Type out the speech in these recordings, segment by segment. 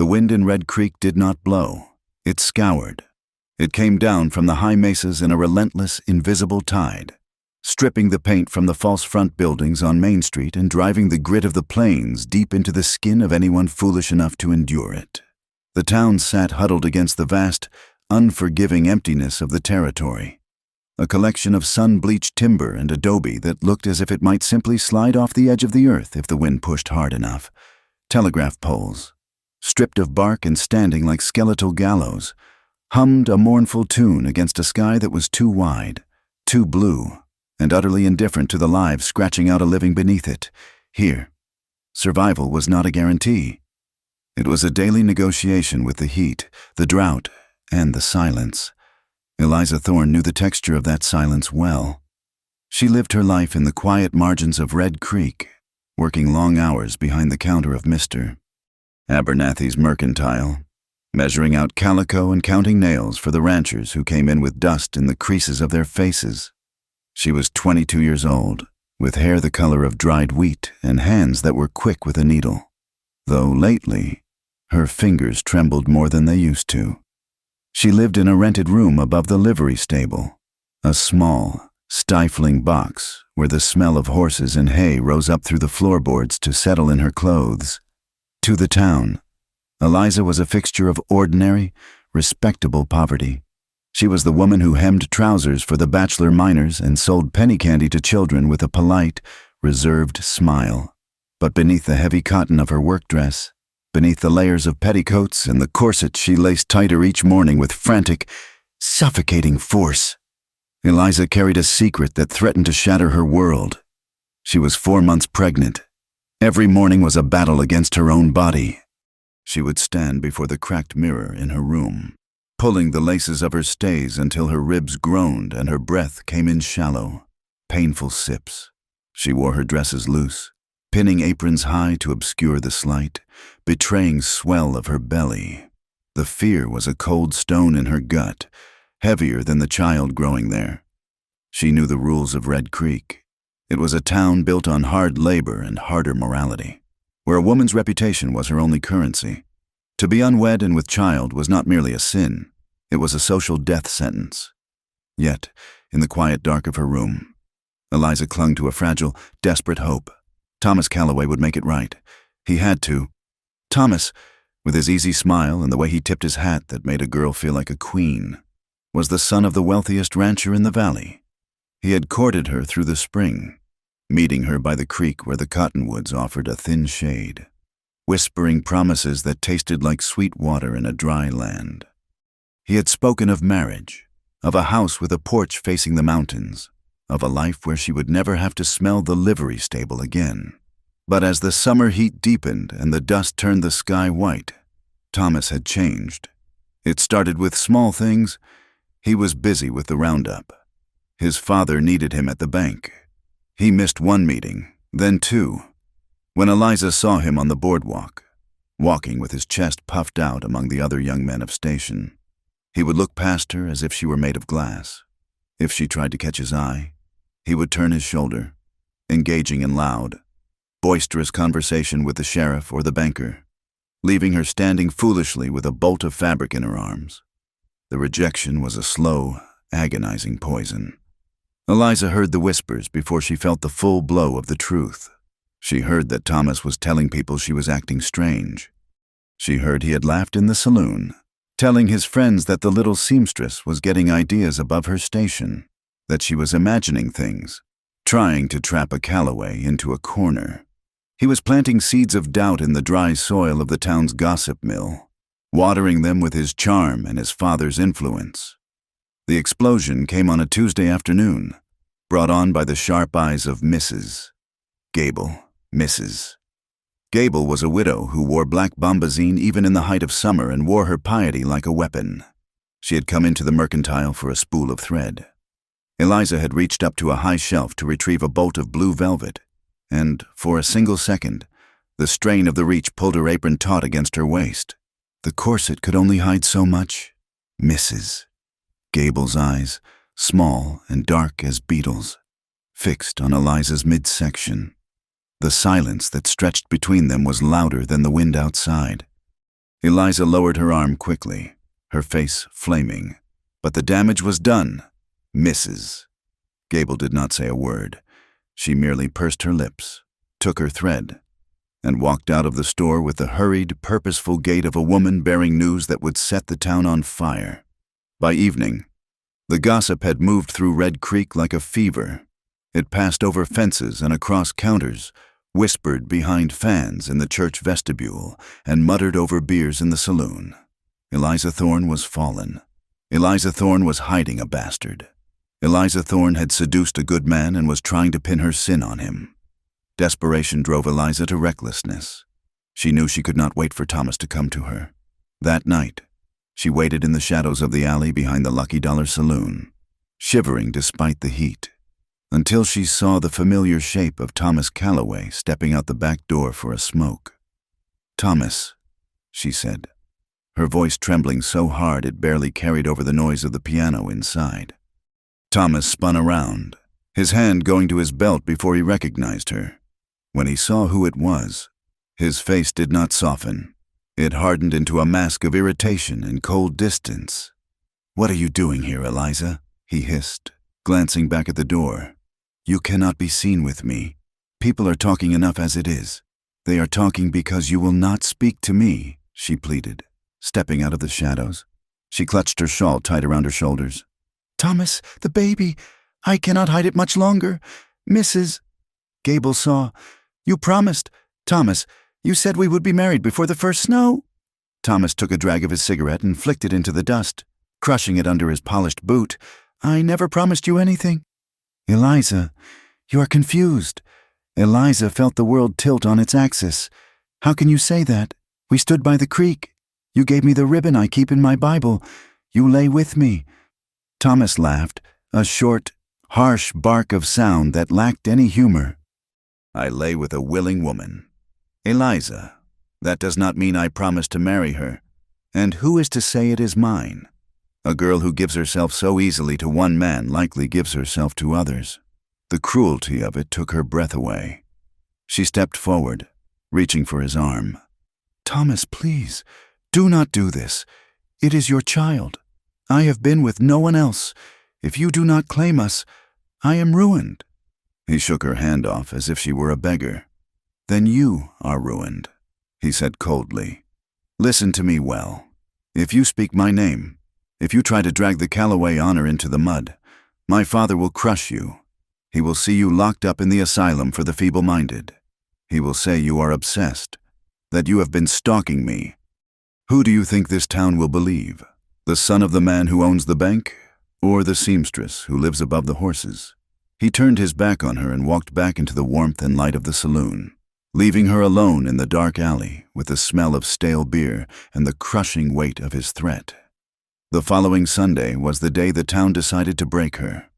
The wind in Red Creek did not blow. It scoured. It came down from the high mesas in a relentless, invisible tide, stripping the paint from the false front buildings on Main Street and driving the grit of the plains deep into the skin of anyone foolish enough to endure it. The town sat huddled against the vast, unforgiving emptiness of the territory, a collection of sun-bleached timber and adobe that looked as if it might simply slide off the edge of the earth if the wind pushed hard enough. Telegraph poles, stripped of bark and standing like skeletal gallows, hummed a mournful tune against a sky that was too wide, too blue, and utterly indifferent to the lives scratching out a living beneath it. Here, survival was not a guarantee. It was a daily negotiation with the heat, the drought, and the silence. Eliza Thorne knew the texture of that silence well. She lived her life in the quiet margins of Red Creek, working long hours behind the counter of Mr. Abernathy's mercantile, measuring out calico and counting nails for the ranchers who came in with dust in the creases of their faces. She was 22 years old, with hair the color of dried wheat and hands that were quick with a needle, though lately her fingers trembled more than they used to. She lived in a rented room above the livery stable, a small, stifling box where the smell of horses and hay rose up through the floorboards to settle in her clothes. To the town, Eliza was a fixture of ordinary, respectable poverty. She was the woman who hemmed trousers for the bachelor miners and sold penny candy to children with a polite, reserved smile. But beneath the heavy cotton of her work dress, beneath the layers of petticoats and the corset she laced tighter each morning with frantic, suffocating force, Eliza carried a secret that threatened to shatter her world. She was 4 months pregnant. Every morning was a battle against her own body. She would stand before the cracked mirror in her room, pulling the laces of her stays until her ribs groaned and her breath came in shallow, painful sips. She wore her dresses loose, pinning aprons high to obscure the slight, betraying swell of her belly. The fear was a cold stone in her gut, heavier than the child growing there. She knew the rules of Red Creek. It was a town built on hard labor and harder morality, where a woman's reputation was her only currency. To be unwed and with child was not merely a sin, it was a social death sentence. Yet, in the quiet dark of her room, Eliza clung to a fragile, desperate hope. Thomas Calloway would make it right. He had to. Thomas, with his easy smile and the way he tipped his hat that made a girl feel like a queen, was the son of the wealthiest rancher in the valley. He had courted her through the spring, meeting her by the creek where the cottonwoods offered a thin shade, whispering promises that tasted like sweet water in a dry land. He had spoken of marriage, of a house with a porch facing the mountains, of a life where she would never have to smell the livery stable again. But as the summer heat deepened and the dust turned the sky white, Thomas had changed. It started with small things. He was busy with the roundup. His father needed him at the bank. He missed one meeting, then two. When Eliza saw him on the boardwalk, walking with his chest puffed out among the other young men of station, he would look past her as if she were made of glass. If she tried to catch his eye, he would turn his shoulder, engaging in loud, boisterous conversation with the sheriff or the banker, leaving her standing foolishly with a bolt of fabric in her arms. The rejection was a slow, agonizing poison. Eliza heard the whispers before she felt the full blow of the truth. She heard that Thomas was telling people she was acting strange. She heard he had laughed in the saloon, telling his friends that the little seamstress was getting ideas above her station, that she was imagining things, trying to trap a Calloway into a corner. He was planting seeds of doubt in the dry soil of the town's gossip mill, watering them with his charm and his father's influence. The explosion came on a Tuesday afternoon, brought on by the sharp eyes of Mrs. Gable. Mrs. Gable was a widow who wore black bombazine even in the height of summer and wore her piety like a weapon. She had come into the mercantile for a spool of thread. Eliza had reached up to a high shelf to retrieve a bolt of blue velvet, and, for a single second, the strain of the reach pulled her apron taut against her waist. The corset could only hide so much. Mrs. Gable's eyes, small and dark as beetles, fixed on Eliza's midsection. The silence that stretched between them was louder than the wind outside. Eliza lowered her arm quickly, her face flaming. But the damage was done. Mrs. Gable did not say a word. She merely pursed her lips, took her thread, and walked out of the store with the hurried, purposeful gait of a woman bearing news that would set the town on fire. By evening, the gossip had moved through Red Creek like a fever. It passed over fences and across counters, whispered behind fans in the church vestibule, and muttered over beers in the saloon. Eliza Thorne was fallen. Eliza Thorne was hiding a bastard. Eliza Thorne had seduced a good man and was trying to pin her sin on him. Desperation drove Eliza to recklessness. She knew she could not wait for Thomas to come to her. That night, she waited in the shadows of the alley behind the Lucky Dollar Saloon, shivering despite the heat, until she saw the familiar shape of Thomas Calloway stepping out the back door for a smoke. "Thomas," she said, her voice trembling so hard it barely carried over the noise of the piano inside. Thomas spun around, his hand going to his belt before he recognized her. When he saw who it was, his face did not soften. It hardened into a mask of irritation and cold distance. "What are you doing here, Eliza?" he hissed, glancing back at the door. "You cannot be seen with me. People are talking enough as it is. They are talking because you will not speak to me," she pleaded, stepping out of the shadows. She clutched her shawl tight around her shoulders. "Thomas, the baby! I cannot hide it much longer. Mrs. Gable saw. You promised. Thomas, you said we would be married before the first snow." Thomas took a drag of his cigarette and flicked it into the dust, crushing it under his polished boot. "I never promised you anything." "Eliza, you are confused." Eliza felt the world tilt on its axis. "How can you say that? We stood by the creek. You gave me the ribbon I keep in my Bible. You lay with me." Thomas laughed, a short, harsh bark of sound that lacked any humor. "I lay with a willing woman. Eliza, that does not mean I promise to marry her. And who is to say it is mine? A girl who gives herself so easily to one man likely gives herself to others." The cruelty of it took her breath away. She stepped forward, reaching for his arm. "Thomas, please, do not do this. It is your child. I have been with no one else. If you do not claim us, I am ruined." He shook her hand off as if she were a beggar. "Then you are ruined," he said coldly. "Listen to me well. If you speak my name, if you try to drag the Calloway honor into the mud, my father will crush you. He will see you locked up in the asylum for the feeble-minded. He will say you are obsessed, that you have been stalking me. Who do you think this town will believe? The son of the man who owns the bank, or the seamstress who lives above the horses?" He turned his back on her and walked back into the warmth and light of the saloon, leaving her alone in the dark alley with the smell of stale beer and the crushing weight of his threat. The following Sunday was the day the town decided to break her.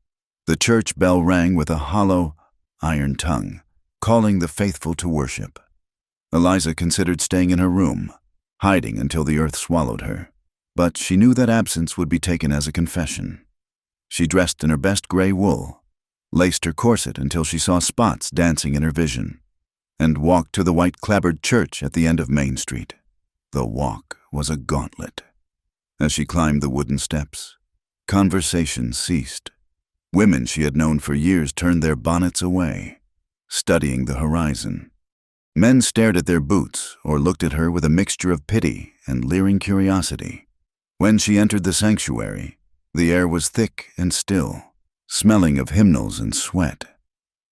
The church bell rang with a hollow, iron tongue, calling the faithful to worship. Eliza considered staying in her room, hiding until the earth swallowed her. But she knew that absence would be taken as a confession. She dressed in her best gray wool, laced her corset until she saw spots dancing in her vision, and walked to the white-clapboard church at the end of Main Street. The walk was a gauntlet. As she climbed the wooden steps, conversation ceased. Women she had known for years turned their bonnets away, studying the horizon. Men stared at their boots or looked at her with a mixture of pity and leering curiosity. When she entered the sanctuary, the air was thick and still, smelling of hymnals and sweat.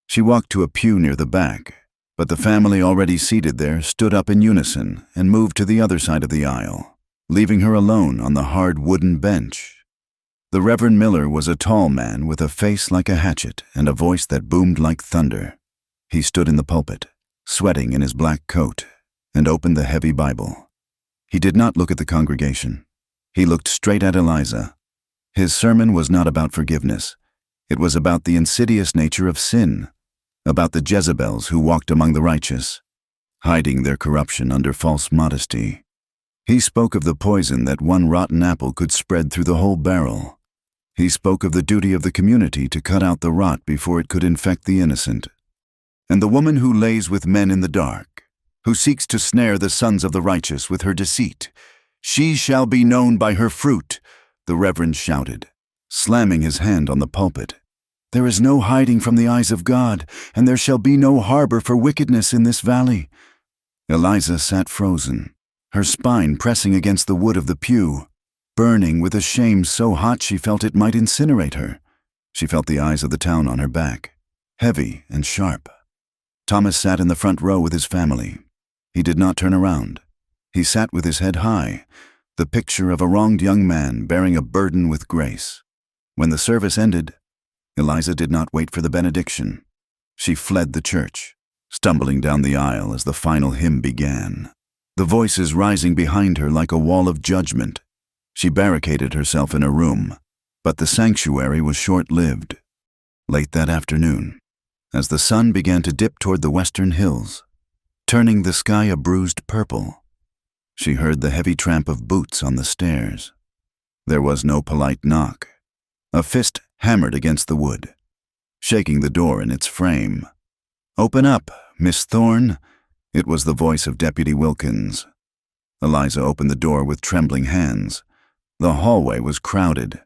She walked to a pew near the back, but the family already seated there stood up in unison and moved to the other side of the aisle, leaving her alone on the hard wooden bench. The Reverend Miller was a tall man with a face like a hatchet and a voice that boomed like thunder. He stood in the pulpit, sweating in his black coat, and opened the heavy Bible. He did not look at the congregation. He looked straight at Eliza. His sermon was not about forgiveness. It was about the insidious nature of sin, about the Jezebels who walked among the righteous, hiding their corruption under false modesty. He spoke of the poison that one rotten apple could spread through the whole barrel. He spoke of the duty of the community to cut out the rot before it could infect the innocent. And the woman who lays with men in the dark, who seeks to snare the sons of the righteous with her deceit. She shall be known by her fruit, the reverend shouted, slamming his hand on the pulpit. There is no hiding from the eyes of God, and there shall be no harbor for wickedness in this valley. Eliza sat frozen, her spine pressing against the wood of the pew, burning with a shame so hot she felt it might incinerate her. She felt the eyes of the town on her back, heavy and sharp. Thomas sat in the front row with his family. He did not turn around. He sat with his head high, the picture of a wronged young man bearing a burden with grace. When the service ended, Eliza did not wait for the benediction. She fled the church, stumbling down the aisle as the final hymn began, the voices rising behind her like a wall of judgment. She barricaded herself in a room, but the sanctuary was short-lived. Late that afternoon, as the sun began to dip toward the western hills, turning the sky a bruised purple, she heard the heavy tramp of boots on the stairs. There was no polite knock. A fist hammered against the wood, shaking the door in its frame. "Open up, Miss Thorne." It was the voice of Deputy Wilkins. Eliza opened the door with trembling hands. The hallway was crowded.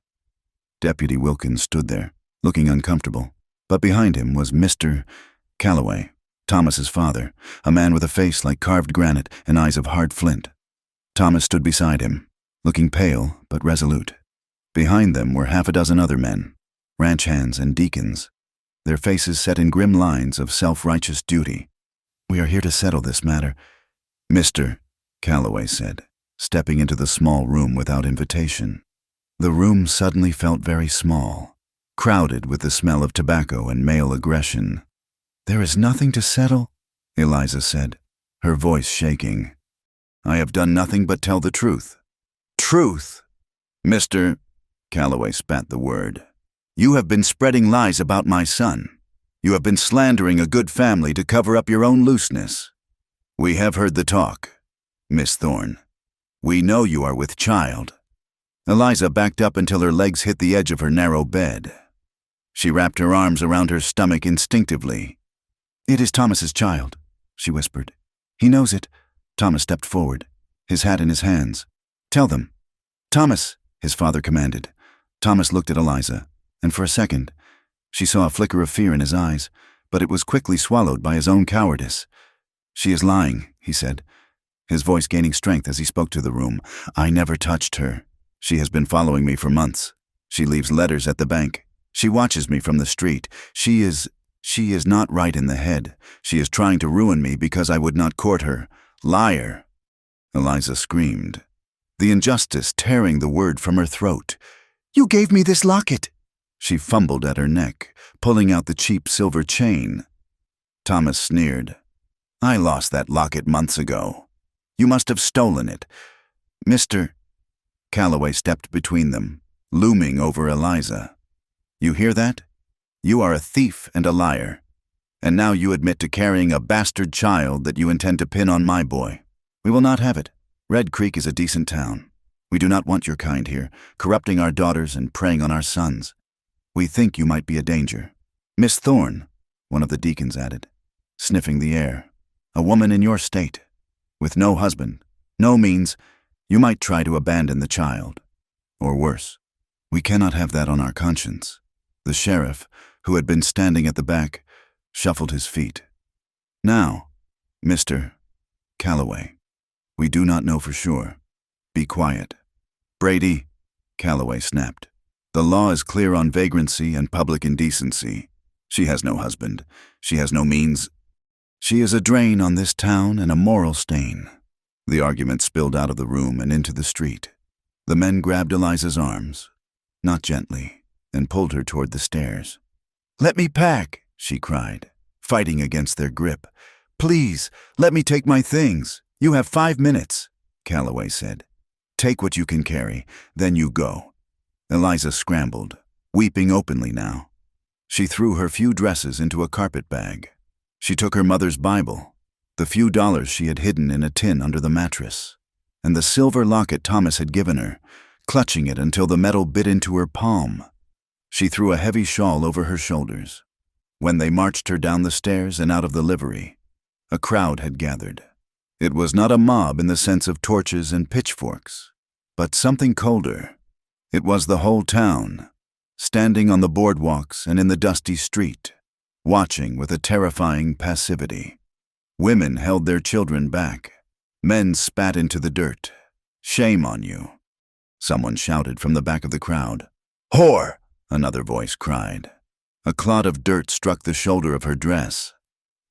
Deputy Wilkins stood there, looking uncomfortable, but behind him was Mr. Calloway, Thomas's father, a man with a face like carved granite and eyes of hard flint. Thomas stood beside him, looking pale but resolute. Behind them were half a dozen other men, ranch hands and deacons, their faces set in grim lines of self-righteous duty. "We are here to settle this matter," Mr. Calloway said, stepping into the small room without invitation. The room suddenly felt very small, crowded with the smell of tobacco and male aggression. "There is nothing to settle," Eliza said, her voice shaking. "I have done nothing but tell the truth." "Truth?" Mr. Calloway spat the word. "You have been spreading lies about my son. You have been slandering a good family to cover up your own looseness." "We have heard the talk, Miss Thorne. We know you are with child." Eliza backed up until her legs hit the edge of her narrow bed. She wrapped her arms around her stomach instinctively. "It is Thomas's child," she whispered. "He knows it." Thomas stepped forward, his hat in his hands. "Tell them." "Thomas," his father commanded. Thomas looked at Eliza, and for a second, she saw a flicker of fear in his eyes, but it was quickly swallowed by his own cowardice. "She is lying," he said, his voice gaining strength as he spoke to the room. "I never touched her. She has been following me for months. She leaves letters at the bank. She watches me from the street. She is not right in the head. She is trying to ruin me because I would not court her. Liar!" Eliza screamed, the injustice tearing the word from her throat. "You gave me this locket!" She fumbled at her neck, pulling out the cheap silver chain. Thomas sneered. "I lost that locket months ago. You must have stolen it." Mr. Calloway stepped between them, looming over Eliza. "You hear that? You are a thief and a liar. And now you admit to carrying a bastard child that you intend to pin on my boy. We will not have it. Red Creek is a decent town. We do not want your kind here, corrupting our daughters and preying on our sons. We think you might be a danger." "Miss Thorne," one of the deacons added, sniffing the air, "a woman in your state, with no husband, no means, you might try to abandon the child. Or worse. We cannot have that on our conscience." The sheriff, who had been standing at the back, shuffled his feet. "Now, Mr. Calloway, we do not know for sure. Be quiet." "Brady," Calloway snapped, "the law is clear on vagrancy and public indecency. She has no husband. She has no means. She is a drain on this town and a moral stain." The argument spilled out of the room and into the street. The men grabbed Eliza's arms, not gently, and pulled her toward the stairs. "Let me pack," she cried, fighting against their grip. "Please, let me take my things. You have 5 minutes," Calloway said. "Take what you can carry, then you go." Eliza scrambled, weeping openly now. She threw her few dresses into a carpet bag. She took her mother's Bible, the few dollars she had hidden in a tin under the mattress, and the silver locket Thomas had given her, clutching it until the metal bit into her palm. She threw a heavy shawl over her shoulders. When they marched her down the stairs and out of the livery, a crowd had gathered. It was not a mob in the sense of torches and pitchforks, but something colder. It was the whole town, standing on the boardwalks and in the dusty street, watching with a terrifying passivity. Women held their children back. Men spat into the dirt. "Shame on you," someone shouted from the back of the crowd. "Whore!" another voice cried. A clod of dirt struck the shoulder of her dress.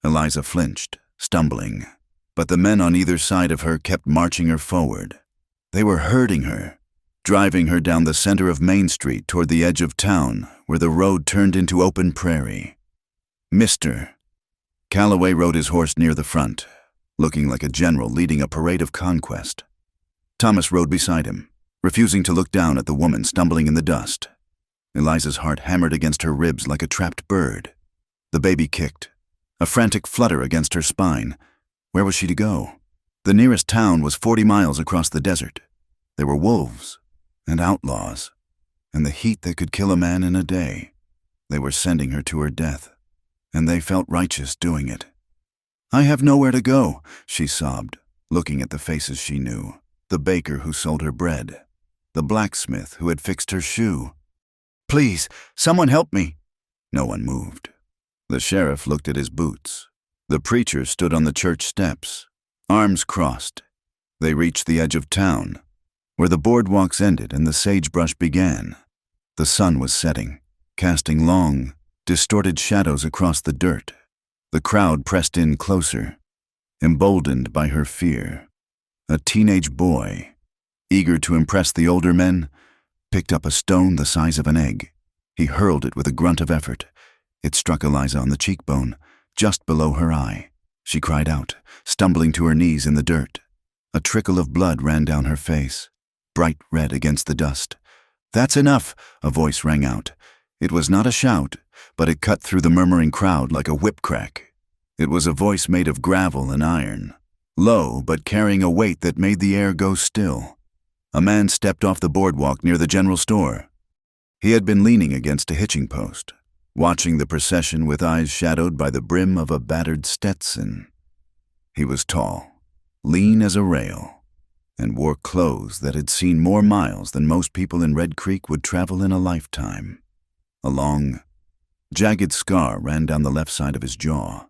Eliza flinched, stumbling, but the men on either side of her kept marching her forward. They were herding her, driving her down the center of Main Street toward the edge of town, where the road turned into open prairie. "Mr." Calloway rode his horse near the front, looking like a general leading a parade of conquest. Thomas rode beside him, refusing to look down at the woman stumbling in the dust. Eliza's heart hammered against her ribs like a trapped bird. The baby kicked, a frantic flutter against her spine. Where was she to go? The nearest town was 40 miles across the desert. There were wolves and outlaws, and the heat that could kill a man in a day. They were sending her to her death, and they felt righteous doing it. "I have nowhere to go," she sobbed, looking at the faces she knew. The baker who sold her bread, the blacksmith who had fixed her shoe. "Please, someone help me." No one moved. The sheriff looked at his boots. The preacher stood on the church steps, arms crossed. They reached the edge of town, where the boardwalks ended and the sagebrush began. The sun was setting, casting long, distorted shadows across the dirt. The crowd pressed in closer, emboldened by her fear. A teenage boy, eager to impress the older men, picked up a stone the size of an egg. He hurled it with a grunt of effort. It struck Eliza on the cheekbone, just below her eye. She cried out, stumbling to her knees in the dirt. A trickle of blood ran down her face, bright red against the dust. "That's enough," a voice rang out. It was not a shout, but it cut through the murmuring crowd like a whip crack. It was a voice made of gravel and iron, low but carrying a weight that made the air go still. A man stepped off the boardwalk near the general store. He had been leaning against a hitching post, watching the procession with eyes shadowed by the brim of a battered Stetson. He was tall, lean as a rail, and wore clothes that had seen more miles than most people in Red Creek would travel in a lifetime. A long, jagged scar ran down the left side of his jaw,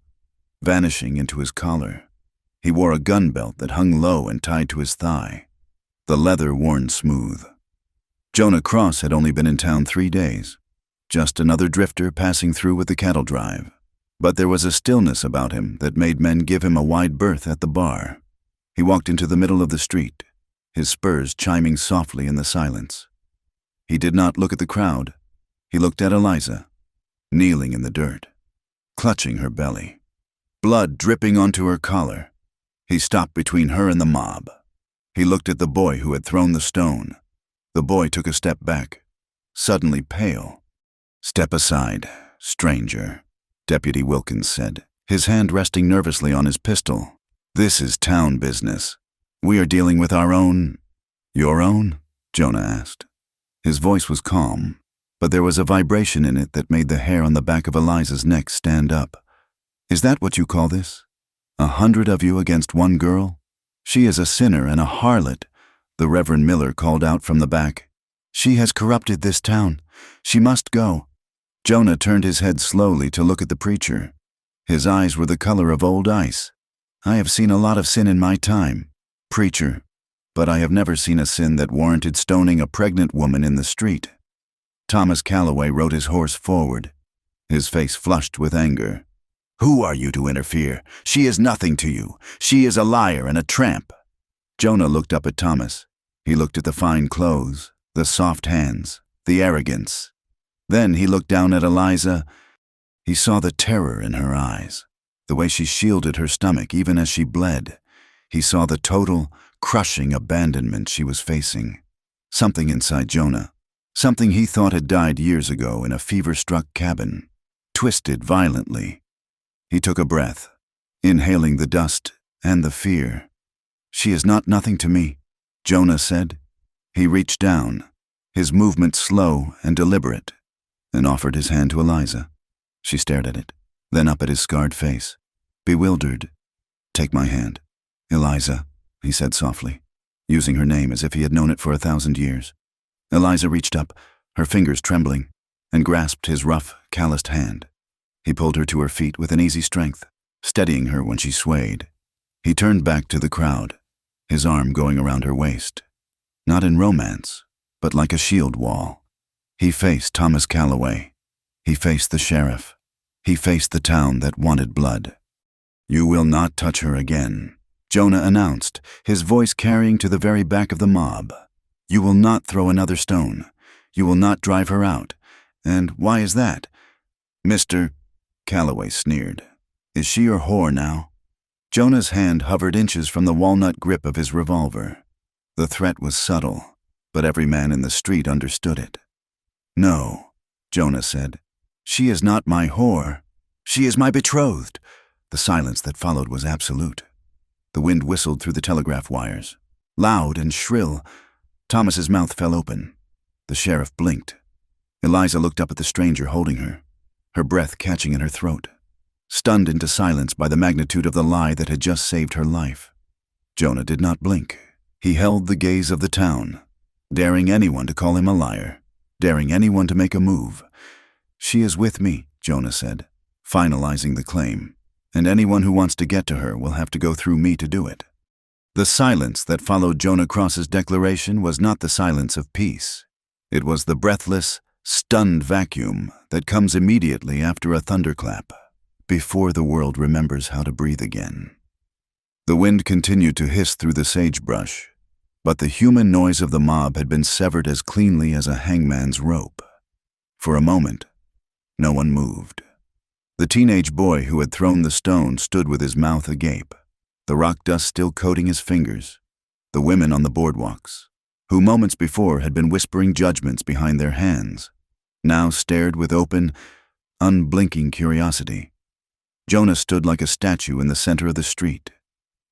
vanishing into his collar. He wore a gun belt that hung low and tied to his thigh, the leather worn smooth. Jonah Cross had only been in town 3 days, just another drifter passing through with the cattle drive. But there was a stillness about him that made men give him a wide berth at the bar. He walked into the middle of the street, his spurs chiming softly in the silence. He did not look at the crowd. He looked at Eliza, kneeling in the dirt, clutching her belly, blood dripping onto her collar. He stopped between her and the mob. He looked at the boy who had thrown the stone. The boy took a step back, suddenly pale. "Step aside, stranger," Deputy Wilkins said, his hand resting nervously on his pistol. "This is town business. We are dealing with our own—" "Your own?" Jonah asked. His voice was calm, but there was a vibration in it that made the hair on the back of Eliza's neck stand up. "Is that what you call this? 100 of you against one girl? She is a sinner and a harlot," the Reverend Miller called out from the back. "She has corrupted this town. She must go." Jonah turned his head slowly to look at the preacher. His eyes were the color of old ice. "I have seen a lot of sin in my time, preacher, but I have never seen a sin that warranted stoning a pregnant woman in the street." Thomas Calloway rode his horse forward, his face flushed with anger. "Who are you to interfere? She is nothing to you. She is a liar and a tramp." Jonah looked up at Thomas. He looked at the fine clothes, the soft hands, the arrogance. Then he looked down at Eliza. He saw the terror in her eyes, the way she shielded her stomach even as she bled. He saw the total, crushing abandonment she was facing. Something inside Jonah, something he thought had died years ago in a fever-struck cabin, twisted violently. He took a breath, inhaling the dust and the fear. "She is not nothing to me," Jonah said. He reached down, his movement slow and deliberate, and offered his hand to Eliza. She stared at it, then up at his scarred face, bewildered. "Take my hand. Eliza, he said softly, using her name as if he had known it for 1,000 years. Eliza reached up, her fingers trembling, and grasped his rough, calloused hand. He pulled her to her feet with an easy strength, steadying her when she swayed. He turned back to the crowd, his arm going around her waist. Not in romance, but like a shield wall. He faced Thomas Calloway. He faced the sheriff. He faced the town that wanted blood. "You will not touch her again," Jonah announced, his voice carrying to the very back of the mob. "You will not throw another stone. You will not drive her out. And why is that?" "Mr. Calloway sneered. "Is she your whore now?" Jonah's hand hovered inches from the walnut grip of his revolver. The threat was subtle, but every man in the street understood it. "No," Jonah said. "She is not my whore. She is my betrothed." The silence that followed was absolute. The wind whistled through the telegraph wires. Loud and shrill, Thomas's mouth fell open. The sheriff blinked. Eliza looked up at the stranger holding her breath catching in her throat, stunned into silence by the magnitude of the lie that had just saved her life. Jonah did not blink. He held the gaze of the town, daring anyone to call him a liar, daring anyone to make a move. "She is with me," Jonah said, finalizing the claim, "and anyone who wants to get to her will have to go through me to do it." The silence that followed Jonah Cross's declaration was not the silence of peace. It was the breathless, stunned vacuum that comes immediately after a thunderclap, before the world remembers how to breathe again. The wind continued to hiss through the sagebrush, but the human noise of the mob had been severed as cleanly as a hangman's rope. For a moment, no one moved. The teenage boy who had thrown the stone stood with his mouth agape, the rock dust still coating his fingers. The women on the boardwalks, who moments before had been whispering judgments behind their hands, now stared with open, unblinking curiosity. Jonah stood like a statue in the center of the street,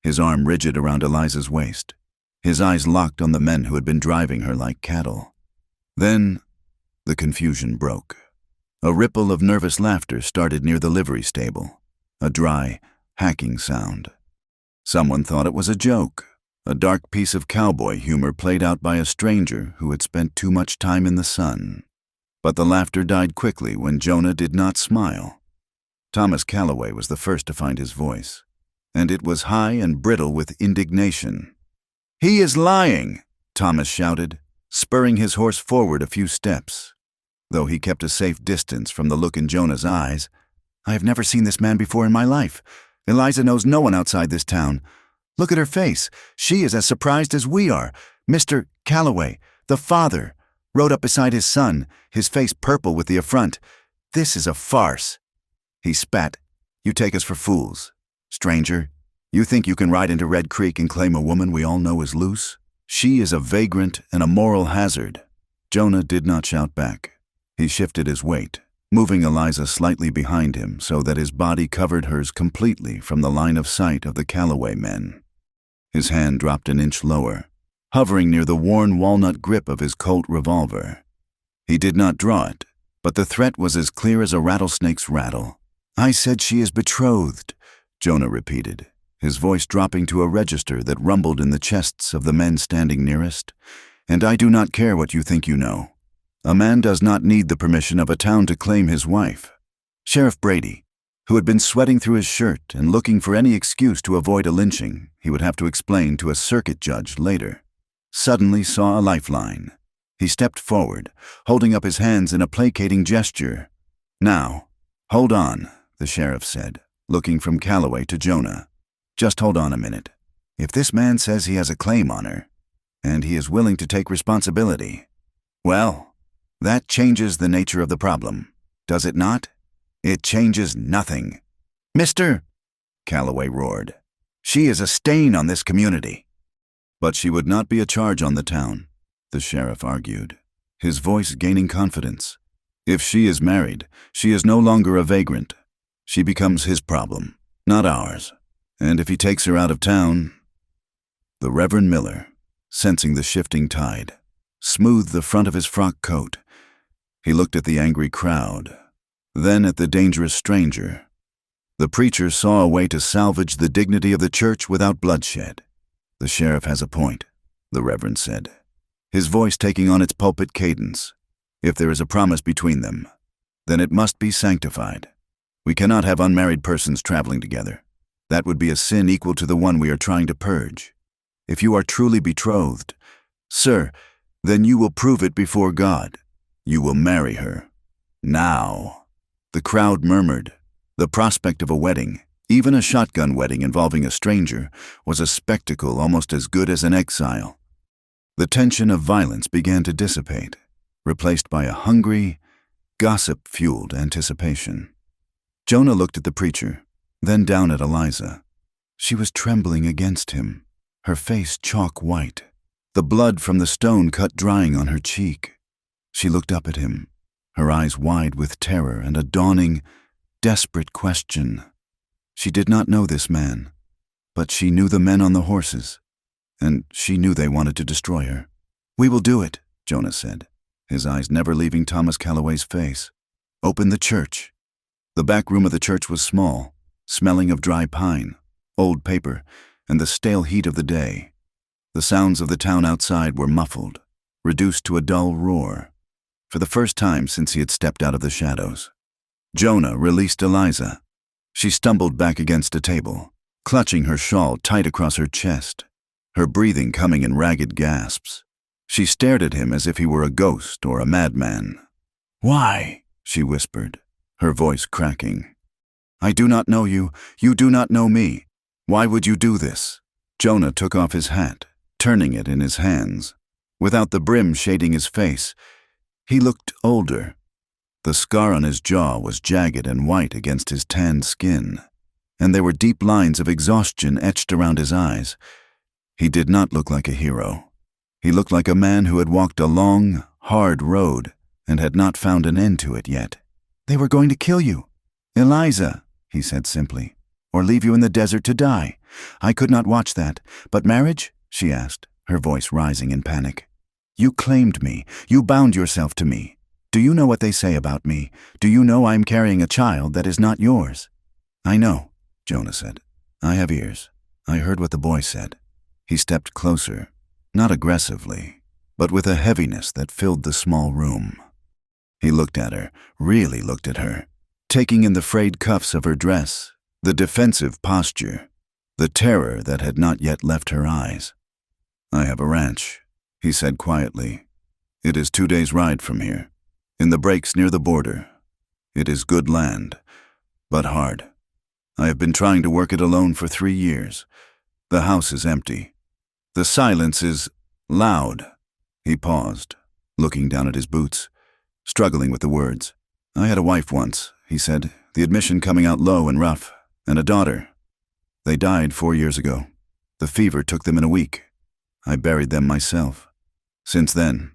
his arm rigid around Eliza's waist, his eyes locked on the men who had been driving her like cattle. Then, the confusion broke. A ripple of nervous laughter started near the livery stable, a dry, hacking sound. Someone thought it was a joke, a dark piece of cowboy humor played out by a stranger who had spent too much time in the sun. But the laughter died quickly when Jonah did not smile. Thomas Calloway was the first to find his voice, and it was high and brittle with indignation. "He is lying," Thomas shouted, spurring his horse forward a few steps. Though he kept a safe distance from the look in Jonah's eyes, "I have never seen this man before in my life. Eliza knows no one outside this town. Look at her face. She is as surprised as we are. Mr. Calloway, the father, rode up beside his son, his face purple with the affront. This is a farce." He spat. "You take us for fools. Stranger, you think you can ride into Red Creek and claim a woman we all know is loose? She is a vagrant and a moral hazard." Jonah did not shout back. He shifted his weight, moving Eliza slightly behind him so that his body covered hers completely from the line of sight of the Calloway men. His hand dropped an inch lower, hovering near the worn walnut grip of his Colt revolver. He did not draw it, but the threat was as clear as a rattlesnake's rattle. "I said she is betrothed," Jonah repeated, his voice dropping to a register that rumbled in the chests of the men standing nearest. "And I do not care what you think you know. A man does not need the permission of a town to claim his wife." Sheriff Brady, who had been sweating through his shirt and looking for any excuse to avoid a lynching he would have to explain to a circuit judge later, suddenly saw a lifeline. He stepped forward, holding up his hands in a placating gesture. "Now, hold on," the sheriff said, looking from Calloway to Jonah. "Just hold on a minute. If this man says he has a claim on her, and he is willing to take responsibility, well, that changes the nature of the problem, does it not? It changes nothing." "Mr. Calloway roared. "She is a stain on this community." "But she would not be a charge on the town," the sheriff argued, his voice gaining confidence. "If she is married, she is no longer a vagrant. She becomes his problem, not ours. And if he takes her out of town—" The Reverend Miller, sensing the shifting tide, smoothed the front of his frock coat. He looked at the angry crowd, then at the dangerous stranger. The preacher saw a way to salvage the dignity of the church without bloodshed. "The sheriff has a point," the reverend said, his voice taking on its pulpit cadence. "If there is a promise between them, then it must be sanctified. We cannot have unmarried persons traveling together. That would be a sin equal to the one we are trying to purge. If you are truly betrothed, sir, then you will prove it before God. You will marry her. Now." The crowd murmured. The prospect of a wedding, even a shotgun wedding involving a stranger, was a spectacle almost as good as an exile. The tension of violence began to dissipate, replaced by a hungry, gossip-fueled anticipation. Jonah looked at the preacher, then down at Eliza. She was trembling against him, her face chalk white, the blood from the stone cut drying on her cheek. She looked up at him, her eyes wide with terror and a dawning, desperate question. She did not know this man, but she knew the men on the horses, and she knew they wanted to destroy her. "We will do it," Jonah said, his eyes never leaving Thomas Calloway's face. "Open the church." The back room of the church was small, smelling of dry pine, old paper, and the stale heat of the day. The sounds of the town outside were muffled, reduced to a dull roar, for the first time since he had stepped out of the shadows. Jonah released Eliza. She stumbled back against a table, clutching her shawl tight across her chest, her breathing coming in ragged gasps. She stared at him as if he were a ghost or a madman. "Why?" she whispered, her voice cracking. "I do not know you. You do not know me. Why would you do this?" Jonah took off his hat, turning it in his hands. Without the brim shading his face, he looked older. The scar on his jaw was jagged and white against his tanned skin, and there were deep lines of exhaustion etched around his eyes. He did not look like a hero. He looked like a man who had walked a long, hard road and had not found an end to it yet. "They were going to kill you, Eliza," he said simply, "or leave you in the desert to die. I could not watch that. But marriage?" she asked, her voice rising in panic. "You claimed me. You bound yourself to me. Do you know what they say about me? Do you know I am carrying a child that is not yours?" "I know," Jonah said. "I have ears. I heard what the boy said." He stepped closer, not aggressively, but with a heaviness that filled the small room. He looked at her, really looked at her, taking in the frayed cuffs of her dress, the defensive posture, the terror that had not yet left her eyes. "I have a ranch," he said quietly. "It is 2 days' ride from here, in the breaks near the border. It is good land, but hard. I have been trying to work it alone for 3 years. The house is empty. The silence is loud." He paused, looking down at his boots, struggling with the words. "I had a wife once," he said, "the admission coming out low and rough, and a daughter. They died 4 years ago. The fever took them in a week. I buried them myself. Since then,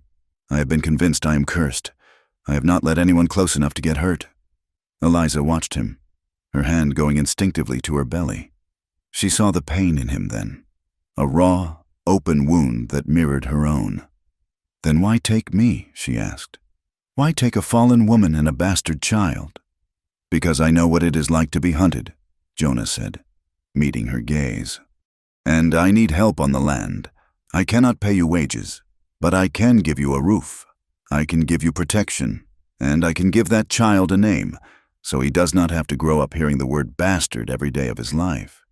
I have been convinced I am cursed. I have not let anyone close enough to get hurt." Eliza watched him, her hand going instinctively to her belly. She saw the pain in him then, a raw, open wound that mirrored her own. "Then why take me?" she asked. "Why take a fallen woman and a bastard child?" "Because I know what it is like to be hunted," Jonah said, meeting her gaze. "And I need help on the land. I cannot pay you wages, but I can give you a roof. I can give you protection, and I can give that child a name, so he does not have to grow up hearing the word bastard every day of his life."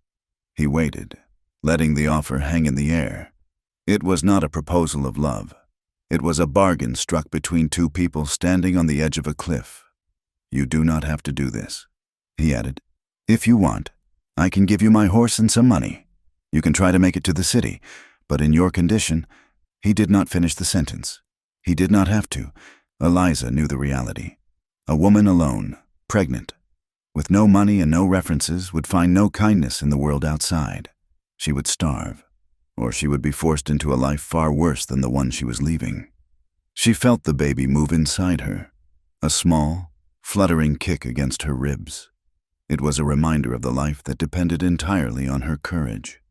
He waited, letting the offer hang in the air. It was not a proposal of love. It was a bargain struck between two people standing on the edge of a cliff. "You do not have to do this," he added. "If you want, I can give you my horse and some money. You can try to make it to the city, but in your condition—" He did not finish the sentence. He did not have to. Eliza knew the reality. A woman alone, pregnant, with no money and no references, would find no kindness in the world outside. She would starve, or she would be forced into a life far worse than the one she was leaving. She felt the baby move inside her, a small, fluttering kick against her ribs. It was a reminder of the life that depended entirely on her courage.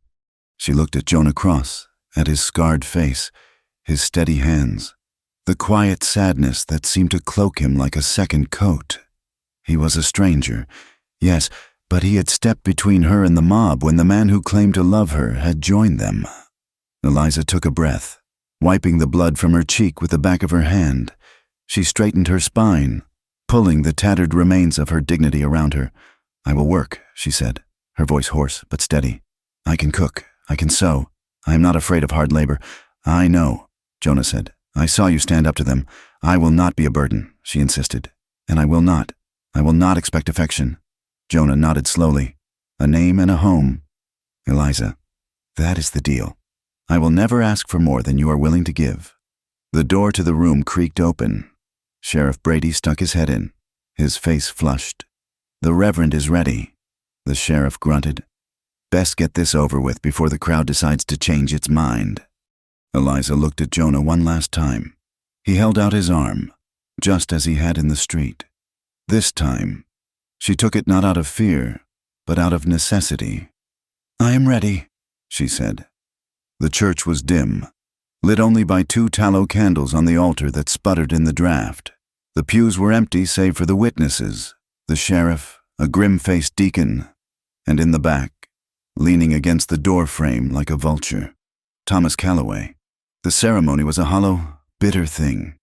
She looked at Jonah Cross, at his scarred face, his steady hands, the quiet sadness that seemed to cloak him like a second coat. He was a stranger, yes, But he had stepped between her and the mob when the man who claimed to love her had joined them. Eliza took a breath, wiping the blood from her cheek with the back of her hand. She straightened her spine, pulling the tattered remains of her dignity around her. "I will work," she said, her voice hoarse but steady. "I can cook. I can sew. I am not afraid of hard labor." "I know," Jonah said. "I saw you stand up to them. I will not be a burden," she insisted. "And I will not expect affection." Jonah nodded slowly. "A name and a home." "Eliza, that is the deal. I will never ask for more than you are willing to give." The door to the room creaked open. Sheriff Brady stuck his head in, his face flushed. "The Reverend is ready," the sheriff grunted. "Best get this over with before the crowd decides to change its mind." Eliza looked at Jonah one last time. He held out his arm, just as he had in the street. This time, she took it not out of fear, but out of necessity. "I am ready," she said. The church was dim, lit only by 2 tallow candles on the altar that sputtered in the draft. The pews were empty save for the witnesses, the sheriff, a grim-faced deacon, and in the back, leaning against the door frame like a vulture, Thomas Calloway. The ceremony was a hollow, bitter thing.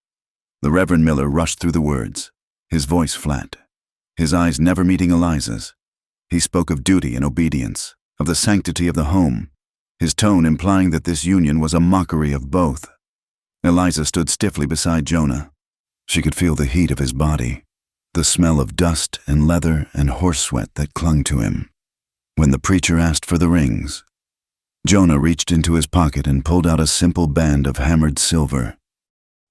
The Reverend Miller rushed through the words, his voice flat, his eyes never meeting Eliza's. He spoke of duty and obedience, of the sanctity of the home, his tone implying that this union was a mockery of both. Eliza stood stiffly beside Jonah. She could feel the heat of his body, the smell of dust and leather and horse sweat that clung to him. When the preacher asked for the rings, Jonah reached into his pocket and pulled out a simple band of hammered silver.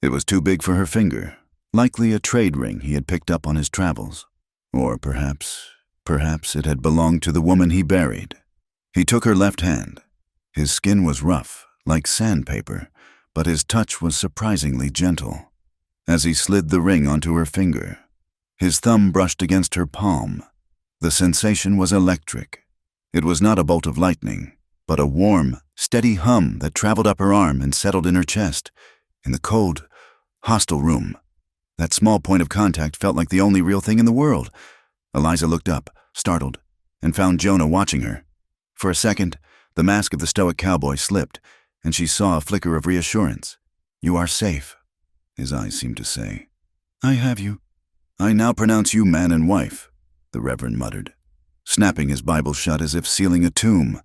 It was too big for her finger, likely a trade ring he had picked up on his travels. Or perhaps it had belonged to the woman he buried. He took her left hand. His skin was rough, like sandpaper, but his touch was surprisingly gentle. As he slid the ring onto her finger, his thumb brushed against her palm. The sensation was electric. It was not a bolt of lightning, but a warm, steady hum that traveled up her arm and settled in her chest. In the cold, hostile room, that small point of contact felt like the only real thing in the world. Eliza looked up, startled, and found Jonah watching her. For a second, the mask of the stoic cowboy slipped, and she saw a flicker of reassurance. "You are safe," his eyes seemed to say. "I have you." "I now pronounce you man and wife," the Reverend muttered, snapping his Bible shut as if sealing a tomb.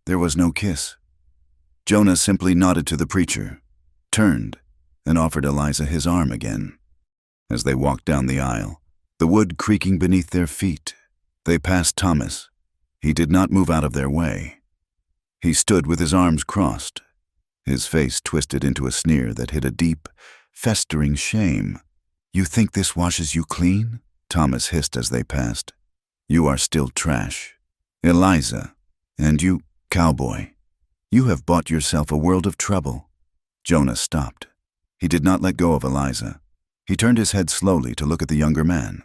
There was no kiss. Jonah simply nodded to the preacher, turned, and offered Eliza his arm again. As they walked down the aisle, the wood creaking beneath their feet, they passed Thomas. He did not move out of their way. He stood with his arms crossed, his face twisted into a sneer that hid a deep, festering shame. "You think this washes you clean?" Thomas hissed as they passed. "You are still trash. Eliza, and you, Cowboy, you have bought yourself a world of trouble." Jonah stopped. He did not let go of Eliza. He turned his head slowly to look at the younger man.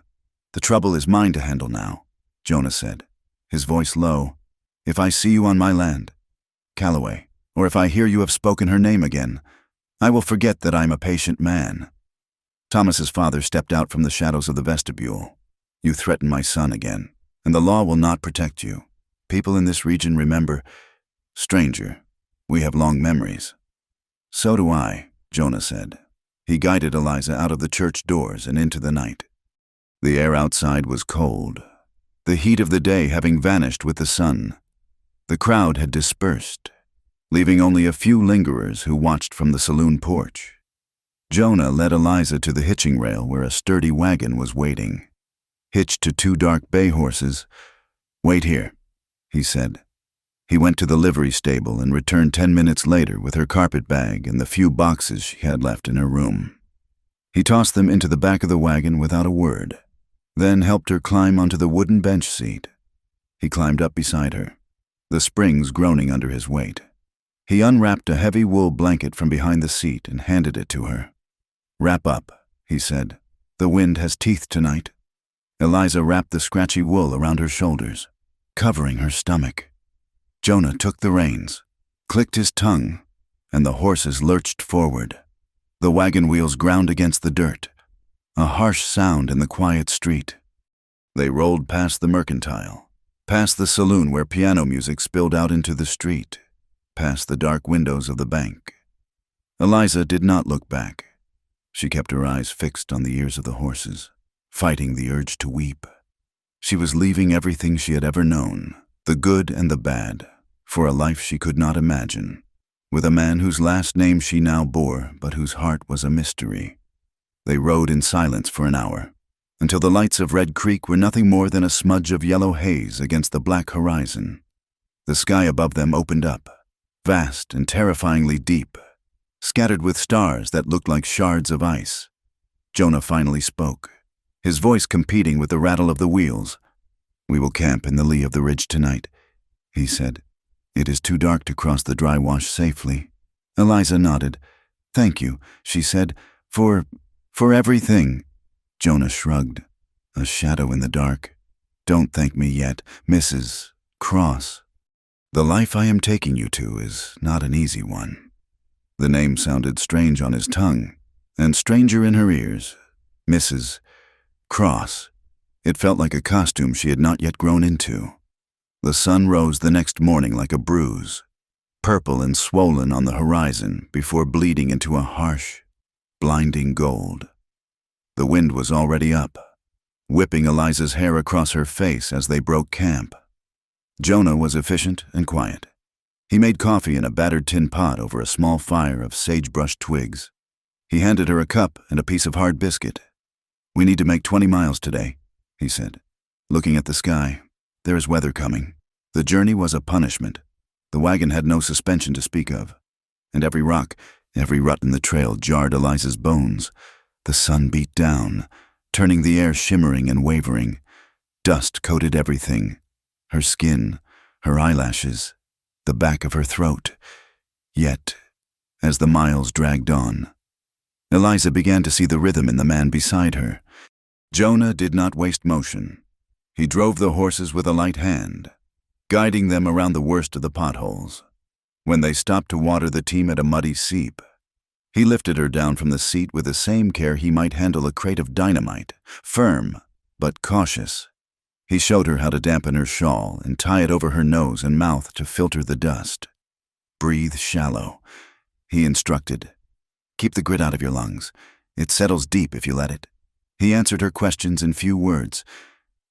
"The trouble is mine to handle now," Jonah said, his voice low. "If I see you on my land, Calloway, or if I hear you have spoken her name again, I will forget that I am a patient man." Thomas's father stepped out from the shadows of the vestibule. "You threaten my son again, and the law will not protect you. People in this region remember. Stranger, we have long memories." "So do I," Jonah said. He guided Eliza out of the church doors and into the night. The air outside was cold, the heat of the day having vanished with the sun. The crowd had dispersed, leaving only a few lingerers who watched from the saloon porch. Jonah led Eliza to the hitching rail where a sturdy wagon was waiting, hitched to 2 dark bay horses. "Wait here," he said. He went to the livery stable and returned 10 minutes later with her carpet bag and the few boxes she had left in her room. He tossed them into the back of the wagon without a word, then helped her climb onto the wooden bench seat. He climbed up beside her, the springs groaning under his weight. He unwrapped a heavy wool blanket from behind the seat and handed it to her. "Wrap up," he said. "The wind has teeth tonight." Eliza wrapped the scratchy wool around her shoulders, covering her stomach. Jonah took the reins, clicked his tongue, and the horses lurched forward. The wagon wheels ground against the dirt, a harsh sound in the quiet street. They rolled past the mercantile, past the saloon where piano music spilled out into the street, past the dark windows of the bank. Eliza did not look back. She kept her eyes fixed on the ears of the horses, fighting the urge to weep. She was leaving everything she had ever known, the good and the bad, for a life she could not imagine, with a man whose last name she now bore, but whose heart was a mystery. They rode in silence for an hour, until the lights of Red Creek were nothing more than a smudge of yellow haze against the black horizon. The sky above them opened up, vast and terrifyingly deep, scattered with stars that looked like shards of ice. Jonah finally spoke, his voice competing with the rattle of the wheels. "We will camp in the lee of the ridge tonight," he said. "It is too dark to cross the dry wash safely." Eliza nodded. "Thank you," she said, for everything." Jonah shrugged, a shadow in the dark. "Don't thank me yet, Mrs. Cross. The life I am taking you to is not an easy one." The name sounded strange on his tongue, and stranger in her ears. Mrs. Cross. It felt like a costume she had not yet grown into. The sun rose the next morning like a bruise, purple and swollen on the horizon before bleeding into a harsh, blinding gold. The wind was already up, whipping Eliza's hair across her face as they broke camp. Jonah was efficient and quiet. He made coffee in a battered tin pot over a small fire of sagebrush twigs. He handed her a cup and a piece of hard biscuit. "We need to make 20 miles today," he said, looking at the sky. "There is weather coming." The journey was a punishment. The wagon had no suspension to speak of, and every rock, every rut in the trail jarred Eliza's bones. The sun beat down, turning the air shimmering and wavering. Dust coated everything, her skin, her eyelashes, the back of her throat. Yet, as the miles dragged on, Eliza began to see the rhythm in the man beside her. Jonah did not waste motion. He drove the horses with a light hand, guiding them around the worst of the potholes. When they stopped to water the team at a muddy seep, he lifted her down from the seat with the same care he might handle a crate of dynamite, firm but cautious. He showed her how to dampen her shawl and tie it over her nose and mouth to filter the dust. "Breathe shallow," he instructed. "Keep the grit out of your lungs. It settles deep if you let it." He answered her questions in few words.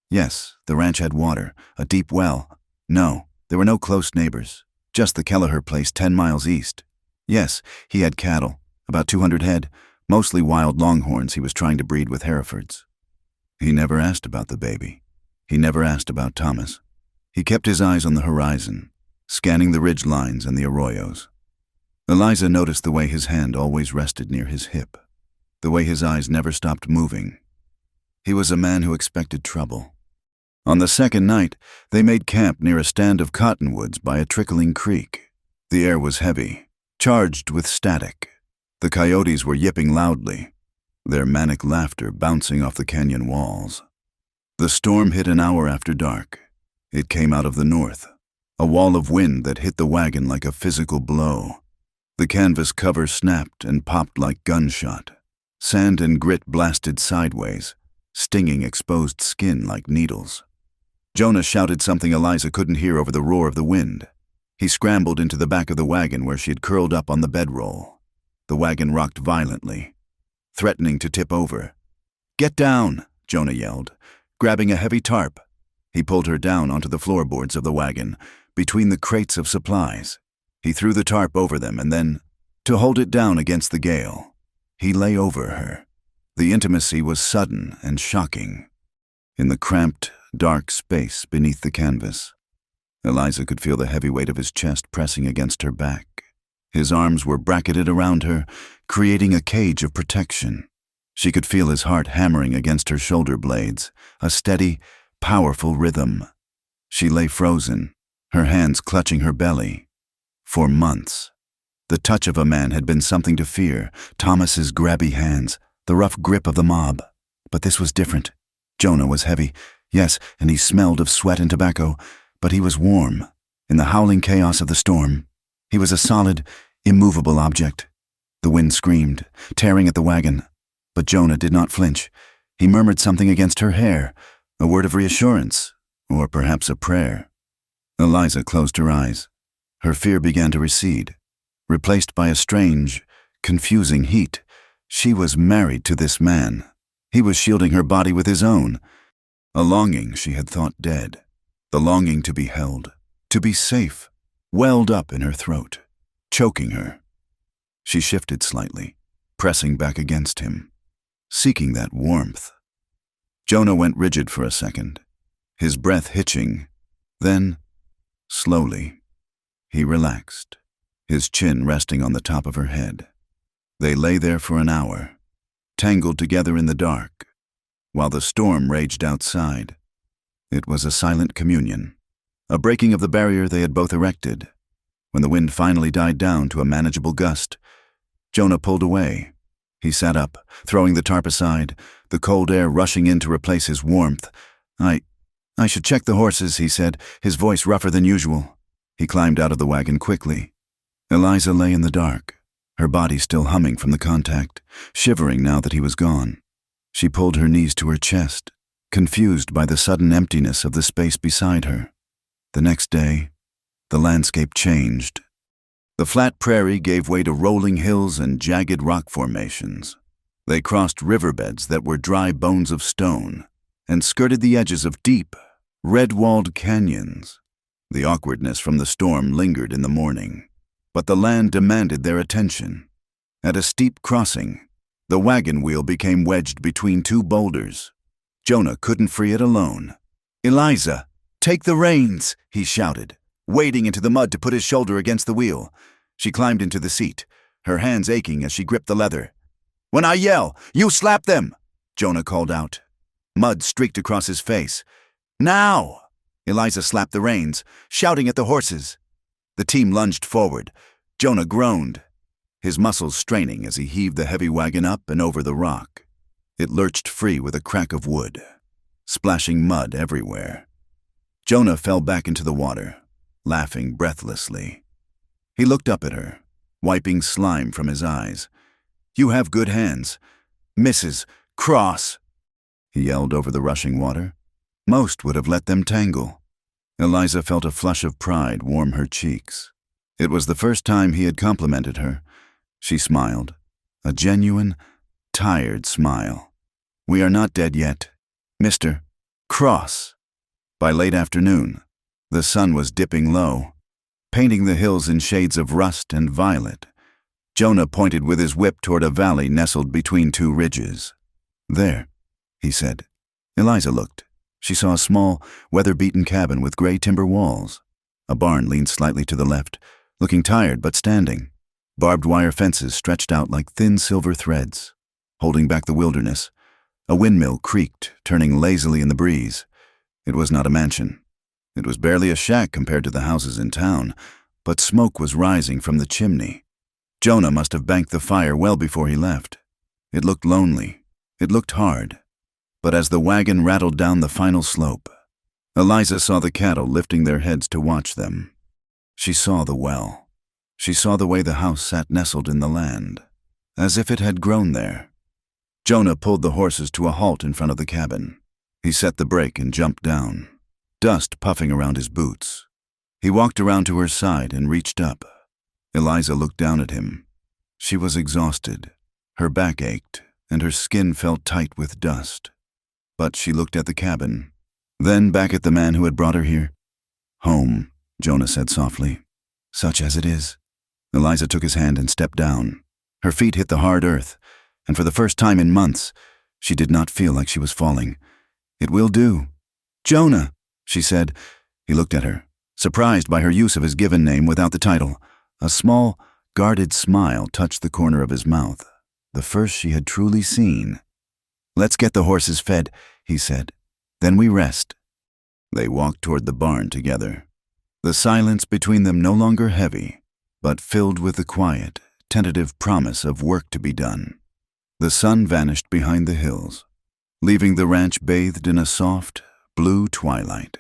Yes, the ranch had water, a deep well. No, there were no close neighbors, just the Kelleher place 10 miles east. Yes, he had cattle, about 200 head, mostly wild longhorns he was trying to breed with Herefords. He never asked about the baby. He never asked about Thomas. He kept his eyes on the horizon, scanning the ridge lines and the arroyos. Eliza noticed the way his hand always rested near his hip, the way his eyes never stopped moving. He was a man who expected trouble. On the second night, they made camp near a stand of cottonwoods by a trickling creek. The air was heavy, charged with static. The coyotes were yipping loudly, their manic laughter bouncing off the canyon walls. The storm hit an hour after dark. It came out of the north, a wall of wind that hit the wagon like a physical blow. The canvas cover snapped and popped like gunshot. Sand and grit blasted sideways, stinging exposed skin like needles. Jonah shouted something Eliza couldn't hear over the roar of the wind. He scrambled into the back of the wagon where she had curled up on the bedroll. The wagon rocked violently, threatening to tip over. "Get down," Jonah yelled, grabbing a heavy tarp. He pulled her down onto the floorboards of the wagon, between the crates of supplies. He threw the tarp over them and then, to hold it down against the gale, he lay over her. The intimacy was sudden and shocking. In the cramped, dark space beneath the canvas, Eliza could feel the heavy weight of his chest pressing against her back. His arms were bracketed around her, creating a cage of protection. She could feel his heart hammering against her shoulder blades, a steady, powerful rhythm. She lay frozen, her hands clutching her belly. For months, the touch of a man had been something to fear, Thomas's grabby hands, the rough grip of the mob. But this was different. Jonah was heavy, yes, and he smelled of sweat and tobacco, but he was warm. In the howling chaos of the storm, he was a solid, immovable object. The wind screamed, tearing at the wagon. But Jonah did not flinch. He murmured something against her hair, a word of reassurance, Or perhaps a prayer. Eliza closed her eyes. Her fear began to recede, replaced by a strange, confusing heat. She was married to this man. He was shielding her body with his own. A longing she had thought dead. The longing to be held, to be safe, welled up in her throat, choking her. She shifted slightly, pressing back against him, seeking that warmth. Jonah went rigid for a second, his breath hitching. Then, slowly, he relaxed, his chin resting on the top of her head. They lay there for an hour, tangled together in the dark, while the storm raged outside. It was a silent communion, a breaking of the barrier they had both erected. When the wind finally died down to a manageable gust, Jonah pulled away. He sat up, throwing the tarp aside, the cold air rushing in to replace his warmth. I should check the horses, he said, his voice rougher than usual. He climbed out of the wagon quickly. Eliza lay in the dark, her body still humming from the contact, shivering now that he was gone. She pulled her knees to her chest, confused by the sudden emptiness of the space beside her. The next day, the landscape changed. The flat prairie gave way to rolling hills and jagged rock formations. They crossed riverbeds that were dry bones of stone and skirted the edges of deep, red-walled canyons. The awkwardness from the storm lingered in the morning, but the land demanded their attention. At a steep crossing, the wagon wheel became wedged between two boulders. Jonah couldn't free it alone. "Eliza, take the reins," he shouted, wading into the mud to put his shoulder against the wheel. She climbed into the seat, her hands aching as she gripped the leather. "When I yell, you slap them," Jonah called out. Mud streaked across his face. "Now!" Eliza slapped the reins, shouting at the horses. The team lunged forward. Jonah groaned, his muscles straining as he heaved the heavy wagon up and over the rock. It lurched free with a crack of wood, splashing mud everywhere. Jonah fell back into the water, laughing breathlessly. He looked up at her, wiping slime from his eyes. "You have good hands. Mrs. Cross," he yelled over the rushing water. Most would have let them tangle. Eliza felt a flush of pride warm her cheeks. It was the first time he had complimented her. She smiled, a genuine, tired smile. "We are not dead yet, Mr. Cross." By late afternoon, the sun was dipping low, painting the hills in shades of rust and violet. Jonah pointed with his whip toward a valley nestled between two ridges. "There," he said. Eliza looked. She saw a small, weather-beaten cabin with gray timber walls. A barn leaned slightly to the left, looking tired but standing. Barbed wire fences stretched out like thin silver threads, holding back the wilderness. A windmill creaked, turning lazily in the breeze. It was not a mansion. It was barely a shack compared to the houses in town, but smoke was rising from the chimney. Jonah must have banked the fire well before he left. It looked lonely. It looked hard. But as the wagon rattled down the final slope, Eliza saw the cattle lifting their heads to watch them. She saw the well. She saw the way the house sat nestled in the land, as if it had grown there. Jonah pulled the horses to a halt in front of the cabin. He set the brake and jumped down, dust puffing around his boots. He walked around to her side and reached up. Eliza looked down at him. She was exhausted. Her back ached, and her skin felt tight with dust. But she looked at the cabin, then back at the man who had brought her here. "Home," Jonah said softly. "Such as it is." Eliza took his hand and stepped down. Her feet hit the hard earth, and for the first time in months, she did not feel like she was falling. "It will do." "Jonah," she said. He looked at her, surprised by her use of his given name without the title. A small, guarded smile touched the corner of his mouth, the first she had truly seen. "Let's get the horses fed," he said. "Then we rest." They walked toward the barn together, the silence between them no longer heavy, but filled with the quiet, tentative promise of work to be done. The sun vanished behind the hills, leaving the ranch bathed in a soft, blue twilight,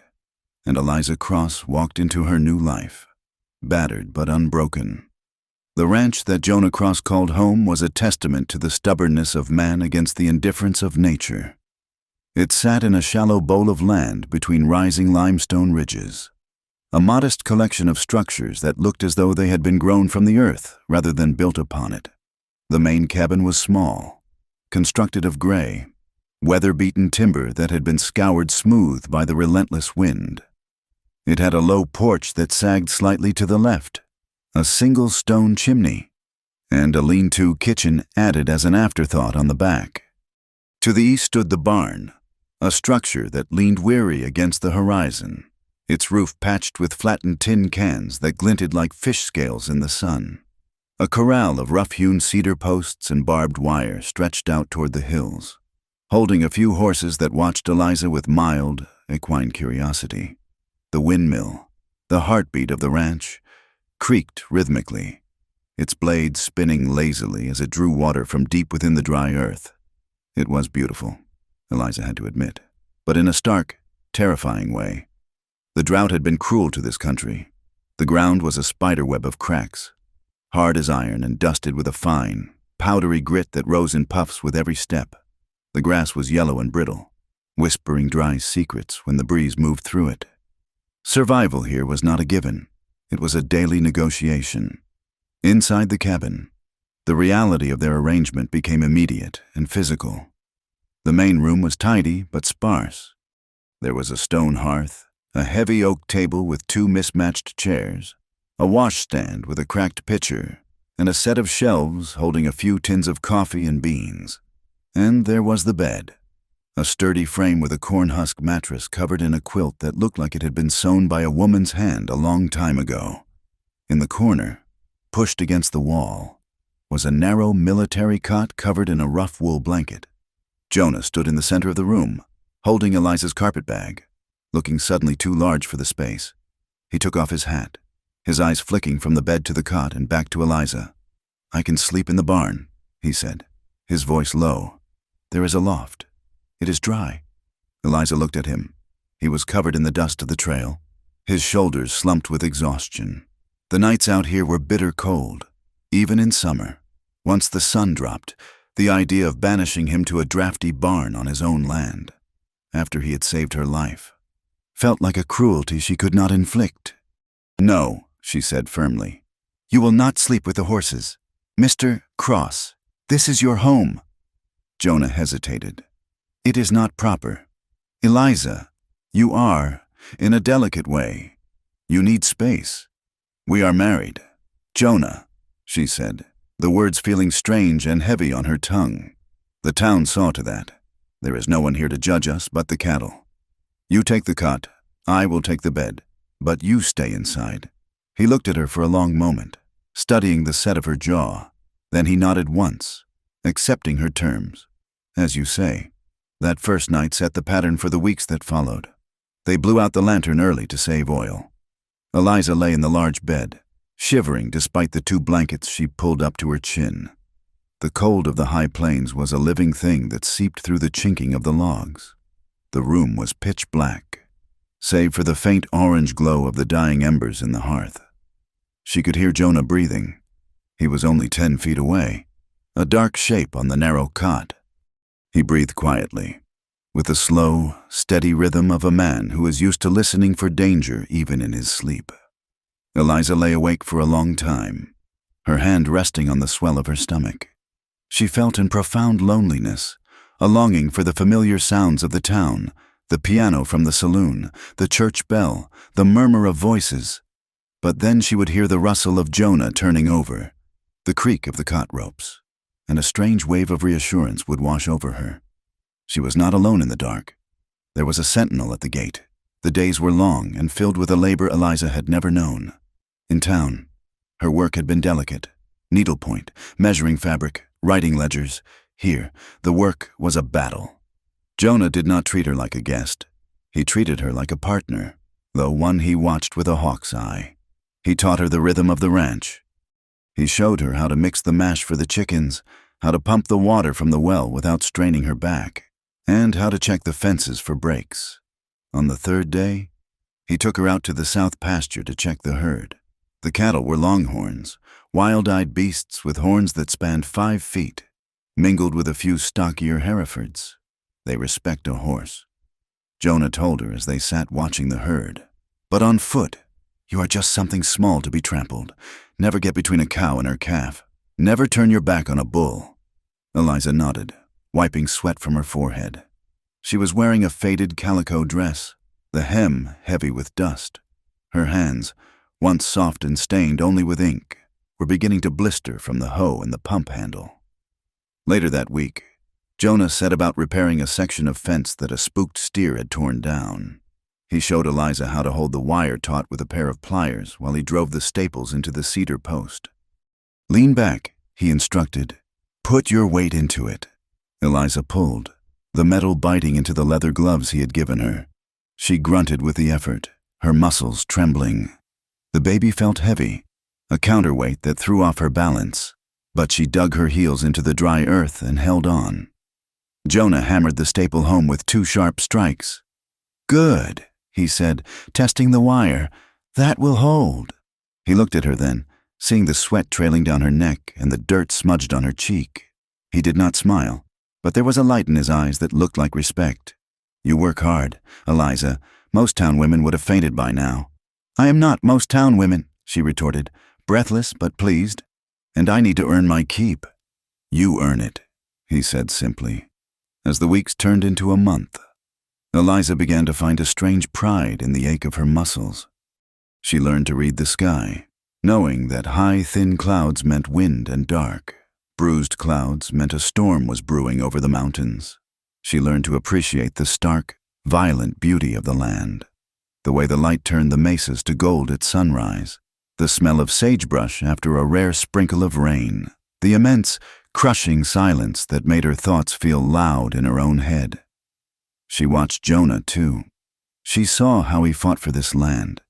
and Eliza Cross walked into her new life, battered but unbroken. The ranch that Jonah Cross called home was a testament to the stubbornness of man against the indifference of nature. It sat in a shallow bowl of land between rising limestone ridges. A modest collection of structures that looked as though they had been grown from the earth rather than built upon it. The main cabin was small, constructed of gray, weather-beaten timber that had been scoured smooth by the relentless wind. It had a low porch that sagged slightly to the left, a single stone chimney, and a lean-to kitchen added as an afterthought on the back. To the east stood the barn, a structure that leaned weary against the horizon, its roof patched with flattened tin cans that glinted like fish scales in the sun. A corral of rough-hewn cedar posts and barbed wire stretched out toward the hills, holding a few horses that watched Eliza with mild, equine curiosity. The windmill, the heartbeat of the ranch, creaked rhythmically, its blades spinning lazily as it drew water from deep within the dry earth. It was beautiful, Eliza had to admit, but in a stark, terrifying way. The drought had been cruel to this country. The ground was a spiderweb of cracks, hard as iron and dusted with a fine, powdery grit that rose in puffs with every step. The grass was yellow and brittle, whispering dry secrets when the breeze moved through it. Survival here was not a given. It was a daily negotiation. Inside the cabin, the reality of their arrangement became immediate and physical. The main room was tidy but sparse. There was a stone hearth, a heavy oak table with two mismatched chairs, a washstand with a cracked pitcher, and a set of shelves holding a few tins of coffee and beans. And there was the bed, a sturdy frame with a corn-husk mattress covered in a quilt that looked like it had been sewn by a woman's hand a long time ago. In the corner, pushed against the wall, was a narrow military cot covered in a rough wool blanket. Jonah stood in the center of the room, holding Eliza's carpetbag, looking suddenly too large for the space. He took off his hat, his eyes flicking from the bed to the cot and back to Eliza. "I can sleep in the barn," he said, his voice low. "There is a loft. It is dry." Eliza looked at him. He was covered in the dust of the trail, his shoulders slumped with exhaustion. The nights out here were bitter cold, even in summer. Once the sun dropped, the idea of banishing him to a drafty barn on his own land, after he had saved her life, felt like a cruelty she could not inflict. "No," she said firmly. "You will not sleep with the horses. Mr. Cross, this is your home." Jonah hesitated. "It is not proper. Eliza, you are, in a delicate way. You need space. We are married." "Jonah," she said, the words feeling strange and heavy on her tongue. "The town saw to that. There is no one here to judge us but the cattle. You take the cot, I will take the bed, but you stay inside." He looked at her for a long moment, studying the set of her jaw. Then he nodded once, accepting her terms. "As you say." That first night set the pattern for the weeks that followed. They blew out the lantern early to save oil. Eliza lay in the large bed, shivering despite the two blankets she pulled up to her chin. The cold of the high plains was a living thing that seeped through the chinking of the logs. The room was pitch black, save for the faint orange glow of the dying embers in the hearth. She could hear Jonah breathing. He was only 10 feet away, a dark shape on the narrow cot. He breathed quietly, with the slow, steady rhythm of a man who is used to listening for danger even in his sleep. Eliza lay awake for a long time, her hand resting on the swell of her stomach. She felt in profound loneliness, a longing for the familiar sounds of the town, the piano from the saloon, the church bell, the murmur of voices. But then she would hear the rustle of Jonah turning over, the creak of the cot ropes, and a strange wave of reassurance would wash over her. She was not alone in the dark. There was a sentinel at the gate. The days were long and filled with a labor Eliza had never known. In town, her work had been delicate, needlepoint, measuring fabric, writing ledgers. Here, the work was a battle. Jonah did not treat her like a guest. He treated her like a partner, though one he watched with a hawk's eye. He taught her the rhythm of the ranch. He showed her how to mix the mash for the chickens, how to pump the water from the well without straining her back, and how to check the fences for breaks. On the third day, he took her out to the south pasture to check the herd. The cattle were longhorns, wild-eyed beasts with horns that spanned 5 feet, mingled with a few stockier Herefords. they respect a horse. Jonah told her as they sat watching the herd. But on foot, you are just something small to be trampled. Never get between a cow and her calf. Never turn your back on a bull. Eliza nodded, wiping sweat from her forehead. She was wearing a faded calico dress, the hem heavy with dust. Her hands, once soft and stained only with ink, were beginning to blister from the hoe and the pump handle. Later that week, Jonah set about repairing a section of fence that a spooked steer had torn down. He showed Eliza how to hold the wire taut with a pair of pliers while he drove the staples into the cedar post. "Lean back," he instructed. "Put your weight into it." Eliza pulled, the metal biting into the leather gloves he had given her. She grunted with the effort, her muscles trembling. The baby felt heavy, a counterweight that threw off her balance, but she dug her heels into the dry earth and held on. Jonah hammered the staple home with 2 sharp strikes. "Good," he said, testing the wire. "That will hold." He looked at her then, seeing the sweat trailing down her neck and the dirt smudged on her cheek. He did not smile, but there was a light in his eyes that looked like respect. "You work hard, Eliza. Most town women would have fainted by now." "I am not most town women," she retorted, breathless but pleased. "And I need to earn my keep." "You earn it," he said simply. As the weeks turned into a month, Eliza began to find a strange pride in the ache of her muscles. She learned to read the sky, knowing that high, thin clouds meant wind and dark. Bruised clouds meant a storm was brewing over the mountains. She learned to appreciate the stark, violent beauty of the land, the way the light turned the mesas to gold at sunrise, the smell of sagebrush after a rare sprinkle of rain, the immense, crushing silence that made her thoughts feel loud in her own head. She watched Jonah, too. She saw how he fought for this land.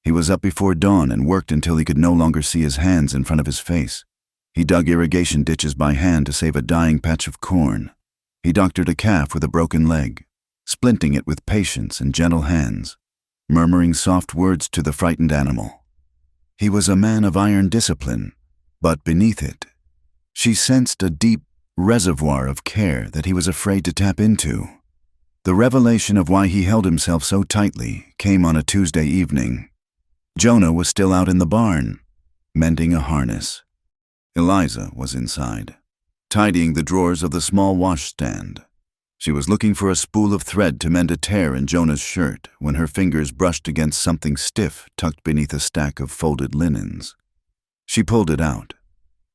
He was up before dawn and worked until he could no longer see his hands in front of his face. He dug irrigation ditches by hand to save a dying patch of corn. He doctored a calf with a broken leg, splinting it with patience and gentle hands, murmuring soft words to the frightened animal. He was a man of iron discipline, but beneath it, she sensed a deep reservoir of care that he was afraid to tap into. The revelation of why he held himself so tightly came on a Tuesday evening. Jonah was still out in the barn, mending a harness. Eliza was inside, tidying the drawers of the small washstand. She was looking for a spool of thread to mend a tear in Jonah's shirt when her fingers brushed against something stiff tucked beneath a stack of folded linens. She pulled it out.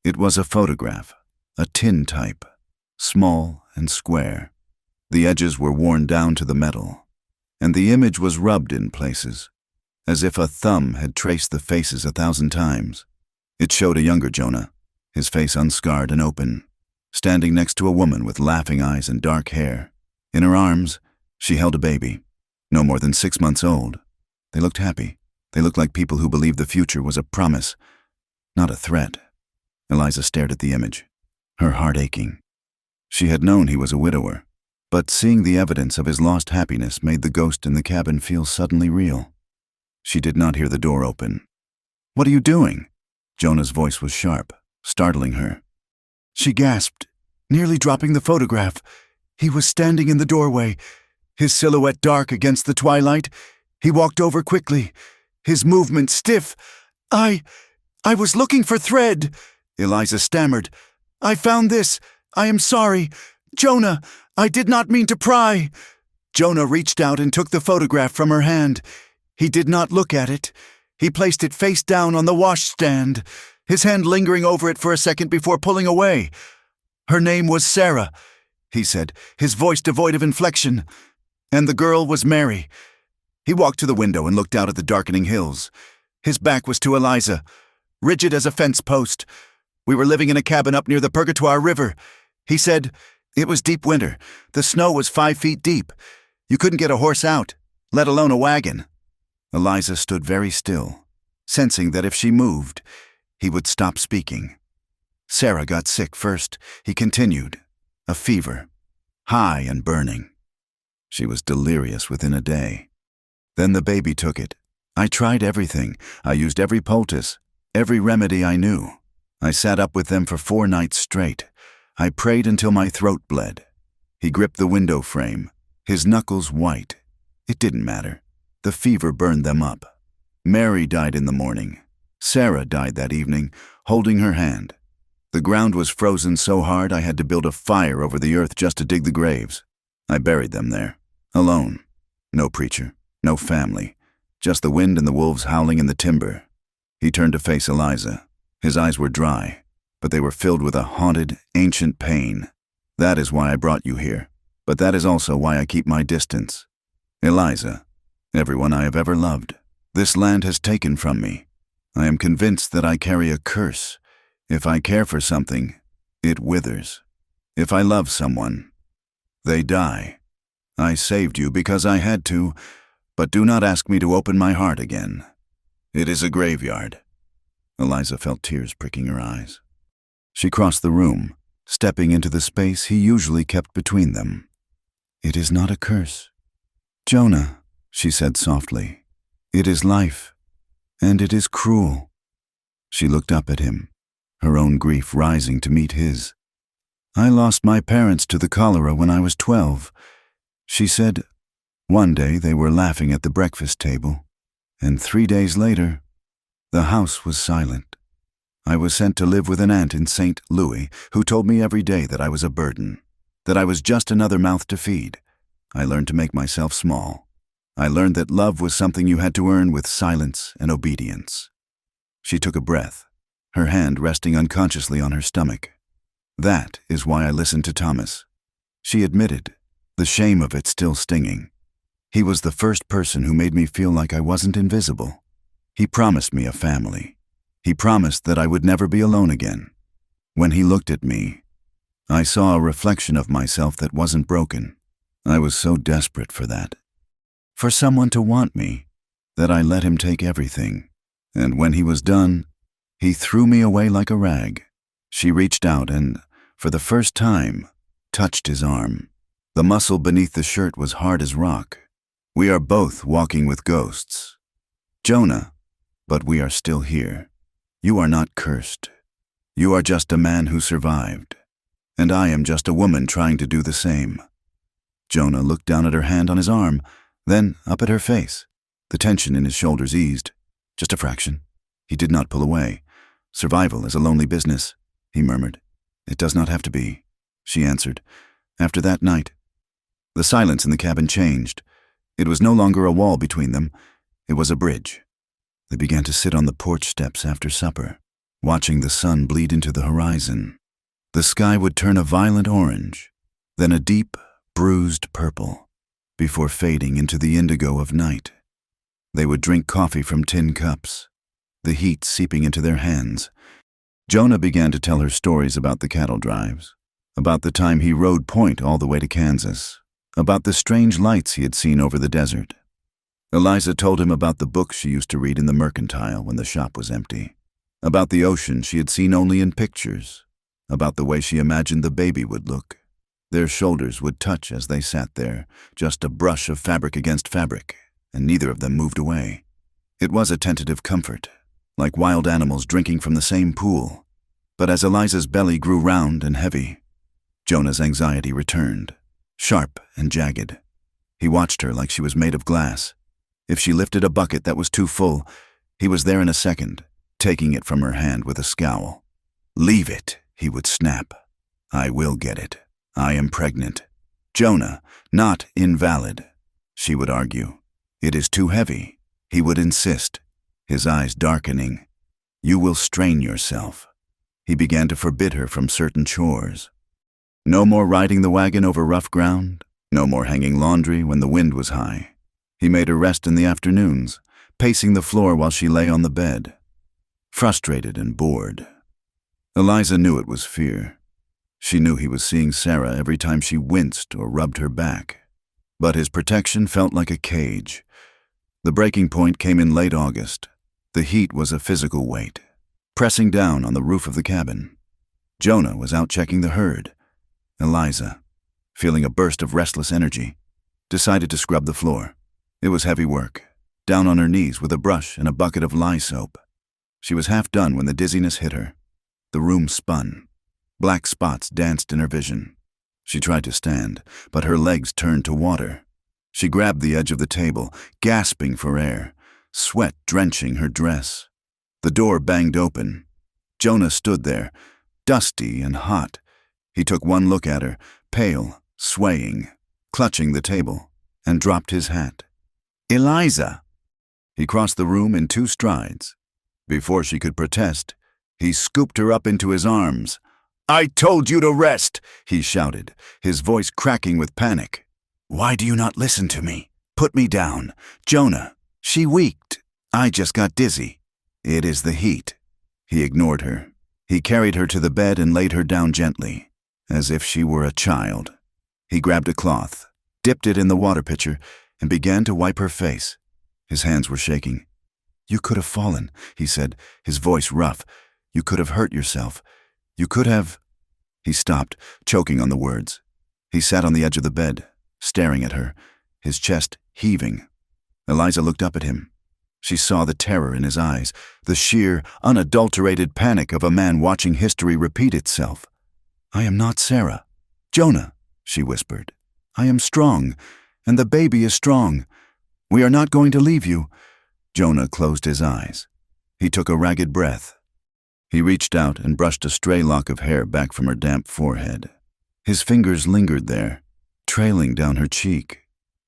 It was a photograph, a tin type, small and square. The edges were worn down to the metal, and the image was rubbed in places, as if a thumb had traced the faces 1,000 times. It showed a younger Jonah, his face unscarred and open, standing next to a woman with laughing eyes and dark hair. In her arms, she held a baby, no more than 6 months old. They looked happy. They looked like people who believed the future was a promise, not a threat. Eliza stared at the image, her heart aching. She had known he was a widower, but seeing the evidence of his lost happiness made the ghost in the cabin feel suddenly real. She did not hear the door open. "What are you doing?" Jonah's voice was sharp, startling her. She gasped, nearly dropping the photograph. He was standing in the doorway, his silhouette dark against the twilight. He walked over quickly, his movement stiff. I was looking for thread," Eliza stammered. "I found this. I am sorry. Jonah, I did not mean to pry." Jonah reached out and took the photograph from her hand. He did not look at it. He placed it face down on the washstand, his hand lingering over it for a second before pulling away. "Her name was Sarah," he said, his voice devoid of inflection. "And the girl was Mary." He walked to the window and looked out at the darkening hills. His back was to Eliza, rigid as a fence post. "We were living in a cabin up near the Purgatoire River," he said. "It was deep winter. The snow was 5 feet deep. You couldn't get a horse out, let alone a wagon." Eliza stood very still, sensing that if she moved, he would stop speaking. "Sarah got sick first," he continued. "A fever, high and burning. She was delirious within a day. Then the baby took it. I tried everything. I used every poultice, every remedy I knew. I sat up with them for 4 nights straight. I prayed until my throat bled. He gripped the window frame, his knuckles white. It didn't matter. The fever burned them up. Mary died in the morning. Sarah died that evening, holding her hand. The ground was frozen so hard I had to build a fire over the earth just to dig the graves. I buried them there, alone. No preacher, no family, just the wind and the wolves howling in the timber. He turned to face Eliza. His eyes were dry, but they were filled with a haunted, ancient pain. That is why I brought you here, but that is also why I keep my distance. Eliza, everyone I have ever loved, this land has taken from me. I am convinced that I carry a curse. If I care for something, it withers. If I love someone, they die. I saved you because I had to, but do not ask me to open my heart again. It is a graveyard. Eliza felt tears pricking her eyes. She crossed the room, stepping into the space he usually kept between them. It is not a curse. Jonah, she said softly, it is life, and it is cruel. She looked up at him, her own grief rising to meet his. I lost my parents to the cholera when I was 12. She said, one day they were laughing at the breakfast table, and 3 days later, the house was silent. I was sent to live with an aunt in St. Louis who told me every day that I was a burden, that I was just another mouth to feed. I learned to make myself small. I learned that love was something you had to earn with silence and obedience. She took a breath, her hand resting unconsciously on her stomach. That is why I listened to Thomas. She admitted, the shame of it still stinging. He was the first person who made me feel like I wasn't invisible. He promised me a family. He promised that I would never be alone again. When he looked at me, I saw a reflection of myself that wasn't broken. I was so desperate for that. For someone to want me, that I let him take everything. And when he was done, he threw me away like a rag. She reached out and, for the first time, touched his arm. The muscle beneath the shirt was hard as rock. We are both walking with ghosts. Jonah, but we are still here. You are not cursed. You are just a man who survived. And I am just a woman trying to do the same. Jonah looked down at her hand on his arm, then up at her face. The tension in his shoulders eased. Just a fraction. He did not pull away. Survival is a lonely business, he murmured. It does not have to be, she answered. After that night, the silence in the cabin changed. It was no longer a wall between them. It was a bridge. They began to sit on the porch steps after supper, watching the sun bleed into the horizon. The sky would turn a violent orange, then a deep, bruised purple, before fading into the indigo of night. They would drink coffee from tin cups, the heat seeping into their hands. Jonah began to tell her stories about the cattle drives, about the time he rode point all the way to Kansas, about the strange lights he had seen over the desert. Eliza told him about the books she used to read in the mercantile when the shop was empty, about the ocean she had seen only in pictures, about the way she imagined the baby would look. Their shoulders would touch as they sat there, just a brush of fabric against fabric, and neither of them moved away. It was a tentative comfort, like wild animals drinking from the same pool. But as Eliza's belly grew round and heavy, Jonah's anxiety returned, sharp and jagged. He watched her like she was made of glass. If she lifted a bucket that was too full, he was there in a second, taking it from her hand with a scowl. Leave it, he would snap. I will get it. I am pregnant. Jonah, not invalid, she would argue. It is too heavy, he would insist, his eyes darkening. You will strain yourself. He began to forbid her from certain chores. No more riding the wagon over rough ground, no more hanging laundry when the wind was high. He made her rest in the afternoons, pacing the floor while she lay on the bed, frustrated and bored. Eliza knew it was fear. She knew he was seeing Sarah every time she winced or rubbed her back. But his protection felt like a cage. The breaking point came in late August. The heat was a physical weight, pressing down on the roof of the cabin. Jonah was out checking the herd. Eliza, feeling a burst of restless energy, decided to scrub the floor. It was heavy work, down on her knees with a brush and a bucket of lye soap. She was half done when the dizziness hit her. The room spun. Black spots danced in her vision. She tried to stand, but her legs turned to water. She grabbed the edge of the table, gasping for air, sweat drenching her dress. The door banged open. Jonah stood there, dusty and hot. He took one look at her, pale, swaying, clutching the table, and dropped his hat. "Eliza!" He crossed the room in 2 strides. Before she could protest, he scooped her up into his arms. "I told you to rest!" he shouted, his voice cracking with panic. "Why do you not listen to me? Put me down. Jonah." She weaked. "I just got dizzy." "It is the heat." He ignored her. He carried her to the bed and laid her down gently, as if she were a child. He grabbed a cloth, dipped it in the water pitcher, and began to wipe her face. His hands were shaking. "You could have fallen," he said, his voice rough. "You could have hurt yourself. You could have—" He stopped, choking on the words. He sat on the edge of the bed, staring at her, his chest heaving. Eliza looked up at him. She saw the terror in his eyes, the sheer, unadulterated panic of a man watching history repeat itself. "I am not Sarah. Jonah," she whispered. "I am strong, and the baby is strong. We are not going to leave you." Jonah closed his eyes. He took a ragged breath. He reached out and brushed a stray lock of hair back from her damp forehead. His fingers lingered there, trailing down her cheek.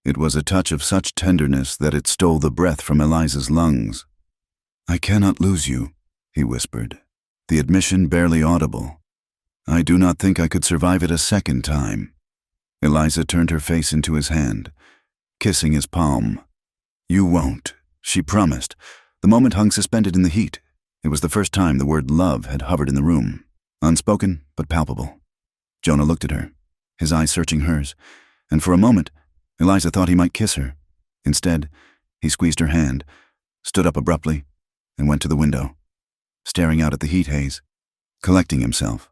It was a touch of such tenderness that it stole the breath from Eliza's lungs. "I cannot lose you," he whispered, the admission barely audible. "I do not think I could survive it a second time." Eliza turned her face into his hand, kissing his palm. "You won't," she promised. The moment hung suspended in the heat. It was the first time the word love had hovered in the room, unspoken but palpable. Jonah looked at her, his eyes searching hers, and for a moment, Eliza thought he might kiss her. Instead, he squeezed her hand, stood up abruptly, and went to the window, staring out at the heat haze, collecting himself.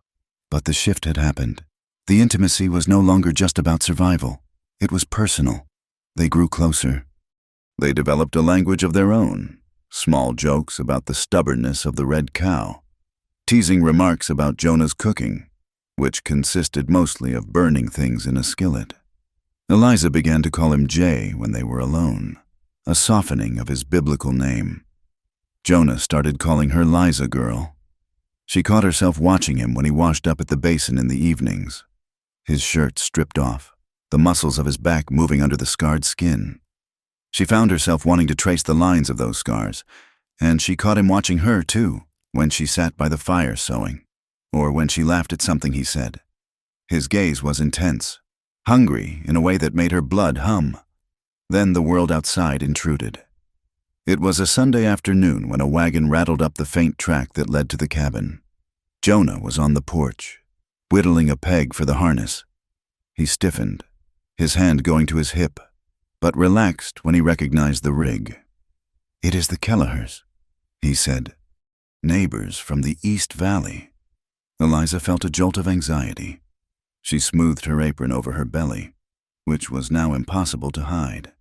But the shift had happened. The intimacy was no longer just about survival. It was personal. They grew closer. They developed a language of their own, small jokes about the stubbornness of the red cow, teasing remarks about Jonah's cooking, which consisted mostly of burning things in a skillet. Eliza began to call him Jay when they were alone, a softening of his biblical name. Jonah started calling her Liza girl. She caught herself watching him when he washed up at the basin in the evenings, his shirt stripped off, the muscles of his back moving under the scarred skin. She found herself wanting to trace the lines of those scars, and she caught him watching her, too, when she sat by the fire sewing, or when she laughed at something he said. His gaze was intense, hungry in a way that made her blood hum. Then the world outside intruded. It was a Sunday afternoon when a wagon rattled up the faint track that led to the cabin. Jonah was on the porch, whittling a peg for the harness. He stiffened, his hand going to his hip, but relaxed when he recognized the rig. "It is the Kellehers," he said. "Neighbors from the East Valley." Eliza felt a jolt of anxiety. She smoothed her apron over her belly, which was now impossible to hide.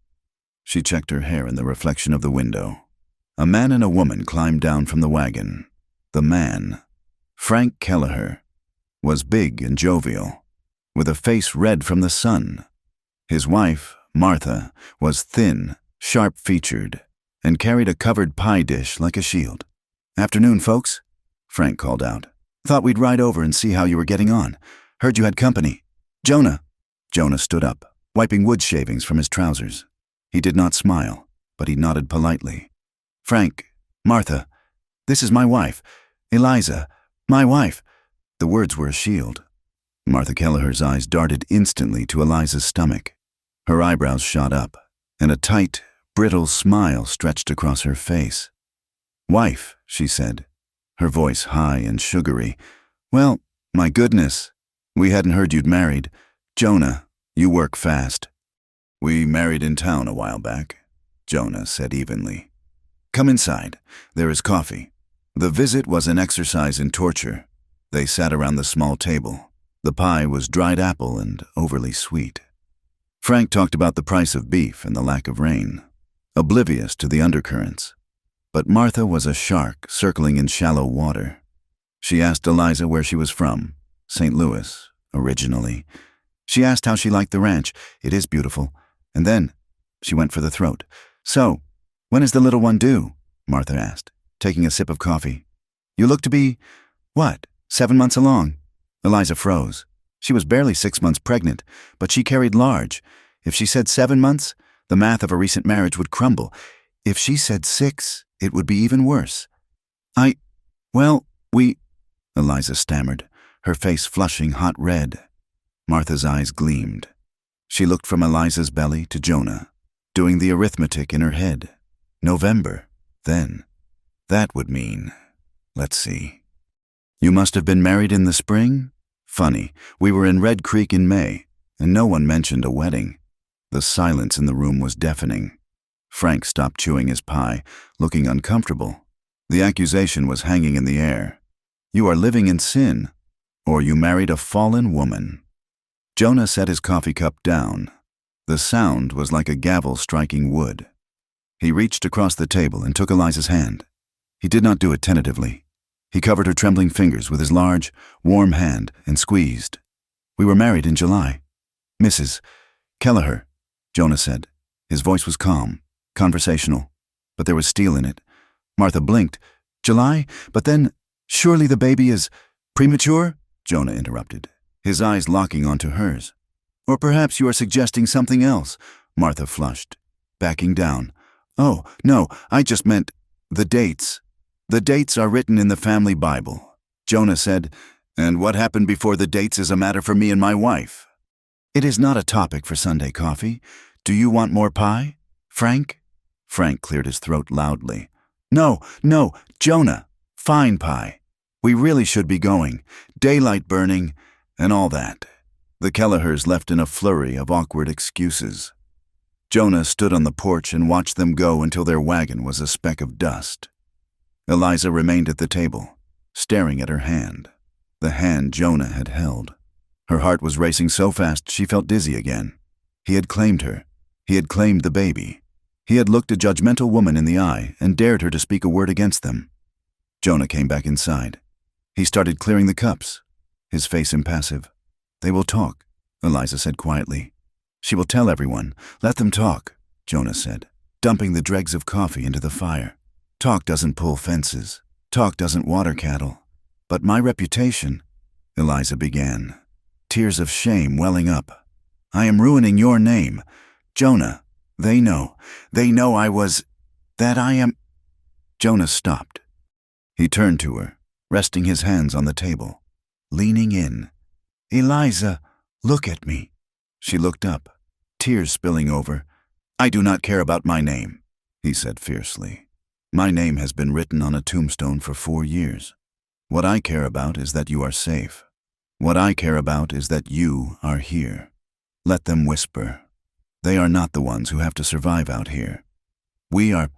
She checked her hair in the reflection of the window. A man and a woman climbed down from the wagon. The man, Frank Kelleher, was big and jovial, with a face red from the sun. His wife, Martha, was thin, sharp-featured, and carried a covered pie dish like a shield. "Afternoon, folks," Frank called out. "Thought we'd ride over and see how you were getting on. Heard you had company. Jonah." Jonah stood up, wiping wood shavings from his trousers. He did not smile, but he nodded politely. "Frank, Martha, this is my wife. Eliza, my wife." The words were a shield. Martha Kelleher's eyes darted instantly to Eliza's stomach. Her eyebrows shot up, and a tight, brittle smile stretched across her face. "Wife," she said, her voice high and sugary. "Well, my goodness. We hadn't heard you'd married. Jonah, you work fast." "We married in town a while back," Jonah said evenly. "Come inside. There is coffee." The visit was an exercise in torture. They sat around the small table. The pie was dried apple and overly sweet. Frank talked about the price of beef and the lack of rain, oblivious to the undercurrents. But Martha was a shark circling in shallow water. She asked Eliza where she was from. St. Louis, originally. She asked how she liked the ranch. It is beautiful. And then she went for the throat. So, when is the little one due? Martha asked, taking a sip of coffee. You look to be, what, 7 months along? Eliza froze. She was barely 6 months pregnant, but she carried large. If she said 7 months, the math of a recent marriage would crumble. If she said 6, it would be even worse. Eliza stammered, her face flushing hot red. Martha's eyes gleamed. She looked from Eliza's belly to Jonah, doing the arithmetic in her head. November, then. That would mean, let's see. You must have been married in the spring? Funny, we were in Red Creek in May, and no one mentioned a wedding. The silence in the room was deafening. Frank stopped chewing his pie, looking uncomfortable. The accusation was hanging in the air. You are living in sin, or you married a fallen woman. Jonah set his coffee cup down. The sound was like a gavel striking wood. He reached across the table and took Eliza's hand. He did not do it tentatively. He covered her trembling fingers with his large, warm hand and squeezed. We were married in July. Mrs. Kelleher, Jonah said. His voice was calm, conversational, but there was steel in it. Martha blinked. July? But then, surely the baby is premature? Jonah interrupted, his eyes locking onto hers. Or perhaps you are suggesting something else. Martha flushed, backing down. Oh, no, I just meant the dates. The dates are written in the family Bible. Jonah said, and what happened before the dates is a matter for me and my wife. It is not a topic for Sunday coffee. Do you want more pie? Frank? Frank cleared his throat loudly. No, Jonah. Fine pie. We really should be going. Daylight burning, and all that. The Kellehers left in a flurry of awkward excuses. Jonah stood on the porch and watched them go until their wagon was a speck of dust. Eliza remained at the table, staring at her hand, the hand Jonah had held. Her heart was racing so fast she felt dizzy again. He had claimed her. He had claimed the baby. He had looked a judgmental woman in the eye and dared her to speak a word against them. Jonah came back inside. He started clearing the cups, his face impassive. They will talk, Eliza said quietly. She will tell everyone. Let them talk, Jonah said, dumping the dregs of coffee into the fire. Talk doesn't pull fences. Talk doesn't water cattle. But my reputation, Eliza began, tears of shame welling up. I am ruining your name. Jonah, they know that I am. Jonah stopped. He turned to her, resting his hands on the table, leaning in. Eliza, look at me. She looked up, tears spilling over. I do not care about my name, he said fiercely. My name has been written on a tombstone for 4 years. What I care about is that you are safe. What I care about is that you are here. Let them whisper. They are not the ones who have to survive out here. We are.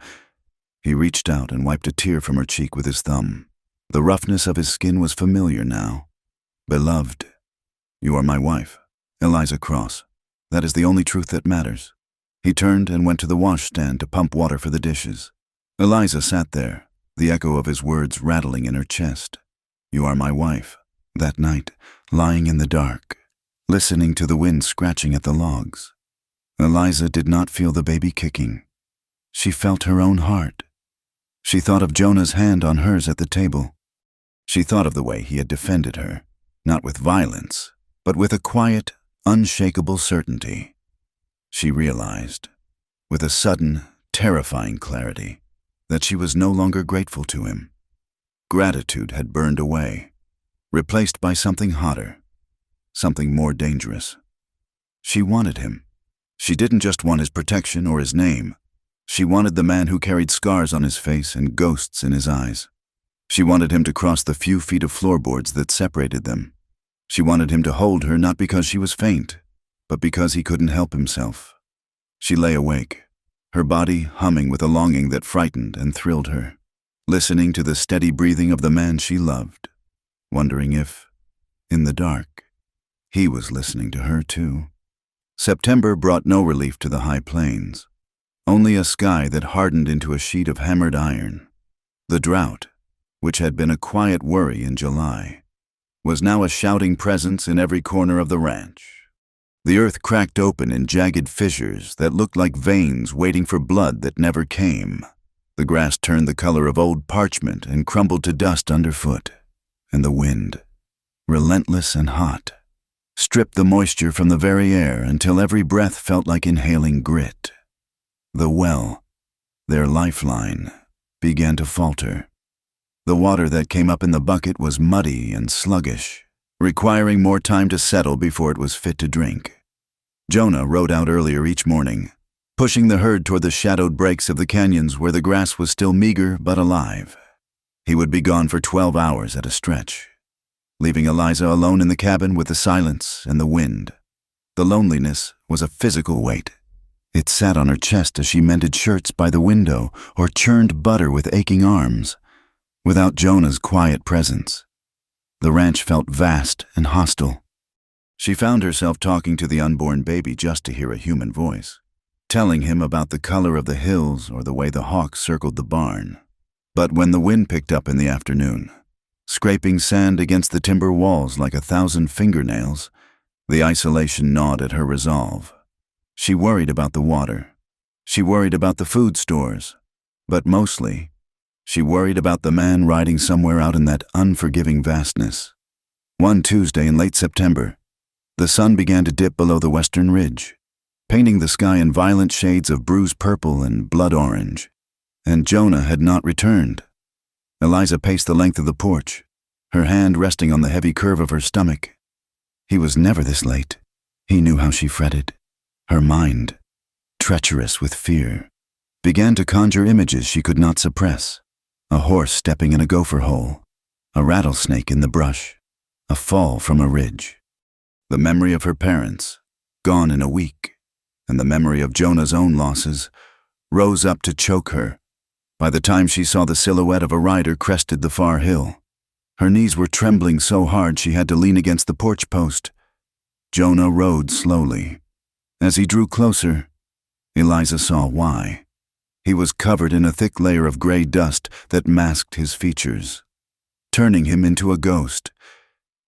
He reached out and wiped a tear from her cheek with his thumb. The roughness of his skin was familiar now. Beloved, you are my wife, Eliza Cross. That is the only truth that matters. He turned and went to the washstand to pump water for the dishes. Eliza sat there, the echo of his words rattling in her chest. You are my wife. That night, lying in the dark, listening to the wind scratching at the logs. Eliza did not feel the baby kicking. She felt her own heart. She thought of Jonah's hand on hers at the table. She thought of the way he had defended her, not with violence, but with a quiet, unshakable certainty. She realized, with a sudden, terrifying clarity, that she was no longer grateful to him. Gratitude had burned away, replaced by something hotter, something more dangerous. She wanted him. She didn't just want his protection or his name. She wanted the man who carried scars on his face and ghosts in his eyes. She wanted him to cross the few feet of floorboards that separated them. She wanted him to hold her not because she was faint, but because he couldn't help himself. She lay awake, her body humming with a longing that frightened and thrilled her, listening to the steady breathing of the man she loved, wondering if, in the dark, he was listening to her too. September brought no relief to the high plains, only a sky that hardened into a sheet of hammered iron. The drought, which had been a quiet worry in July, was now a shouting presence in every corner of the ranch. The earth cracked open in jagged fissures that looked like veins waiting for blood that never came. The grass turned the color of old parchment and crumbled to dust underfoot. And the wind, relentless and hot, stripped the moisture from the very air until every breath felt like inhaling grit. The well, their lifeline, began to falter. The water that came up in the bucket was muddy and sluggish, requiring more time to settle before it was fit to drink. Jonah rode out earlier each morning, pushing the herd toward the shadowed breaks of the canyons where the grass was still meager but alive. He would be gone for 12 hours at a stretch, leaving Eliza alone in the cabin with the silence and the wind. The loneliness was a physical weight. It sat on her chest as she mended shirts by the window or churned butter with aching arms. Without Jonah's quiet presence, the ranch felt vast and hostile. She found herself talking to the unborn baby just to hear a human voice, telling him about the color of the hills or the way the hawks circled the barn. But when the wind picked up in the afternoon, scraping sand against the timber walls like 1,000 fingernails, the isolation gnawed at her resolve. She worried about the water. She worried about the food stores. But mostly, she worried about the man riding somewhere out in that unforgiving vastness. One Tuesday in late September, the sun began to dip below the western ridge, painting the sky in violent shades of bruise purple and blood orange. And Jonah had not returned. Eliza paced the length of the porch, her hand resting on the heavy curve of her stomach. He was never this late. He knew how she fretted. Her mind, treacherous with fear, began to conjure images she could not suppress. A horse stepping in a gopher hole, a rattlesnake in the brush, a fall from a ridge. The memory of her parents, gone in a week, and the memory of Jonah's own losses, rose up to choke her. By the time she saw the silhouette of a rider crested the far hill, her knees were trembling so hard she had to lean against the porch post. Jonah rode slowly. As he drew closer, Eliza saw why. He was covered in a thick layer of gray dust that masked his features, turning him into a ghost.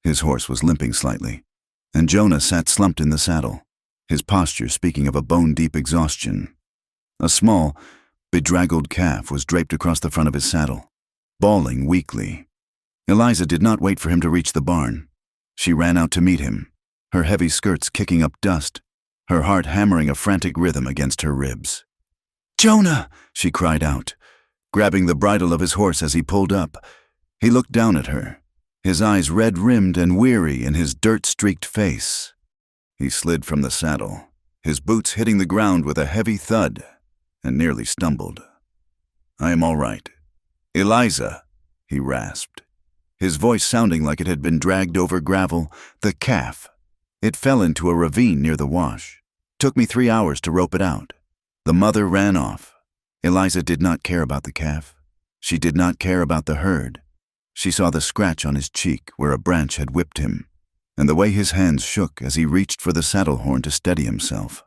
His horse was limping slightly, and Jonah sat slumped in the saddle, his posture speaking of a bone-deep exhaustion. A small, bedraggled calf was draped across the front of his saddle, bawling weakly. Eliza did not wait for him to reach the barn. She ran out to meet him, her heavy skirts kicking up dust, her heart hammering a frantic rhythm against her ribs. "Jonah!" she cried out, grabbing the bridle of his horse as he pulled up. He looked down at her, his eyes red-rimmed and weary in his dirt-streaked face. He slid from the saddle, his boots hitting the ground with a heavy thud, and nearly stumbled. "I am all right. Eliza," he rasped, his voice sounding like it had been dragged over gravel. "The calf. It fell into a ravine near the wash. Took me 3 hours to rope it out. The mother ran off." Eliza did not care about the calf. She did not care about the herd. She saw the scratch on his cheek where a branch had whipped him, and the way his hands shook as he reached for the saddle horn to steady himself.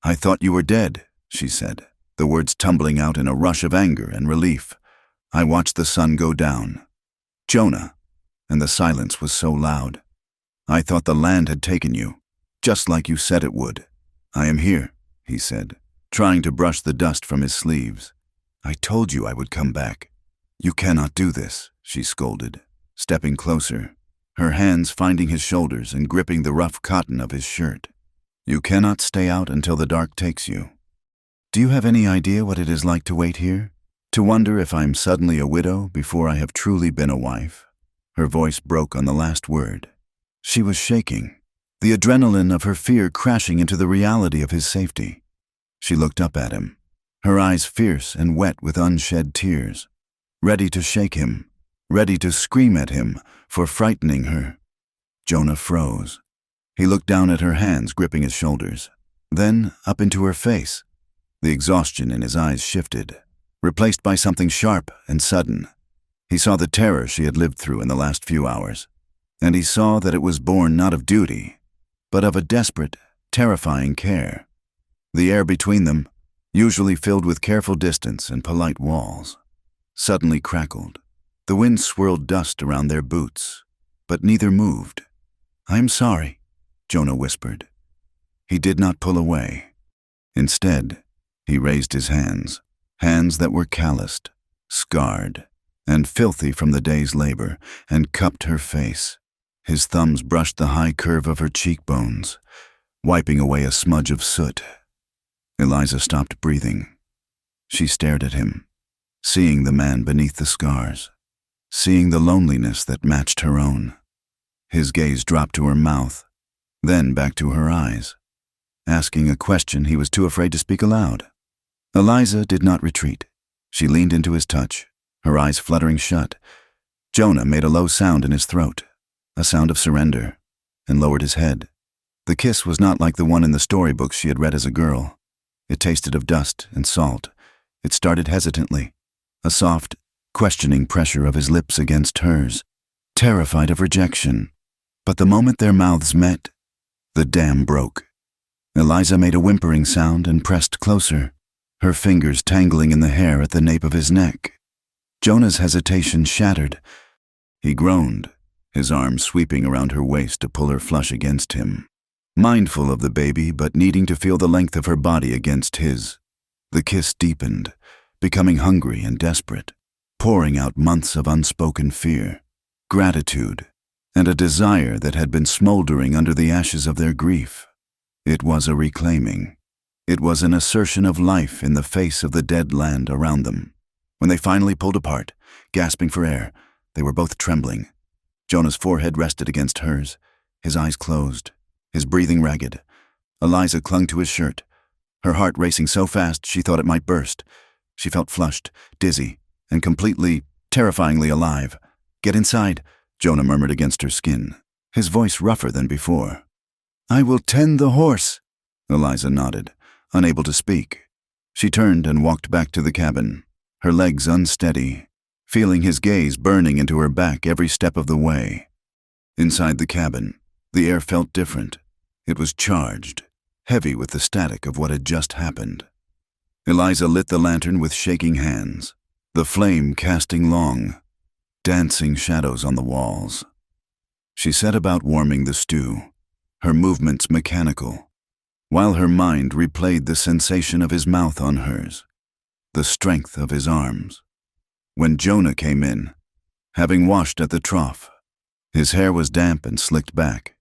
"I thought you were dead," she said, the words tumbling out in a rush of anger and relief. "I watched the sun go down. Jonah," and the silence was so loud. "I thought the land had taken you, just like you said it would." "I am here," he said, trying to brush the dust from his sleeves. "I told you I would come back." "You cannot do this," she scolded, stepping closer, her hands finding his shoulders and gripping the rough cotton of his shirt. "You cannot stay out until the dark takes you. Do you have any idea what it is like to wait here? To wonder if I'm suddenly a widow before I have truly been a wife?" Her voice broke on the last word. She was shaking, the adrenaline of her fear crashing into the reality of his safety. She looked up at him, her eyes fierce and wet with unshed tears, ready to shake him, ready to scream at him for frightening her. Jonah froze. He looked down at her hands gripping his shoulders, then up into her face. The exhaustion in his eyes shifted, replaced by something sharp and sudden. He saw the terror she had lived through in the last few hours, and he saw that it was born not of duty, but of a desperate, terrifying care. The air between them, usually filled with careful distance and polite walls, suddenly crackled. The wind swirled dust around their boots, but neither moved. "I'm sorry," Jonah whispered, He did not pull away. Instead, he raised his hands, hands that were calloused, scarred, and filthy from the day's labor, and cupped her face. His thumbs brushed the high curve of her cheekbones, wiping away a smudge of soot. Eliza stopped breathing. She stared at him, seeing the man beneath the scars, seeing the loneliness that matched her own. His gaze dropped to her mouth, then back to her eyes, asking a question he was too afraid to speak aloud. Eliza did not retreat. She leaned into his touch, her eyes fluttering shut. Jonah made a low sound in his throat, a sound of surrender, and lowered his head. The kiss was not like the one in the storybooks she had read as a girl. It tasted of dust and salt. It started hesitantly, a soft, questioning pressure of his lips against hers, terrified of rejection. But the moment their mouths met, the dam broke. Eliza made a whimpering sound and pressed closer, her fingers tangling in the hair at the nape of his neck. Jonah's hesitation shattered. He groaned, his arms sweeping around her waist to pull her flush against him. Mindful of the baby, but needing to feel the length of her body against his. The kiss deepened, becoming hungry and desperate, pouring out months of unspoken fear, gratitude, and a desire that had been smoldering under the ashes of their grief. It was a reclaiming. It was an assertion of life in the face of the dead land around them. When they finally pulled apart, gasping for air, they were both trembling. Jonah's forehead rested against hers, his eyes closed, his breathing ragged. Eliza clung to his shirt, her heart racing so fast she thought it might burst. She felt flushed, dizzy, and completely, terrifyingly alive. "Get inside," Jonah murmured against her skin, his voice rougher than before. "I will tend the horse," Eliza nodded, unable to speak. She turned and walked back to the cabin, her legs unsteady, feeling his gaze burning into her back every step of the way. Inside the cabin, the air felt different. It was charged, heavy with the static of what had just happened. Eliza lit the lantern with shaking hands, the flame casting long, dancing shadows on the walls. She set about warming the stew, her movements mechanical, while her mind replayed the sensation of his mouth on hers, the strength of his arms. When Jonah came in, having washed at the trough, his hair was damp and slicked back,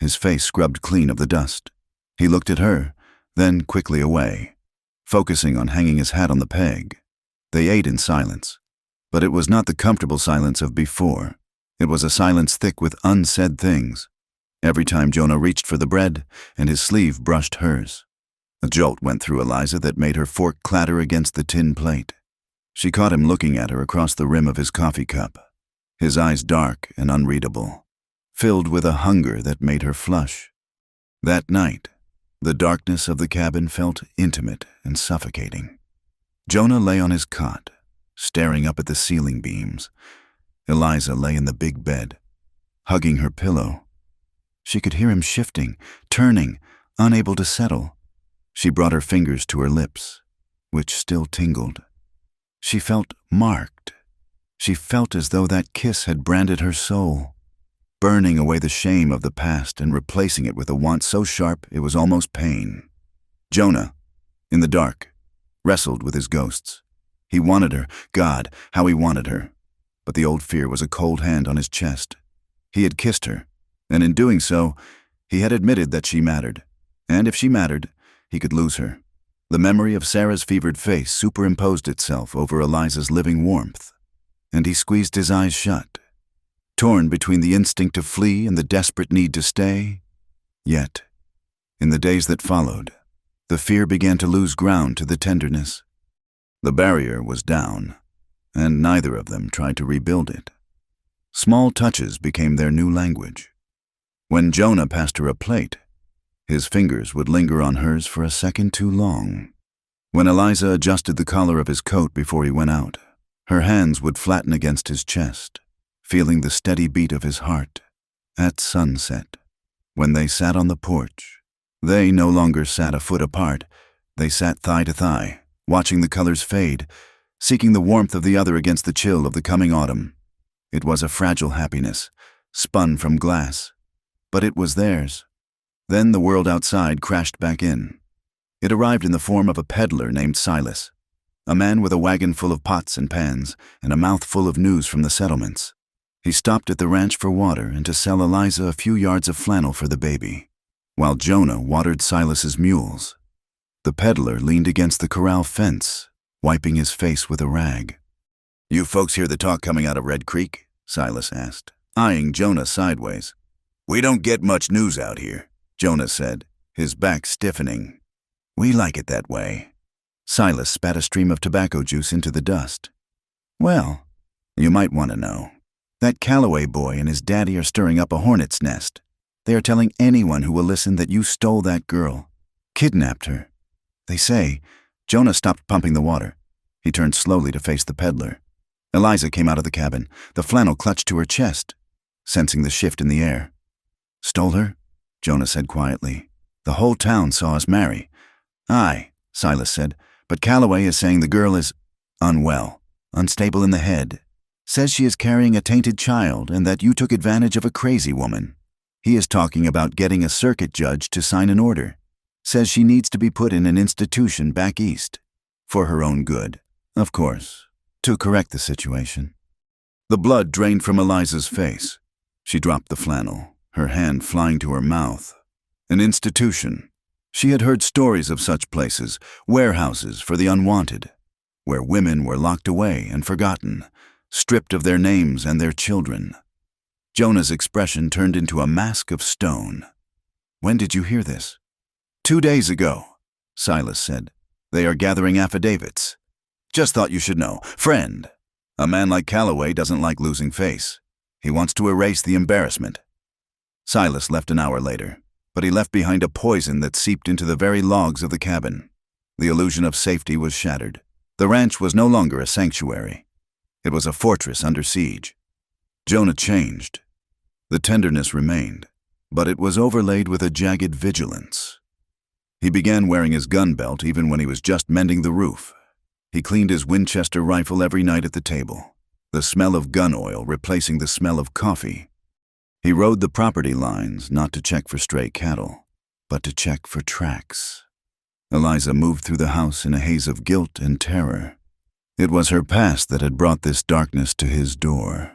his face scrubbed clean of the dust. He looked at her, then quickly away, focusing on hanging his hat on the peg. They ate in silence, but it was not the comfortable silence of before. It was a silence thick with unsaid things. Every time Jonah reached for the bread, and his sleeve brushed hers. A jolt went through Eliza that made her fork clatter against the tin plate. She caught him looking at her across the rim of his coffee cup, his eyes dark and unreadable, filled with a hunger that made her flush. That night, the darkness of the cabin felt intimate and suffocating. Jonah lay on his cot, staring up at the ceiling beams. Eliza lay in the big bed, hugging her pillow. She could hear him shifting, turning, unable to settle. She brought her fingers to her lips, which still tingled. She felt marked. She felt as though that kiss had branded her soul, burning away the shame of the past and replacing it with a want so sharp it was almost pain. Jonah, in the dark, wrestled with his ghosts. He wanted her, God, how he wanted her. But the old fear was a cold hand on his chest. He had kissed her, and in doing so, he had admitted that she mattered. And if she mattered, he could lose her. The memory of Sarah's fevered face superimposed itself over Eliza's living warmth, and he squeezed his eyes shut, torn between the instinct to flee and the desperate need to stay. Yet, in the days that followed, the fear began to lose ground to the tenderness. The barrier was down, and neither of them tried to rebuild it. Small touches became their new language. When Jonah passed her a plate, his fingers would linger on hers for a second too long. When Eliza adjusted the collar of his coat before he went out, her hands would flatten against his chest, feeling the steady beat of his heart. At sunset, when they sat on the porch, they no longer sat a foot apart. They sat thigh to thigh, watching the colors fade, seeking the warmth of the other against the chill of the coming autumn. It was a fragile happiness, spun from glass, but it was theirs. Then the world outside crashed back in. It arrived in the form of a peddler named Silas, a man with a wagon full of pots and pans and a mouth full of news from the settlements. He stopped at the ranch for water and to sell Eliza a few yards of flannel for the baby, while Jonah watered Silas's mules. The peddler leaned against the corral fence, wiping his face with a rag. "You folks hear the talk coming out of Red Creek?" Silas asked, eyeing Jonah sideways. "We don't get much news out here," Jonah said, his back stiffening. "We like it that way." Silas spat a stream of tobacco juice into the dust. "Well, you might want to know. That Calloway boy and his daddy are stirring up a hornet's nest. They are telling anyone who will listen that you stole that girl, kidnapped her. They say—" Jonah stopped pumping the water. He turned slowly to face the peddler. Eliza came out of the cabin, the flannel clutched to her chest, sensing the shift in the air. "Stole her?" Jonah said quietly. "The whole town saw us marry." "Aye," Silas said, "but Calloway is saying the girl is unwell, unstable in the head. Says she is carrying a tainted child and that you took advantage of a crazy woman. He is talking about getting a circuit judge to sign an order. Says she needs to be put in an institution back east. For her own good, of course, to correct the situation." The blood drained from Eliza's face. She dropped the flannel, her hand flying to her mouth. An institution. She had heard stories of such places, warehouses for the unwanted, where women were locked away and forgotten, stripped of their names and their children. Jonah's expression turned into a mask of stone. "When did you hear this?" "2 days ago," Silas said. "They are gathering affidavits. Just thought you should know. Friend, a man like Calloway doesn't like losing face. He wants to erase the embarrassment." Silas left an hour later, but he left behind a poison that seeped into the very logs of the cabin. The illusion of safety was shattered. The ranch was no longer a sanctuary. It was a fortress under siege. Jonah changed. The tenderness remained, but it was overlaid with a jagged vigilance. He began wearing his gun belt even when he was just mending the roof. He cleaned his Winchester rifle every night at the table, the smell of gun oil replacing the smell of coffee. He rode the property lines not to check for stray cattle, but to check for tracks. Eliza moved through the house in a haze of guilt and terror. It was her past that had brought this darkness to his door.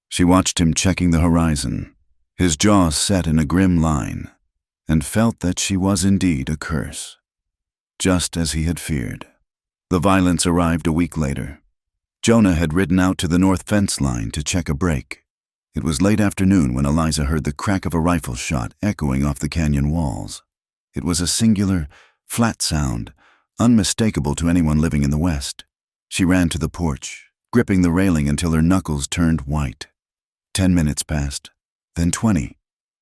She watched him checking the horizon, his jaw set in a grim line, and felt that she was indeed a curse. Just as he had feared. The violence arrived a week later. Jonah had ridden out to the north fence line to check a break. It was late afternoon when Eliza heard the crack of a rifle shot echoing off the canyon walls. It was a singular, flat sound, unmistakable to anyone living in the West. She ran to the porch, gripping the railing until her knuckles turned white. 10 minutes passed, then 20.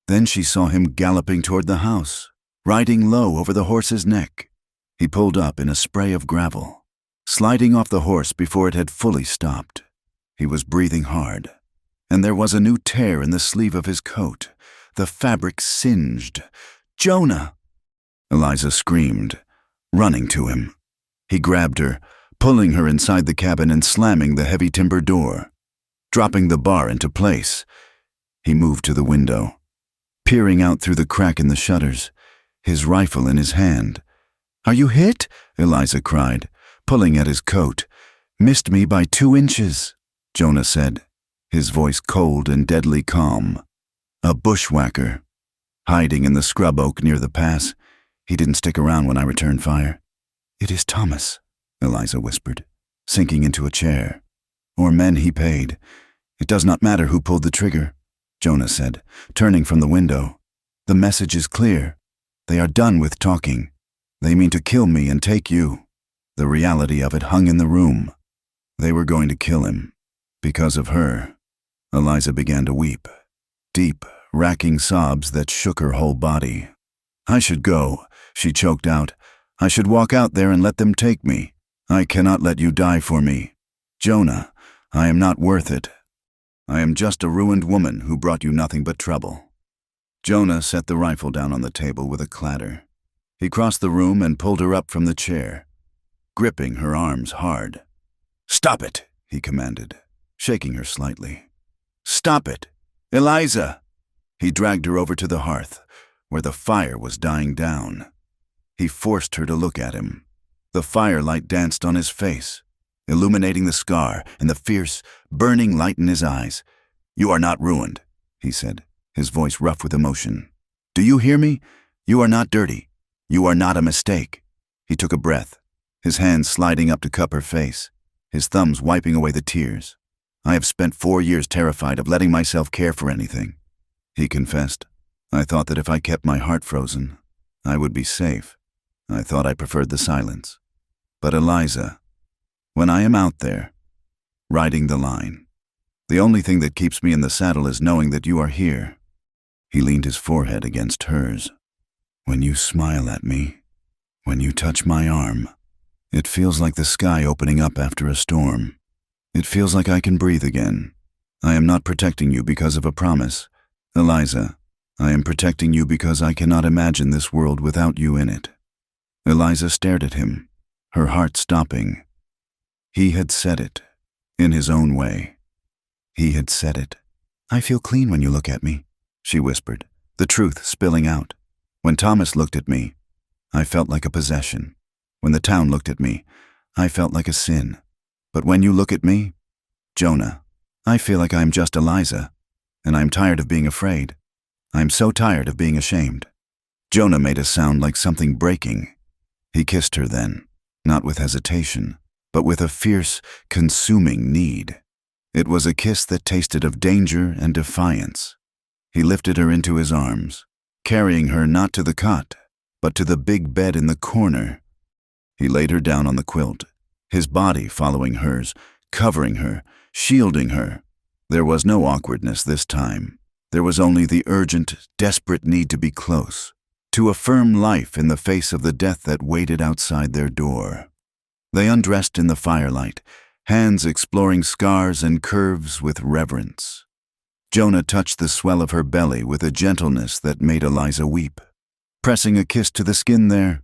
Then she saw him galloping toward the house, riding low over the horse's neck. He pulled up in a spray of gravel, sliding off the horse before it had fully stopped. He was breathing hard, and there was a new tear in the sleeve of his coat. The fabric singed. "Jonah!" Eliza screamed, running to him. He grabbed her, pulling her inside the cabin and slamming the heavy timber door. Dropping the bar into place, he moved to the window, peering out through the crack in the shutters, his rifle in his hand. "Are you hit?" Eliza cried, pulling at his coat. "Missed me by 2 inches, Jonah said, his voice cold and deadly calm. "A bushwhacker. Hiding in the scrub oak near the pass. He didn't stick around when I returned fire." "It is Thomas," Eliza whispered, sinking into a chair. "Or men he paid. It does not matter who pulled the trigger," Jonah said, turning from the window. "The message is clear. They are done with talking. They mean to kill me and take you." The reality of it hung in the room. They were going to kill him. Because of her. Eliza began to weep. Deep, racking sobs that shook her whole body. "I should go," she choked out. "I should walk out there and let them take me. I cannot let you die for me. Jonah, I am not worth it. I am just a ruined woman who brought you nothing but trouble." Jonah set the rifle down on the table with a clatter. He crossed the room and pulled her up from the chair, gripping her arms hard. "Stop it," he commanded, shaking her slightly. "Stop it! Eliza!" He dragged her over to the hearth, where the fire was dying down. He forced her to look at him. The firelight danced on his face, illuminating the scar and the fierce, burning light in his eyes. "You are not ruined," he said, his voice rough with emotion. "Do you hear me? You are not dirty. You are not a mistake." He took a breath, his hands sliding up to cup her face, his thumbs wiping away the tears. "I have spent 4 years terrified of letting myself care for anything," he confessed. "I thought that if I kept my heart frozen, I would be safe. I thought I preferred the silence. But Eliza, when I am out there, riding the line, the only thing that keeps me in the saddle is knowing that you are here." He leaned his forehead against hers. "When you smile at me, when you touch my arm, it feels like the sky opening up after a storm. It feels like I can breathe again. I am not protecting you because of a promise, Eliza. I am protecting you because I cannot imagine this world without you in it." Eliza stared at him, her heart stopping. He had said it, in his own way. He had said it. "I feel clean when you look at me," she whispered, the truth spilling out. "When Thomas looked at me, I felt like a possession. When the town looked at me, I felt like a sin. But when you look at me, Jonah, I feel like I am just Eliza, and I am tired of being afraid. I am so tired of being ashamed." Jonah made a sound like something breaking. He kissed her then, not with hesitation, but with a fierce, consuming need. It was a kiss that tasted of danger and defiance. He lifted her into his arms, carrying her not to the cot, but to the big bed in the corner. He laid her down on the quilt, his body following hers, covering her, shielding her. There was no awkwardness this time. There was only the urgent, desperate need to be close, to affirm life in the face of the death that waited outside their door. They undressed in the firelight, hands exploring scars and curves with reverence. Jonah touched the swell of her belly with a gentleness that made Eliza weep, pressing a kiss to the skin there,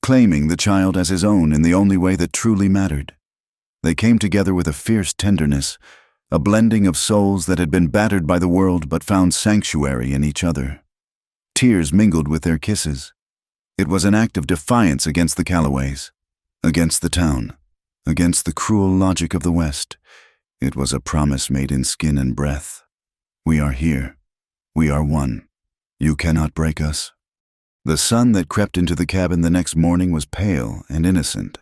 claiming the child as his own in the only way that truly mattered. They came together with a fierce tenderness, a blending of souls that had been battered by the world but found sanctuary in each other. Tears mingled with their kisses. It was an act of defiance against the Callaways, against the town, against the cruel logic of the West. It was a promise made in skin and breath. "We are here. We are one. You cannot break us." The sun that crept into the cabin the next morning was pale and innocent,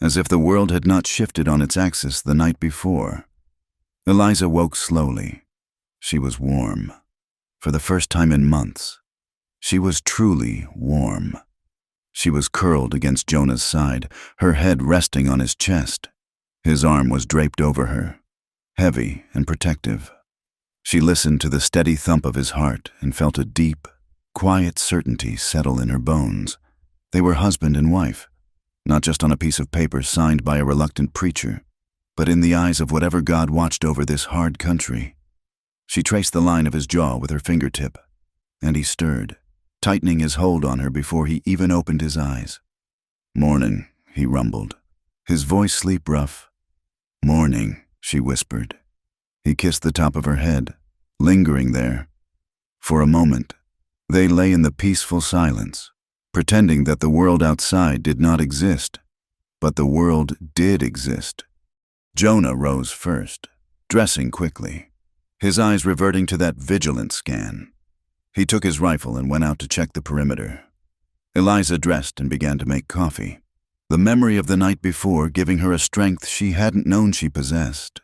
as if the world had not shifted on its axis the night before. Eliza woke slowly. She was warm. For the first time in months, she was truly warm. She was curled against Jonah's side, her head resting on his chest. His arm was draped over her, heavy and protective. She listened to the steady thump of his heart and felt a deep, quiet certainty settle in her bones. They were husband and wife, not just on a piece of paper signed by a reluctant preacher, but in the eyes of whatever God watched over this hard country. She traced the line of his jaw with her fingertip, and he stirred, tightening his hold on her before he even opened his eyes. "Morning," he rumbled, his voice sleep rough. "Morning," she whispered. He kissed the top of her head, lingering there. For a moment, they lay in the peaceful silence, pretending that the world outside did not exist, but the world did exist. Jonah rose first, dressing quickly, his eyes reverting to that vigilant scan. He took his rifle and went out to check the perimeter. Eliza dressed and began to make coffee, the memory of the night before giving her a strength she hadn't known she possessed.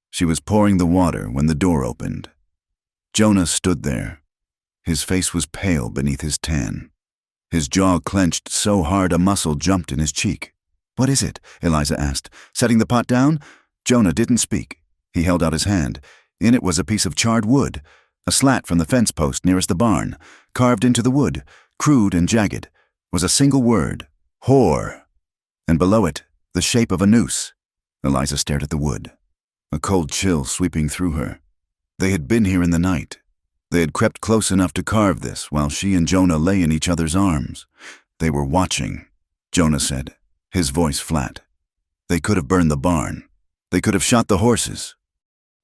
She was pouring the water when the door opened. Jonah stood there. His face was pale beneath his tan. His jaw clenched so hard a muscle jumped in his cheek. "What is it?" Eliza asked. "Setting the pot down?" Jonah didn't speak. He held out his hand. In it was a piece of charred wood, a slat from the fence post nearest the barn. Carved into the wood, crude and jagged, was a single word, "whore," and below it, the shape of a noose. Eliza stared at the wood, a cold chill sweeping through her. They had been here in the night. They had crept close enough to carve this while she and Jonah lay in each other's arms. They were watching, Jonah said, his voice flat. They could have burned the barn. They could have shot the horses.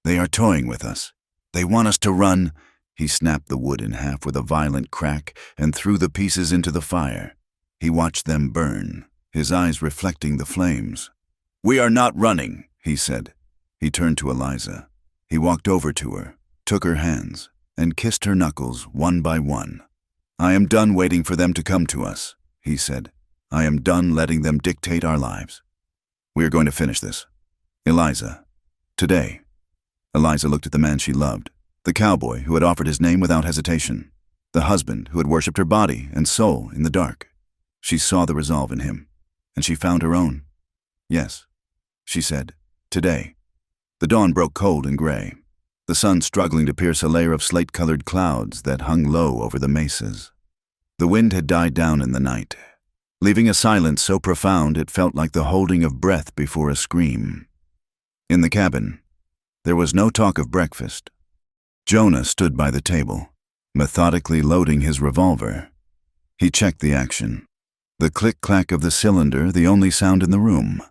They are toying with us. They want us to run. He snapped the wood in half with a violent crack and threw the pieces into the fire. He watched them burn, his eyes reflecting the flames. "We are not running," he said. He turned to Eliza. He walked over to her, took her hands, and kissed her knuckles one by one. "I am done waiting for them to come to us," he said. "I am done letting them dictate our lives. We are going to finish this. Eliza, today." Eliza looked at the man she loved, the cowboy who had offered his name without hesitation, the husband who had worshipped her body and soul in the dark. She saw the resolve in him, and she found her own. "Yes," she said, "today." The dawn broke cold and gray, the sun struggling to pierce a layer of slate-colored clouds that hung low over the mesas. The wind had died down in the night, leaving a silence so profound it felt like the holding of breath before a scream. In the cabin, there was no talk of breakfast. Jonah stood by the table, methodically loading his revolver. He checked the action. The click-clack of the cylinder, the only sound in the room.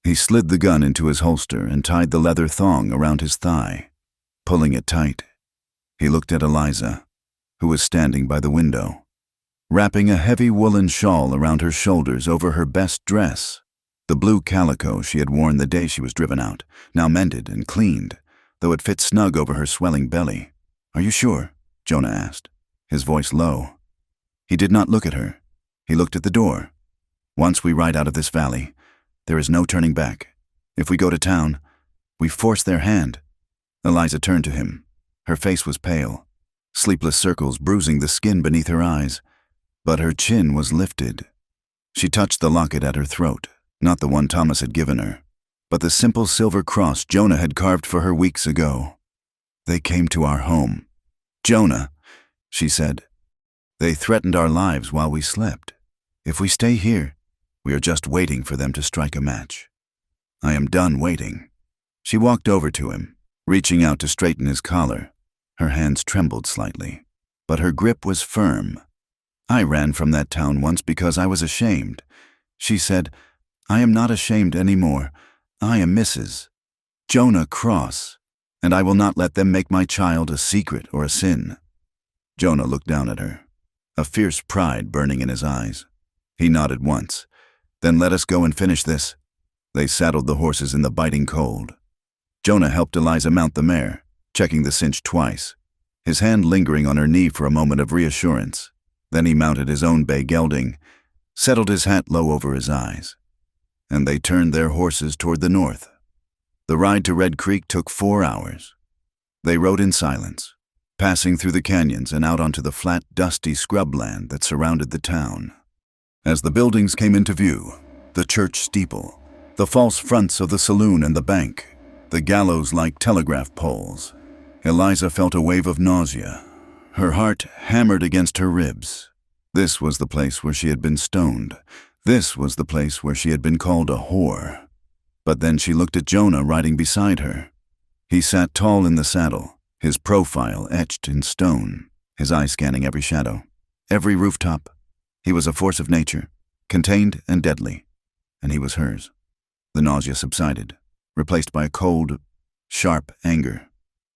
He slid the gun into his holster and tied the leather thong around his thigh, pulling it tight. He looked at Eliza, who was standing by the window, wrapping a heavy woolen shawl around her shoulders over her best dress, the blue calico she had worn the day she was driven out, now mended and cleaned, though it fit snug over her swelling belly. "Are you sure?" Jonah asked, his voice low. He did not look at her. He looked at the door. "Once we ride out of this valley, there is no turning back. If we go to town, we force their hand." Eliza turned to him. Her face was pale, sleepless circles bruising the skin beneath her eyes, but her chin was lifted. She touched the locket at her throat, not the one Thomas had given her, but the simple silver cross Jonah had carved for her weeks ago. "They came to our home. Jonah," she said, "they threatened our lives while we slept. If we stay here, we are just waiting for them to strike a match. I am done waiting." She walked over to him, reaching out to straighten his collar. Her hands trembled slightly, but her grip was firm. "I ran from that town once because I was ashamed," she said. "I am not ashamed anymore. I am Mrs. Jonah Cross, and I will not let them make my child a secret or a sin." Jonah looked down at her, a fierce pride burning in his eyes. He nodded once. "Then let us go and finish this." They saddled the horses in the biting cold. Jonah helped Eliza mount the mare, checking the cinch twice, his hand lingering on her knee for a moment of reassurance. Then he mounted his own bay gelding, settled his hat low over his eyes, and they turned their horses toward the north. The ride to Red Creek took 4 hours. They rode in silence, passing through the canyons and out onto the flat, dusty scrubland that surrounded the town. As the buildings came into view, the church steeple, the false fronts of the saloon and the bank, the gallows-like telegraph poles, Eliza felt a wave of nausea. Her heart hammered against her ribs. This was the place where she had been stoned. This was the place where she had been called a whore. But then she looked at Jonah riding beside her. He sat tall in the saddle, his profile etched in stone, his eyes scanning every shadow, every rooftop. He was a force of nature, contained and deadly, and he was hers. The nausea subsided, replaced by a cold, sharp anger.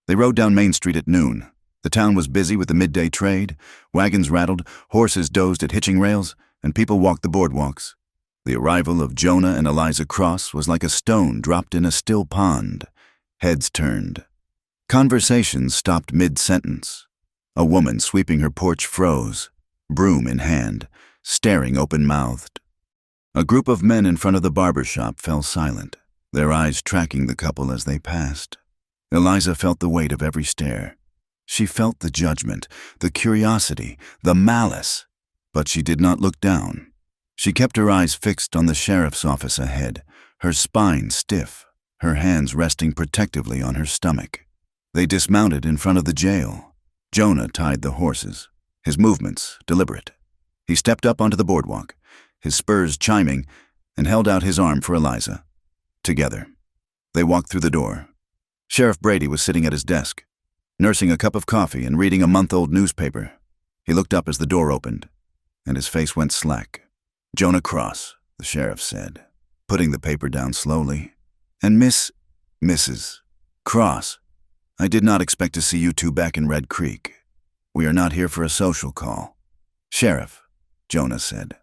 They rode down Main Street at noon. The town was busy with the midday trade. Wagons rattled, horses dozed at hitching rails, and people walked the boardwalks. The arrival of Jonah and Eliza Cross was like a stone dropped in a still pond. Heads turned. Conversations stopped mid-sentence. A woman sweeping her porch froze, broom in hand, staring open-mouthed. A group of men in front of the barber shop fell silent, their eyes tracking the couple as they passed. Eliza felt the weight of every stare. She felt the judgment, the curiosity, the malice, but she did not look down. She kept her eyes fixed on the sheriff's office ahead, her spine stiff, her hands resting protectively on her stomach. They dismounted in front of the jail. Jonah tied the horses, his movements deliberate. He stepped up onto the boardwalk, his spurs chiming, and held out his arm for Eliza. Together, they walked through the door. Sheriff Brady was sitting at his desk, nursing a cup of coffee and reading a month-old newspaper. He looked up as the door opened, and his face went slack. "Jonah Cross," the sheriff said, putting the paper down slowly. "And Mrs. Cross." I did not expect to see you two back in Red Creek. We are not here for a social call. Sheriff, Jonah said.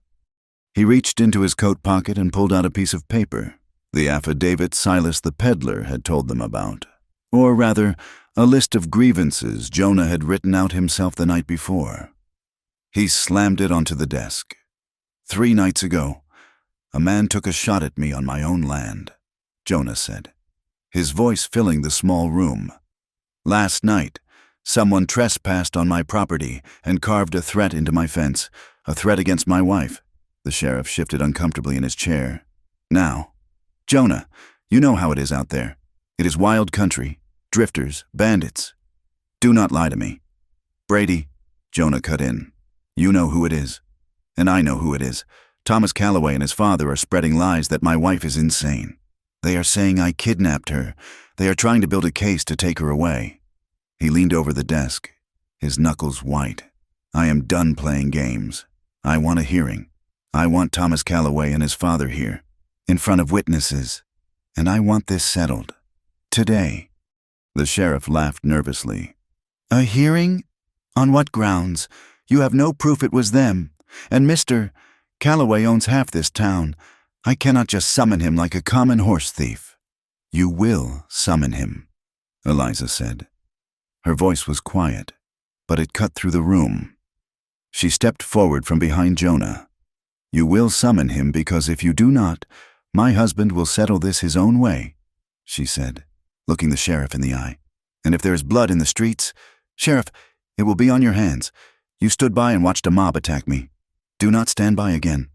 He reached into his coat pocket and pulled out a piece of paper, the affidavit Silas the peddler had told them about. Or rather, a list of grievances Jonah had written out himself the night before. He slammed it onto the desk. 3 nights ago, a man took a shot at me on my own land, Jonah said, his voice filling the small room. Last night, someone trespassed on my property and carved a threat into my fence, a threat against my wife. The sheriff shifted uncomfortably in his chair. Now, Jonah, you know how it is out there. It is wild country, drifters, bandits. Do not lie to me. Brady, Jonah cut in. You know who it is. And I know who it is. Thomas Calloway and his father are spreading lies that my wife is insane. They are saying I kidnapped her. They are trying to build a case to take her away. He leaned over the desk, his knuckles white. I am done playing games. I want a hearing. I want Thomas Calloway and his father here, in front of witnesses. And I want this settled. Today. The sheriff laughed nervously. A hearing? On what grounds? You have no proof it was them. And Mr. Calloway owns half this town. I cannot just summon him like a common horse thief. You will summon him, Eliza said. Her voice was quiet, but it cut through the room. She stepped forward from behind Jonah. You will summon him because if you do not, my husband will settle this his own way, she said, looking the sheriff in the eye. And if there is blood in the streets, Sheriff, it will be on your hands. You stood by and watched a mob attack me. Do not stand by again.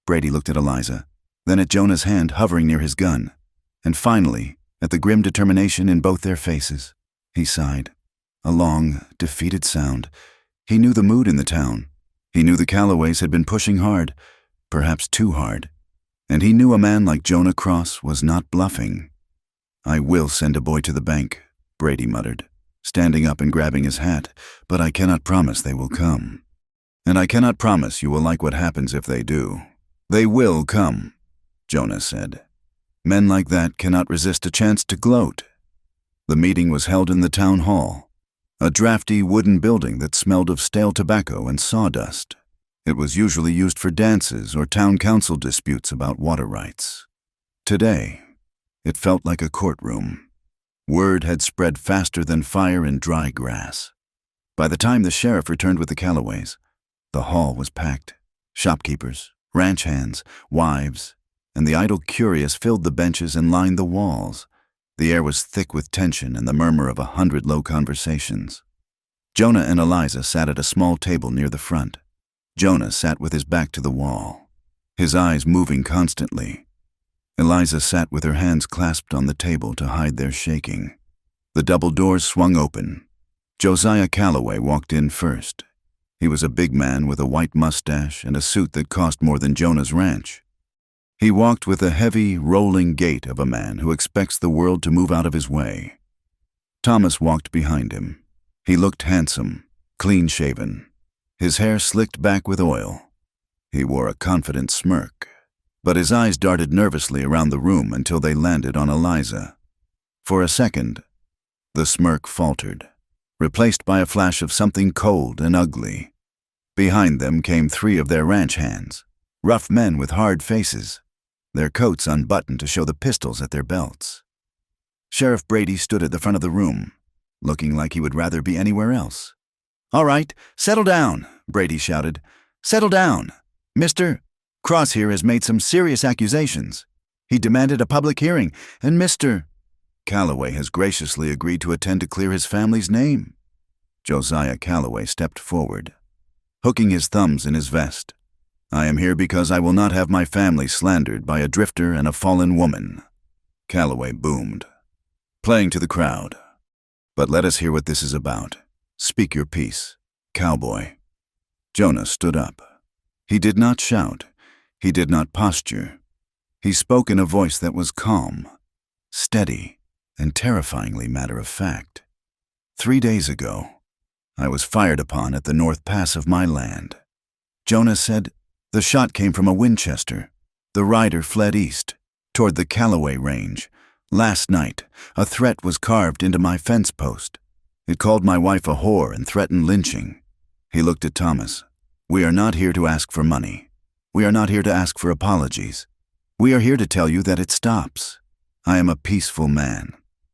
Brady looked at Eliza, then at Jonah's hand hovering near his gun, and finally at the grim determination in both their faces. He sighed. A long, defeated sound. He knew the mood in the town. He knew the Calloways had been pushing hard, perhaps too hard. And he knew a man like Jonah Cross was not bluffing. I will send a boy to the bank, Brady muttered, standing up and grabbing his hat, but I cannot promise they will come. And I cannot promise you will like what happens if they do. They will come, Jonah said. Men like that cannot resist a chance to gloat. The meeting was held in the town hall, a drafty wooden building that smelled of stale tobacco and sawdust. It was usually used for dances or town council disputes about water rights. Today, it felt like a courtroom. Word had spread faster than fire in dry grass. By the time the sheriff returned with the Calloways, the hall was packed. Shopkeepers, ranch hands, wives, and the idle curious filled the benches and lined the walls. The air was thick with tension and the murmur of 100 low conversations. Jonah and Eliza sat at a small table near the front. Jonah sat with his back to the wall, his eyes moving constantly. Eliza sat with her hands clasped on the table to hide their shaking. The double doors swung open. Josiah Calloway walked in first. He was a big man with a white mustache and a suit that cost more than Jonah's ranch. He walked with the heavy, rolling gait of a man who expects the world to move out of his way. Thomas walked behind him. He looked handsome, clean-shaven, his hair slicked back with oil. He wore a confident smirk, but his eyes darted nervously around the room until they landed on Eliza. For a second, the smirk faltered, replaced by a flash of something cold and ugly. Behind them came 3 of their ranch hands, rough men with hard faces, their coats unbuttoned to show the pistols at their belts. Sheriff Brady stood at the front of the room, looking like he would rather be anywhere else. "All right, settle down," Brady shouted. "Settle down. Mr. Cross here has made some serious accusations. He demanded a public hearing, and Mr. Calloway has graciously agreed to attend to clear his family's name." Josiah Calloway stepped forward, hooking his thumbs in his vest. "I am here because I will not have my family slandered by a drifter and a fallen woman," Calloway boomed, playing to the crowd. "But let us hear what this is about. Speak your piece, Cowboy." Jonah stood up. He did not shout. He did not posture. He spoke in a voice that was calm, steady, and terrifyingly matter-of-fact. 3 days ago, I was fired upon at the North Pass of my land. Jonah said, the shot came from a Winchester. The rider fled east, toward the Calloway Range, Last night, a threat was carved into my fence post. It called my wife a whore and threatened lynching. He looked at Thomas. We are not here to ask for money. We are not here to ask for apologies. We are here to tell you that it stops. I am a peaceful man.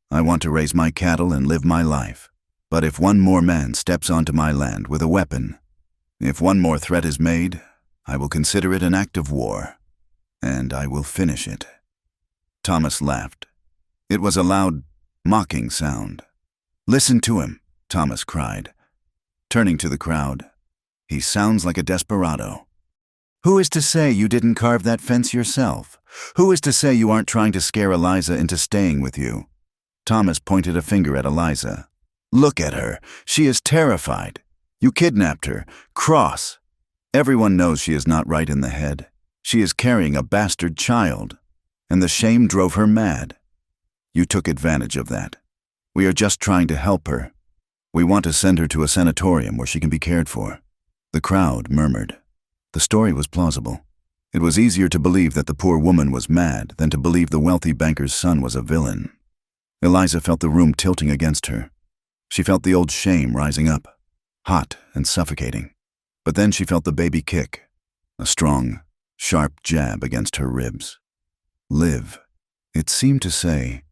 I want to raise my cattle and live my life. But if one more man steps onto my land with a weapon, if one more threat is made, I will consider it an act of war, and I will finish it. Thomas laughed. It was a loud, mocking sound. Listen to him, Thomas cried, turning to the crowd. He sounds like a desperado. Who is to say you didn't carve that fence yourself? Who is to say you aren't trying to scare Eliza into staying with you? Thomas pointed a finger at Eliza. Look at her. She is terrified. You kidnapped her. Cross. Everyone knows she is not right in the head. She is carrying a bastard child, and the shame drove her mad. You took advantage of that. We are just trying to help her. We want to send her to a sanatorium where she can be cared for. The crowd murmured. The story was plausible. It was easier to believe that the poor woman was mad than to believe the wealthy banker's son was a villain. Eliza felt the room tilting against her. She felt the old shame rising up, hot and suffocating. But then she felt the baby kick, a strong, sharp jab against her ribs. Live. It seemed to say,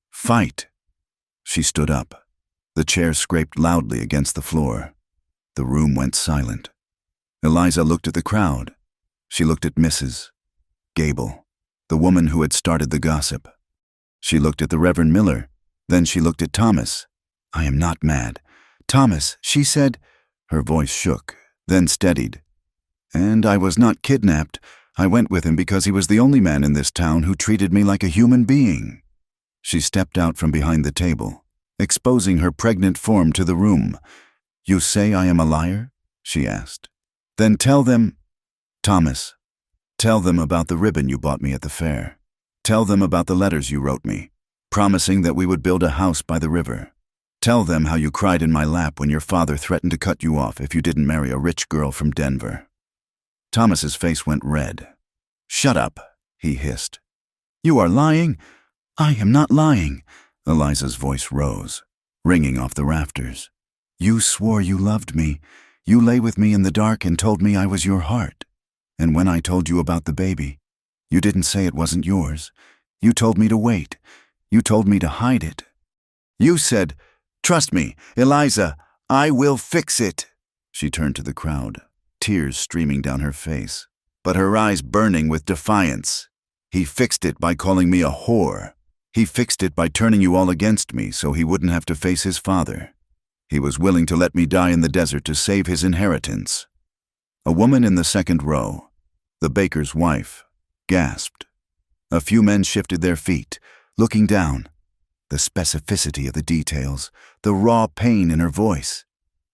fight. She stood up. The chair scraped loudly against the floor. The room went silent. Eliza looked at the crowd. She looked at Mrs. Gable, the woman who had started the gossip. She looked at the Reverend Miller. Then she looked at Thomas. I am not mad. Thomas, she said. Her voice shook, then steadied. And I was not kidnapped. I went with him because he was the only man in this town who treated me like a human being. She stepped out from behind the table, exposing her pregnant form to the room. You say I am a liar? She asked. Then tell them, Thomas, tell them about the ribbon you bought me at the fair. Tell them about the letters you wrote me, promising that we would build a house by the river. Tell them how you cried in my lap when your father threatened to cut you off if you didn't marry a rich girl from Denver. Thomas's face went red. Shut up, he hissed. You are lying. I am not lying. Eliza's voice rose, ringing off the rafters. You swore you loved me. You lay with me in the dark and told me I was your heart. And when I told you about the baby, you didn't say it wasn't yours. You told me to wait. You told me to hide it. You said, trust me, Eliza, I will fix it. She turned to the crowd, tears streaming down her face, but her eyes burning with defiance. He fixed it by calling me a whore. He fixed it by turning you all against me so he wouldn't have to face his father. He was willing to let me die in the desert to save his inheritance. A woman in the second row, the baker's wife, gasped. A few men shifted their feet, looking down. The specificity of the details, the raw pain in her voice.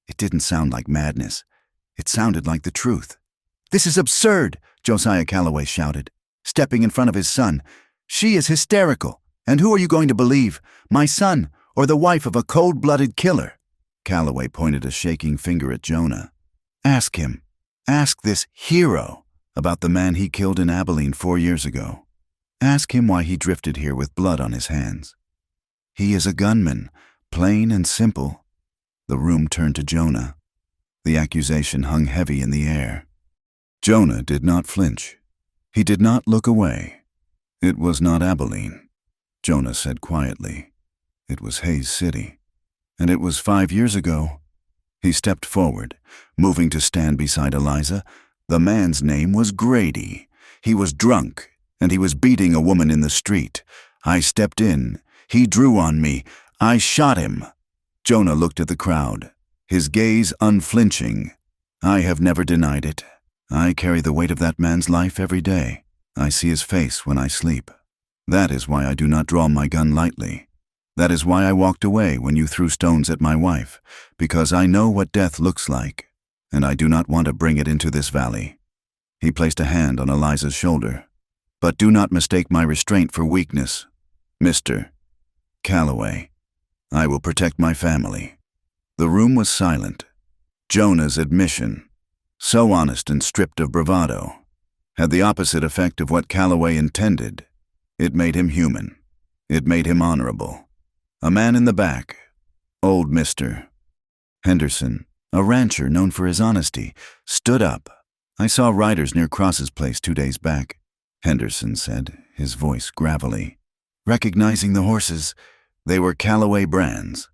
It didn't sound like madness. It sounded like the truth. This is absurd, Josiah Calloway shouted, stepping in front of his son. She is hysterical. And who are you going to believe, my son or the wife of a cold-blooded killer? Calloway pointed a shaking finger at Jonah. Ask him. Ask this hero about the man he killed in Abilene 4 years ago. Ask him why he drifted here with blood on his hands. He is a gunman, plain and simple. The room turned to Jonah. The accusation hung heavy in the air. Jonah did not flinch. He did not look away. It was not Abilene, Jonah said quietly. It was Hayes City. And it was 5 years ago. He stepped forward, moving to stand beside Eliza. The man's name was Grady. He was drunk, and he was beating a woman in the street. I stepped in. He drew on me. I shot him. Jonah looked at the crowd, his gaze unflinching. I have never denied it. I carry the weight of that man's life every day. I see his face when I sleep. That is why I do not draw my gun lightly. That is why I walked away when you threw stones at my wife, because I know what death looks like, and I do not want to bring it into this valley. He placed a hand on Eliza's shoulder. But do not mistake my restraint for weakness. Mr. Calloway, I will protect my family. The room was silent. Jonah's admission, so honest and stripped of bravado, had the opposite effect of what Calloway intended. It made him human. It made him honorable. A man in the back, old Mr. Henderson, a rancher known for his honesty, stood up. "I saw riders near Cross's place 2 days back," Henderson said, his voice gravelly. Recognizing the horses, they were Calloway brands.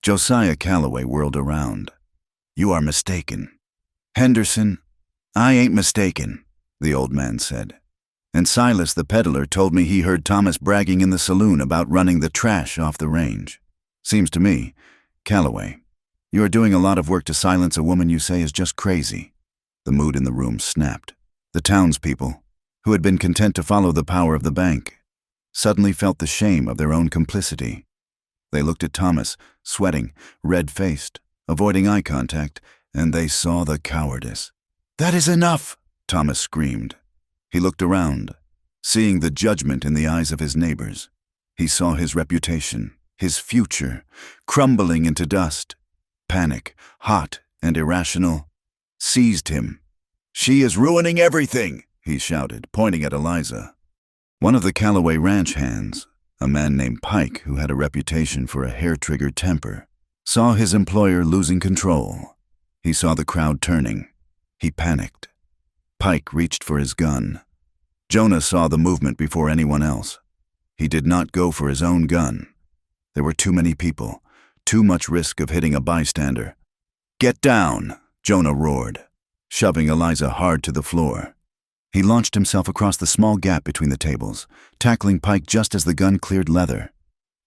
Josiah Calloway whirled around. "You are mistaken." "Henderson, I ain't mistaken," the old man said. "And Silas the peddler told me he heard Thomas bragging in the saloon about running the trash off the range. Seems to me, Calloway, you are doing a lot of work to silence a woman you say is just crazy." The mood in the room snapped. The townspeople, who had been content to follow the power of the bank, suddenly felt the shame of their own complicity. They looked at Thomas, sweating, red-faced, avoiding eye contact, and they saw the cowardice. "That is enough!" Thomas screamed. He looked around, seeing the judgment in the eyes of his neighbors. He saw his reputation, his future, crumbling into dust. Panic, hot and irrational, seized him. "She is ruining everything!" he shouted, pointing at Eliza. One of the Calloway ranch hands, a man named Pike who had a reputation for a hair-triggered temper, saw his employer losing control. He saw the crowd turning. He panicked. Pike reached for his gun. Jonah saw the movement before anyone else. He did not go for his own gun. There were too many people, too much risk of hitting a bystander. "Get down!" Jonah roared, shoving Eliza hard to the floor. He launched himself across the small gap between the tables, tackling Pike just as the gun cleared leather.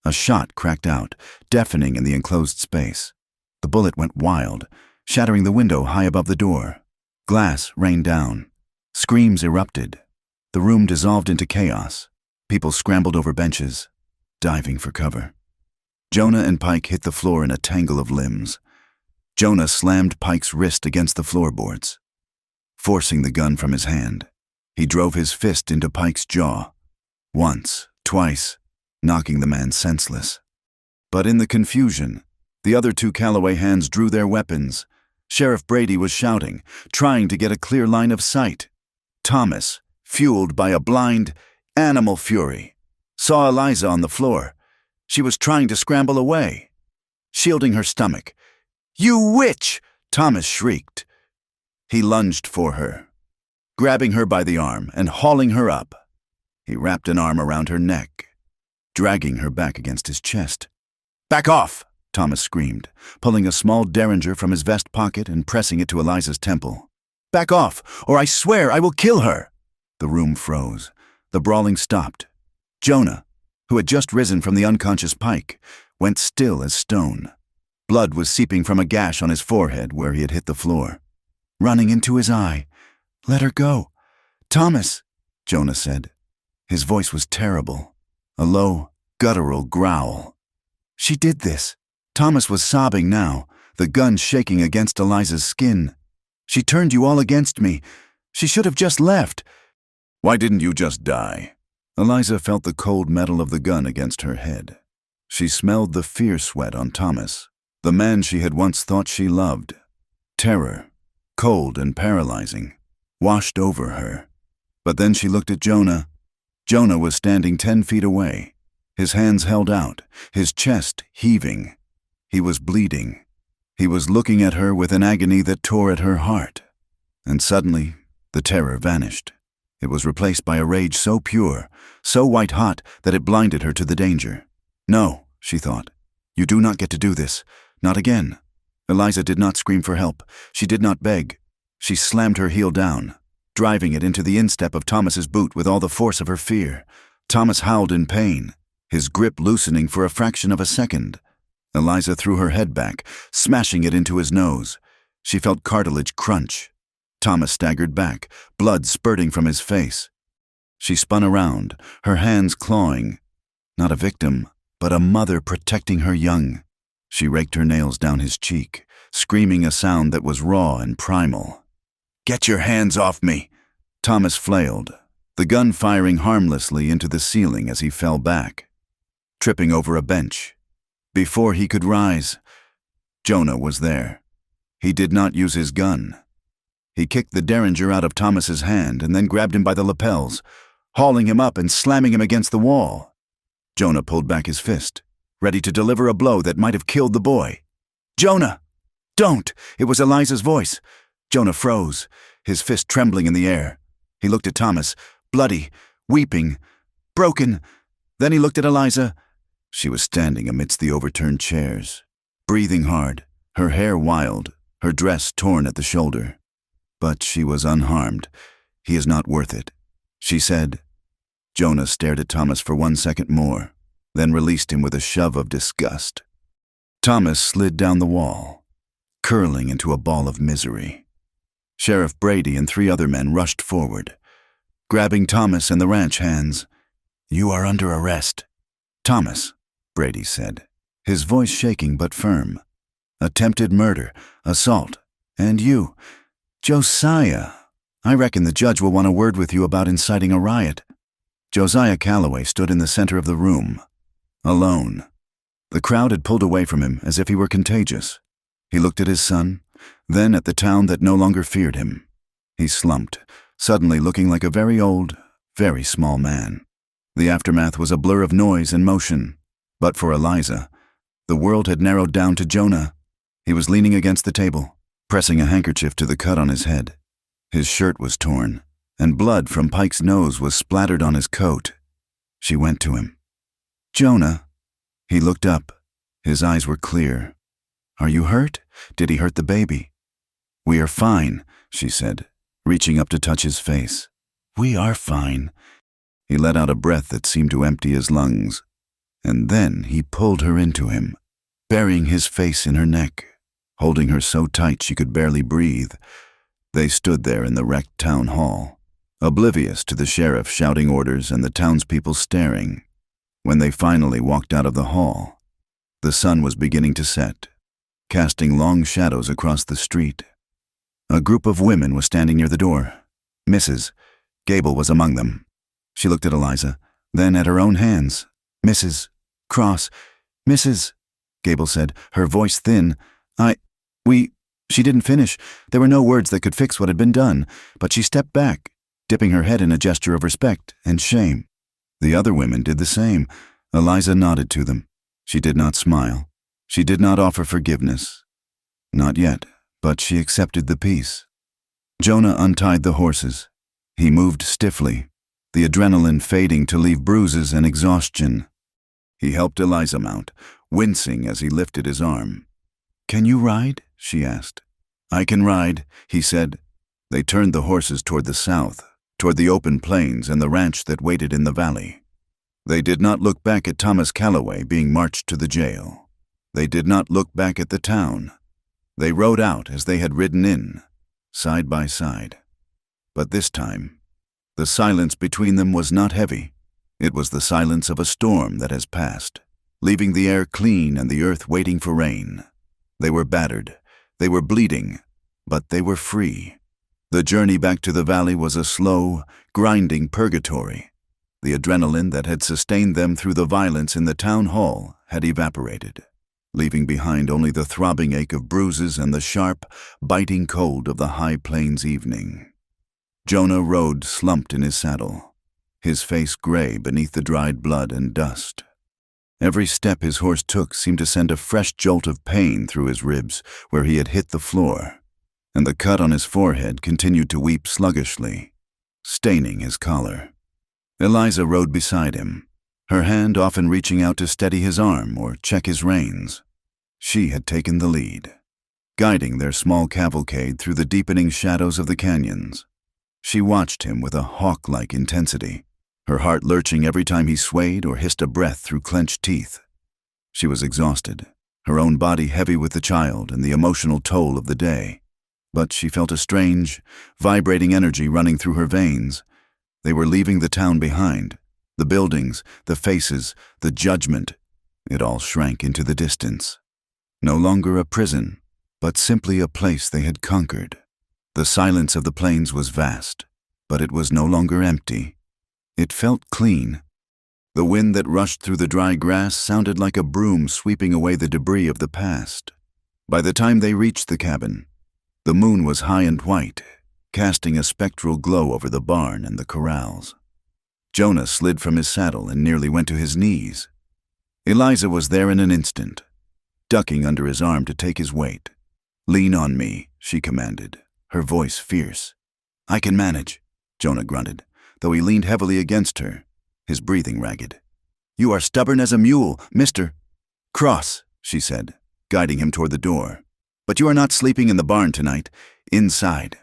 A shot cracked out, deafening in the enclosed space. The bullet went wild, shattering the window high above the door. Glass rained down. Screams erupted. The room dissolved into chaos. People scrambled over benches, diving for cover. Jonah and Pike hit the floor in a tangle of limbs. Jonah slammed Pike's wrist against the floorboards, forcing the gun from his hand. He drove his fist into Pike's jaw. Once, twice, knocking the man senseless. But in the confusion, the other two Calloway hands drew their weapons. Sheriff Brady was shouting, trying to get a clear line of sight. Thomas, fueled by a blind, animal fury, saw Eliza on the floor. She was trying to scramble away, shielding her stomach. "You witch!" Thomas shrieked. He lunged for her, grabbing her by the arm and hauling her up. He wrapped an arm around her neck, dragging her back against his chest. "Back off!" Thomas screamed, pulling a small derringer from his vest pocket and pressing it to Eliza's temple. "Back off, or I swear I will kill her!" The room froze. The brawling stopped. Jonah, who had just risen from the unconscious Pike, went still as stone. Blood was seeping from a gash on his forehead where he had hit the floor, running into his eye. "Let her go." "Thomas," Jonah said. His voice was terrible, a low, guttural growl. "She did this." Thomas was sobbing now, the gun shaking against Eliza's skin. "She turned you all against me. She should have just left." "Why didn't you just die?" Eliza felt the cold metal of the gun against her head. She smelled the fear sweat on Thomas, the man she had once thought she loved. Terror, cold and paralyzing, washed over her. But then she looked at Jonah. Jonah was standing 10 feet away, his hands held out, his chest heaving. He was bleeding. He was looking at her with an agony that tore at her heart. And suddenly, the terror vanished. It was replaced by a rage so pure, so white-hot that it blinded her to the danger. "No," she thought. "You do not get to do this. Not again." Eliza did not scream for help. She did not beg. She slammed her heel down, driving it into the instep of Thomas's boot with all the force of her fear. Thomas howled in pain, his grip loosening for a fraction of a second. Eliza threw her head back, smashing it into his nose. She felt cartilage crunch. Thomas staggered back, blood spurting from his face. She spun around, her hands clawing. Not a victim, but a mother protecting her young. She raked her nails down his cheek, screaming a sound that was raw and primal. "Get your hands off me!" Thomas flailed, the gun firing harmlessly into the ceiling as he fell back, tripping over a bench. Before he could rise, Jonah was there. He did not use his gun. He kicked the derringer out of Thomas's hand and then grabbed him by the lapels, hauling him up and slamming him against the wall. Jonah pulled back his fist, ready to deliver a blow that might have killed the boy. "Jonah! Don't!" It was Eliza's voice. Jonah froze, his fist trembling in the air. He looked at Thomas, bloody, weeping, broken. Then he looked at Eliza. She was standing amidst the overturned chairs, breathing hard, her hair wild, her dress torn at the shoulder. But she was unharmed. "He is not worth it," she said. Jonah stared at Thomas for 1 second more, then released him with a shove of disgust. Thomas slid down the wall, curling into a ball of misery. Sheriff Brady and 3 other men rushed forward, grabbing Thomas and the ranch hands. "You are under arrest." "Thomas," Brady said, his voice shaking but firm. "Attempted murder, assault, and you, Josiah. I reckon the judge will want a word with you about inciting a riot." Josiah Calloway stood in the center of the room, alone. The crowd had pulled away from him as if he were contagious. He looked at his son, then at the town that no longer feared him. He slumped, suddenly looking like a very old, very small man. The aftermath was a blur of noise and motion. But for Eliza, the world had narrowed down to Jonah. He was leaning against the table, pressing a handkerchief to the cut on his head. His shirt was torn, and blood from Pike's nose was splattered on his coat. She went to him. "Jonah." He looked up. His eyes were clear. "Are you hurt? Did he hurt the baby?" "We are fine," she said, reaching up to touch his face. "We are fine." He let out a breath that seemed to empty his lungs. And then he pulled her into him, burying his face in her neck, holding her so tight she could barely breathe. They stood there in the wrecked town hall, oblivious to the sheriff shouting orders and the townspeople staring. When they finally walked out of the hall, the sun was beginning to set, casting long shadows across the street. A group of women was standing near the door. Mrs. Gable was among them. She looked at Eliza, then at her own hands. "Mrs. Cross, Mrs. Gable said, her voice thin. She didn't finish. There were no words that could fix what had been done, but she stepped back, dipping her head in a gesture of respect and shame. The other women did the same. Eliza nodded to them. She did not smile. She did not offer forgiveness. Not yet, but she accepted the peace. Jonah untied the horses. He moved stiffly, the adrenaline fading to leave bruises and exhaustion. He helped Eliza mount, wincing as he lifted his arm. "Can you ride?" she asked. "I can ride," he said. They turned the horses toward the south, toward the open plains and the ranch that waited in the valley. They did not look back at Thomas Calloway being marched to the jail. They did not look back at the town. They rode out as they had ridden in, side by side. But this time, the silence between them was not heavy. It was the silence of a storm that has passed, leaving the air clean and the earth waiting for rain. They were battered, they were bleeding, but they were free. The journey back to the valley was a slow, grinding purgatory. The adrenaline that had sustained them through the violence in the town hall had evaporated, leaving behind only the throbbing ache of bruises and the sharp, biting cold of the high plains evening. Jonah rode slumped in his saddle, his face gray beneath the dried blood and dust. Every step his horse took seemed to send a fresh jolt of pain through his ribs where he had hit the floor, and the cut on his forehead continued to weep sluggishly, staining his collar. Eliza rode beside him, her hand often reaching out to steady his arm or check his reins. She had taken the lead, guiding their small cavalcade through the deepening shadows of the canyons. She watched him with a hawk-like intensity, her heart lurching every time he swayed or hissed a breath through clenched teeth. She was exhausted, her own body heavy with the child and the emotional toll of the day. But she felt a strange, vibrating energy running through her veins. They were leaving the town behind. The buildings, the faces, the judgment. It all shrank into the distance. No longer a prison, but simply a place they had conquered. The silence of the plains was vast, but it was no longer empty. It felt clean. The wind that rushed through the dry grass sounded like a broom sweeping away the debris of the past. By the time they reached the cabin, the moon was high and white, casting a spectral glow over the barn and the corrals. Jonah slid from his saddle and nearly went to his knees. Eliza was there in an instant, ducking under his arm to take his weight. "Lean on me," she commanded, her voice fierce. "I can manage," Jonah grunted, though he leaned heavily against her, his breathing ragged. "You are stubborn as a mule, mister." "Cross," she said, guiding him toward the door. "But you are not sleeping in the barn tonight. Inside."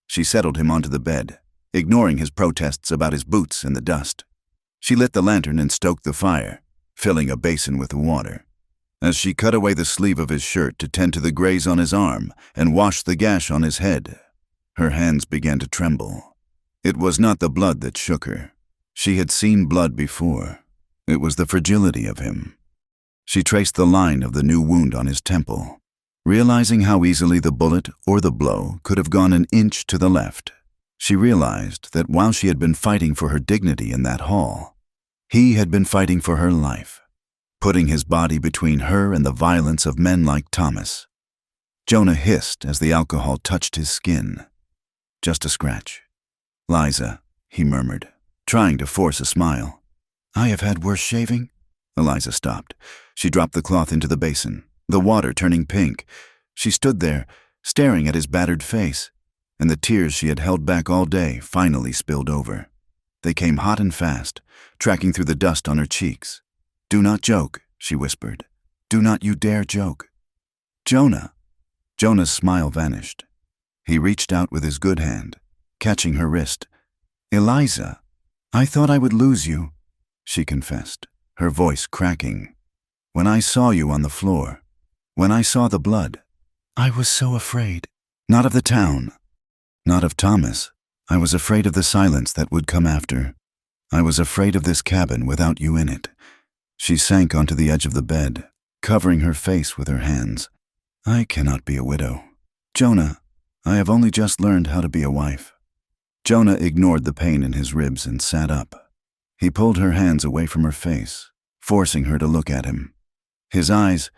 She settled him onto the bed, ignoring his protests about his boots and the dust. She lit the lantern and stoked the fire, filling a basin with water. As she cut away the sleeve of his shirt to tend to the graze on his arm and wash the gash on his head, her hands began to tremble. It was not the blood that shook her. She had seen blood before. It was the fragility of him. She traced the line of the new wound on his temple, realizing how easily the bullet or the blow could have gone an inch to the left. She realized that while she had been fighting for her dignity in that hall, he had been fighting for her life, putting his body between her and the violence of men like Thomas. Jonah hissed as the alcohol touched his skin. "Just a scratch." "Liza," he murmured, trying to force a smile. "I have had worse shaving." Eliza stopped. She dropped the cloth into the basin, the water turning pink. She stood there, staring at his battered face, and the tears she had held back all day finally spilled over. They came hot and fast, tracking through the dust on her cheeks. "Do not joke," she whispered. "Do not you dare joke." "Jonah." Jonah's smile vanished. He reached out with his good hand, catching her wrist. "Eliza, I thought I would lose you," she confessed, her voice cracking. "When I saw you on the floor, when I saw the blood, I was so afraid. Not of the town, not of Thomas. I was afraid of the silence that would come after. I was afraid of this cabin without you in it." She sank onto the edge of the bed, covering her face with her hands. "I cannot be a widow. Jonah, I have only just learned how to be a wife." Jonah ignored the pain in his ribs and sat up. He pulled her hands away from her face, forcing her to look at him. His eyes,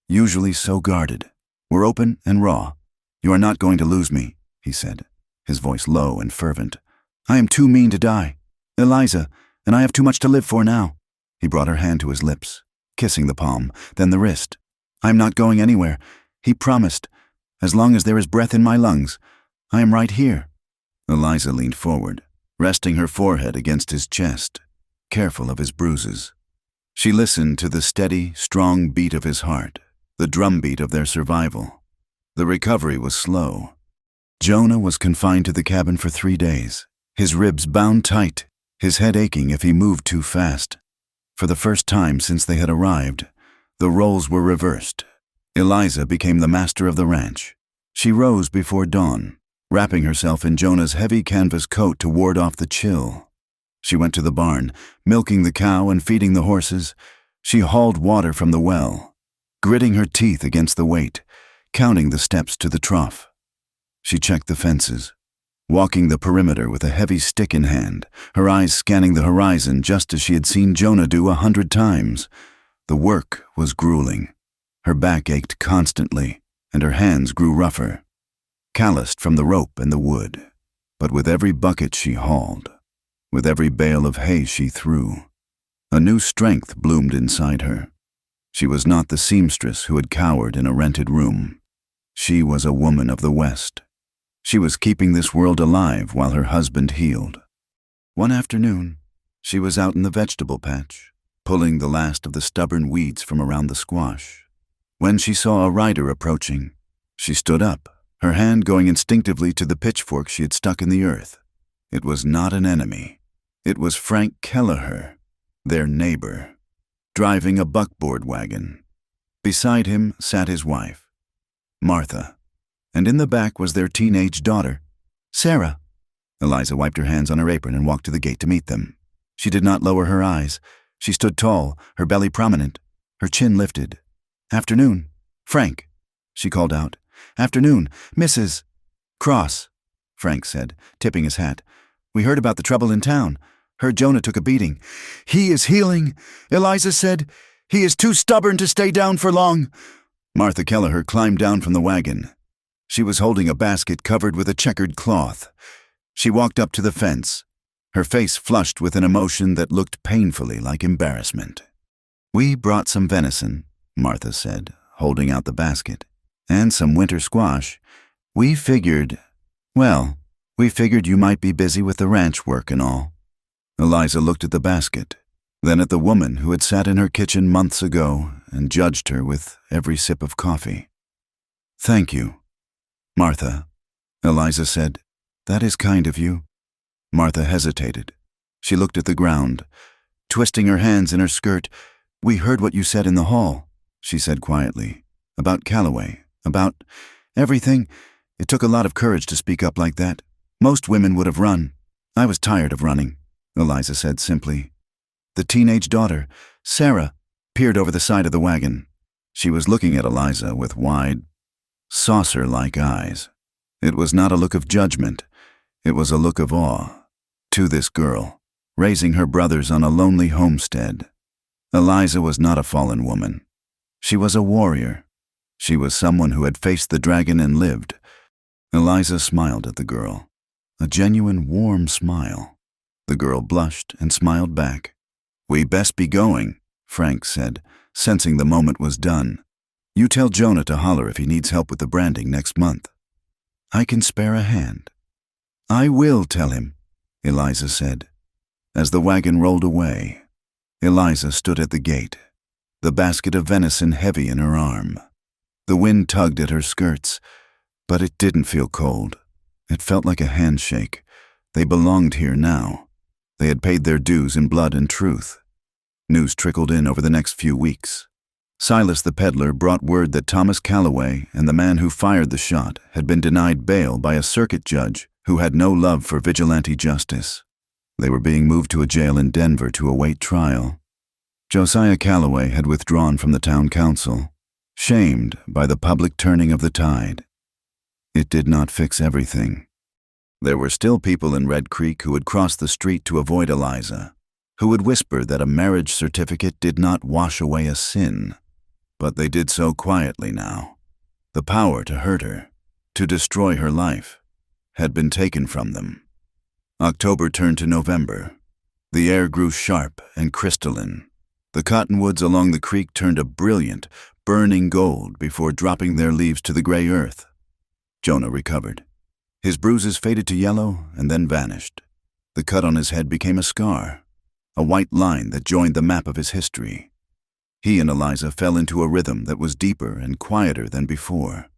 usually so guarded, were open and raw. "You are not going to lose me," he said, his voice low and fervent. "I am too mean to die, Eliza, and I have too much to live for now." He brought her hand to his lips, kissing the palm, then the wrist. "I am not going anywhere," he promised. "As long as there is breath in my lungs, I am right here." Eliza leaned forward, resting her forehead against his chest, careful of his bruises. She listened to the steady, strong beat of his heart, the drumbeat of their survival. The recovery was slow. Jonah was confined to the cabin for 3 days, his ribs bound tight, his head aching if he moved too fast. For the first time since they had arrived, the roles were reversed. Eliza became the master of the ranch. She rose before dawn, wrapping herself in Jonah's heavy canvas coat to ward off the chill. She went to the barn, milking the cow and feeding the horses. She hauled water from the well, gritting her teeth against the weight, counting the steps to the trough. She checked the fences, walking the perimeter with a heavy stick in hand, her eyes scanning the horizon just as she had seen Jonah do 100 times. The work was grueling. Her back ached constantly, and her hands grew rougher, calloused from the rope and the wood. But with every bucket she hauled, with every bale of hay she threw, a new strength bloomed inside her. She was not the seamstress who had cowered in a rented room. She was a woman of the West. She was keeping this world alive while her husband healed. One afternoon, she was out in the vegetable patch, pulling the last of the stubborn weeds from around the squash. When she saw a rider approaching, she stood up, her hand going instinctively to the pitchfork she had stuck in the earth. It was not an enemy. It was Frank Kelleher, their neighbor, driving a buckboard wagon. Beside him sat his wife, Martha, and in the back was their teenage daughter, Sarah. Eliza wiped her hands on her apron and walked to the gate to meet them. She did not lower her eyes. She stood tall, her belly prominent, her chin lifted. "Afternoon, Frank," she called out. "Afternoon, Mrs. Cross," Frank said, tipping his hat. "We heard about the trouble in town. Heard Jonah took a beating." "He is healing," Eliza said. "He is too stubborn to stay down for long." Martha Kelleher climbed down from the wagon. She was holding a basket covered with a checkered cloth. She walked up to the fence, her face flushed with an emotion that looked painfully like embarrassment. "We brought some venison," Martha said, holding out the basket, "and some winter squash. We figured you might be busy with the ranch work and all." Eliza looked at the basket, then at the woman who had sat in her kitchen months ago and judged her with every sip of coffee. "Thank you, Martha," Eliza said. "That is kind of you." Martha hesitated. She looked at the ground, twisting her hands in her skirt. "We heard what you said in the hall," she said quietly, "about Calloway, about everything. It took a lot of courage to speak up like that. Most women would have run. I was tired of running," Eliza said simply. The teenage daughter, Sarah, peered over the side of the wagon. She was looking at Eliza with wide, saucer-like eyes. It was not a look of judgment. It was a look of awe. To this girl, raising her brothers on a lonely homestead, Eliza was not a fallen woman. She was a warrior. She was someone who had faced the dragon and lived. Eliza smiled at the girl, a genuine warm smile. The girl blushed and smiled back. "We best be going," Frank said, sensing the moment was done. "You tell Jonah to holler if he needs help with the branding next month." "I can spare a hand." "I will tell him," Eliza said. As the wagon rolled away, Eliza stood at the gate, the basket of venison heavy in her arm. The wind tugged at her skirts, but it didn't feel cold. It felt like a handshake. They belonged here now. They had paid their dues in blood and truth. News trickled in over the next few weeks. Silas the peddler brought word that Thomas Calloway and the man who fired the shot had been denied bail by a circuit judge who had no love for vigilante justice. They were being moved to a jail in Denver to await trial. Josiah Calloway had withdrawn from the town council, shamed by the public turning of the tide. It did not fix everything. There were still people in Red Creek who would cross the street to avoid Eliza, who would whisper that a marriage certificate did not wash away a sin. But they did so quietly now. The power to hurt her, to destroy her life, had been taken from them. October turned to November. The air grew sharp and crystalline. The cottonwoods along the creek turned a brilliant, burning gold before dropping their leaves to the gray earth. Jonah recovered. His bruises faded to yellow and then vanished. The cut on his head became a scar, a white line that joined the map of his history. He and Eliza fell into a rhythm that was deeper and quieter than before.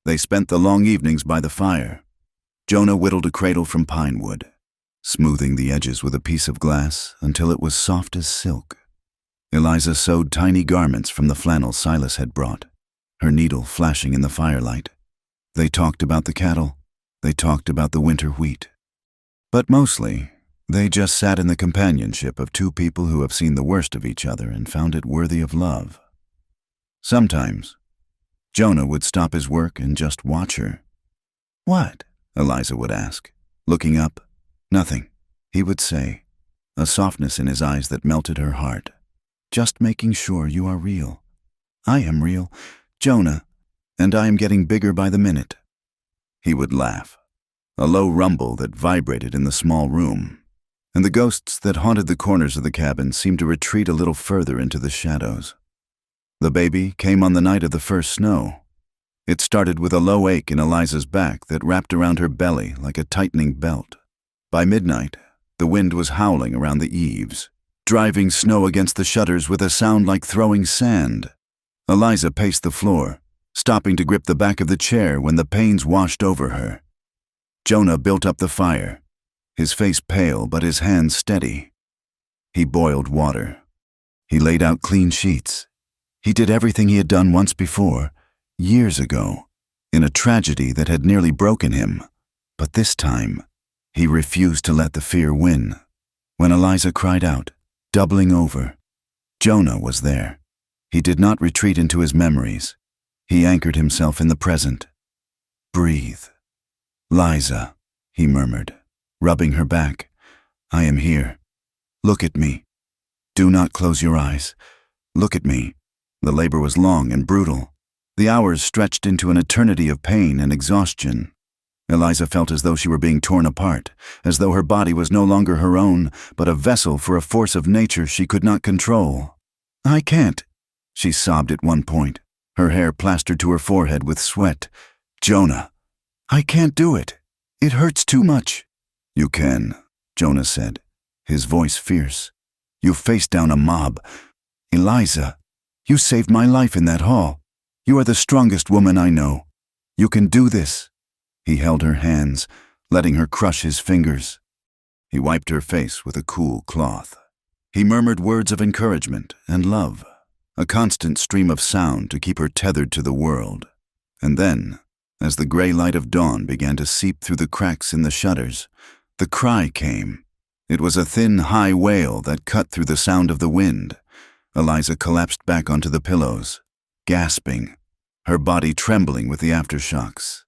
They spent the long evenings by the fire. Jonah whittled a cradle from pine wood, smoothing the edges with a piece of glass until it was soft as silk. Eliza sewed tiny garments from the flannel Silas had brought, her needle flashing in the firelight. They talked about the cattle. They talked about the winter wheat. But mostly, they just sat in the companionship of two people who have seen the worst of each other and found it worthy of love. Sometimes, Jonah would stop his work and just watch her. "What?" Eliza would ask, looking up. "Nothing," he would say, a softness in his eyes that melted her heart. "Just making sure you are real." "I am real, Jonah, and I am getting bigger by the minute." He would laugh, a low rumble that vibrated in the small room, and the ghosts that haunted the corners of the cabin seemed to retreat a little further into the shadows. The baby came on the night of the first snow. It started with a low ache in Eliza's back that wrapped around her belly like a tightening belt. By midnight, the wind was howling around the eaves, driving snow against the shutters with a sound like throwing sand. Eliza paced the floor, stopping to grip the back of the chair when the pains washed over her. Jonah built up the fire, his face pale but his hands steady. He boiled water. He laid out clean sheets. He did everything he had done once before, years ago, in a tragedy that had nearly broken him. But this time, he refused to let the fear win. When Eliza cried out, doubling over, Jonah was there. He did not retreat into his memories. He anchored himself in the present. "Breathe. Liza," he murmured, rubbing her back. "I am here. Look at me. Do not close your eyes. Look at me." The labor was long and brutal. The hours stretched into an eternity of pain and exhaustion. Eliza felt as though she were being torn apart, as though her body was no longer her own, but a vessel for a force of nature she could not control. "I can't," she sobbed at one point, her hair plastered to her forehead with sweat. "Jonah, I can't do it. It hurts too much." "You can," Jonah said, his voice fierce. "You faced down a mob. Eliza, you saved my life in that hall. You are the strongest woman I know. You can do this." He held her hands, letting her crush his fingers. He wiped her face with a cool cloth. He murmured words of encouragement and love, a constant stream of sound to keep her tethered to the world. And then, as the gray light of dawn began to seep through the cracks in the shutters, the cry came. It was a thin, high wail that cut through the sound of the wind. Eliza collapsed back onto the pillows, gasping, her body trembling with the aftershocks.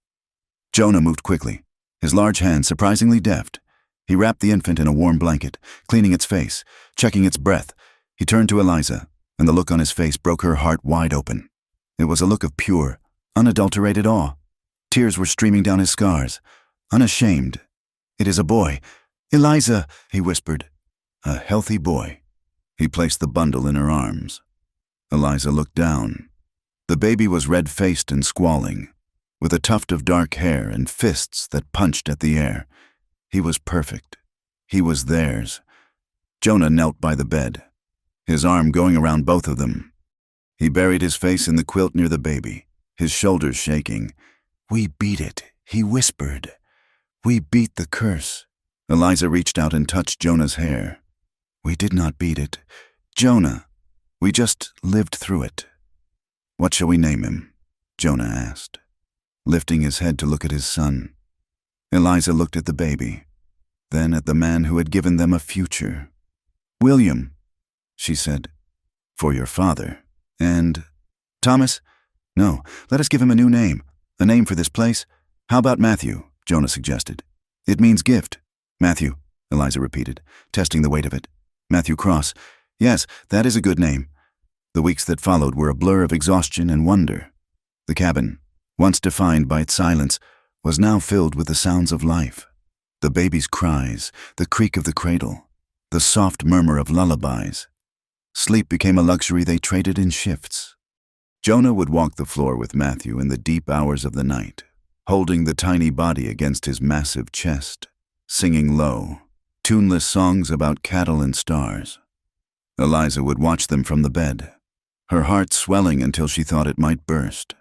Jonah moved quickly, his large hands surprisingly deft. He wrapped the infant in a warm blanket, cleaning its face, checking its breath. He turned to Eliza, and the look on his face broke her heart wide open. It was a look of pure, unadulterated awe. Tears were streaming down his scars, unashamed. "It is a boy. Eliza," he whispered. "A healthy boy." He placed the bundle in her arms. Eliza looked down. The baby was red-faced and squalling, with a tuft of dark hair and fists that punched at the air. He was perfect. He was theirs. Jonah knelt by the bed, his arm going around both of them. He buried his face in the quilt near the baby, his shoulders shaking. "We beat it," he whispered. "We beat the curse." Eliza reached out and touched Jonah's hair. "We did not beat it, Jonah. We just lived through it." "What shall we name him?" Jonah asked, lifting his head to look at his son. Eliza looked at the baby, then at the man who had given them a future. "William," she said, "for your father. And Thomas? No, let us give him a new name. A name for this place. How about Matthew?" Jonah suggested. "It means gift." "Matthew," Eliza repeated, testing the weight of it. "Matthew Cross. Yes, that is a good name." The weeks that followed were a blur of exhaustion and wonder. The cabin, once defined by its silence, was now filled with the sounds of life. The baby's cries, the creak of the cradle, the soft murmur of lullabies. Sleep became a luxury they traded in shifts. Jonah would walk the floor with Matthew in the deep hours of the night, holding the tiny body against his massive chest, singing low, tuneless songs about cattle and stars. Eliza would watch them from the bed, her heart swelling until she thought it might burst.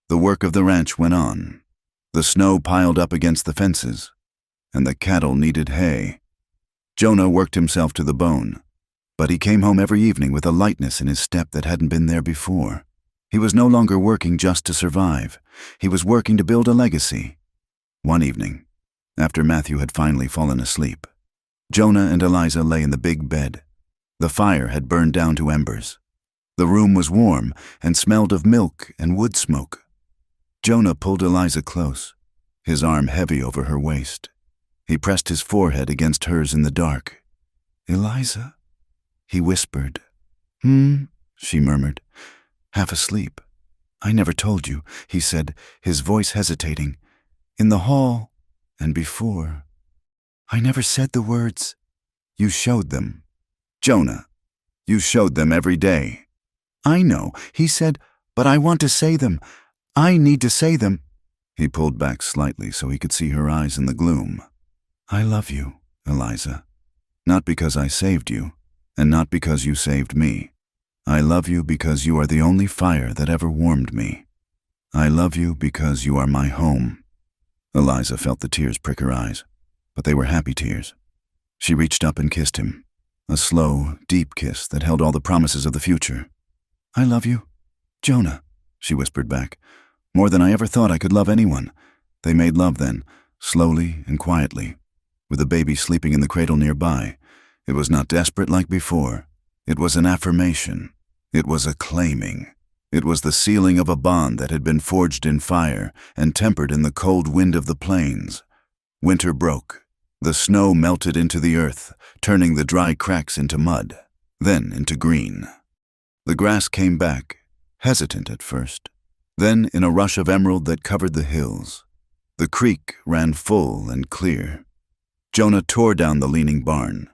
The work of the ranch went on. The snow piled up against the fences, and the cattle needed hay. Jonah worked himself to the bone, but he came home every evening with a lightness in his step that hadn't been there before. He was no longer working just to survive. He was working to build a legacy. One evening, after Matthew had finally fallen asleep, Jonah and Eliza lay in the big bed. The fire had burned down to embers. The room was warm and smelled of milk and wood smoke. Jonah pulled Eliza close, his arm heavy over her waist. He pressed his forehead against hers in the dark. "Eliza?" he whispered. She murmured, half asleep. "I never told you," he said, his voice hesitating. "In the hall and before. I never said the words." "You showed them." "Jonah, you showed them every day." "I know," he said, "but I want to say them. I need to say them." He pulled back slightly so he could see her eyes in the gloom. "I love you, Eliza. Not because I saved you, and not because you saved me. I love you because you are the only fire that ever warmed me. I love you because you are my home." Eliza felt the tears prick her eyes, but they were happy tears. She reached up and kissed him, a slow, deep kiss that held all the promises of the future. "I love you, Jonah," she whispered back. "More than I ever thought I could love anyone." They made love then, slowly and quietly, with the baby sleeping in the cradle nearby. It was not desperate like before. It was an affirmation. It was a claiming. It was the sealing of a bond that had been forged in fire and tempered in the cold wind of the plains. Winter broke. The snow melted into the earth, turning the dry cracks into mud, then into green. The grass came back, hesitant at first, then in a rush of emerald that covered the hills. The creek ran full and clear. Jonah tore down the leaning barn.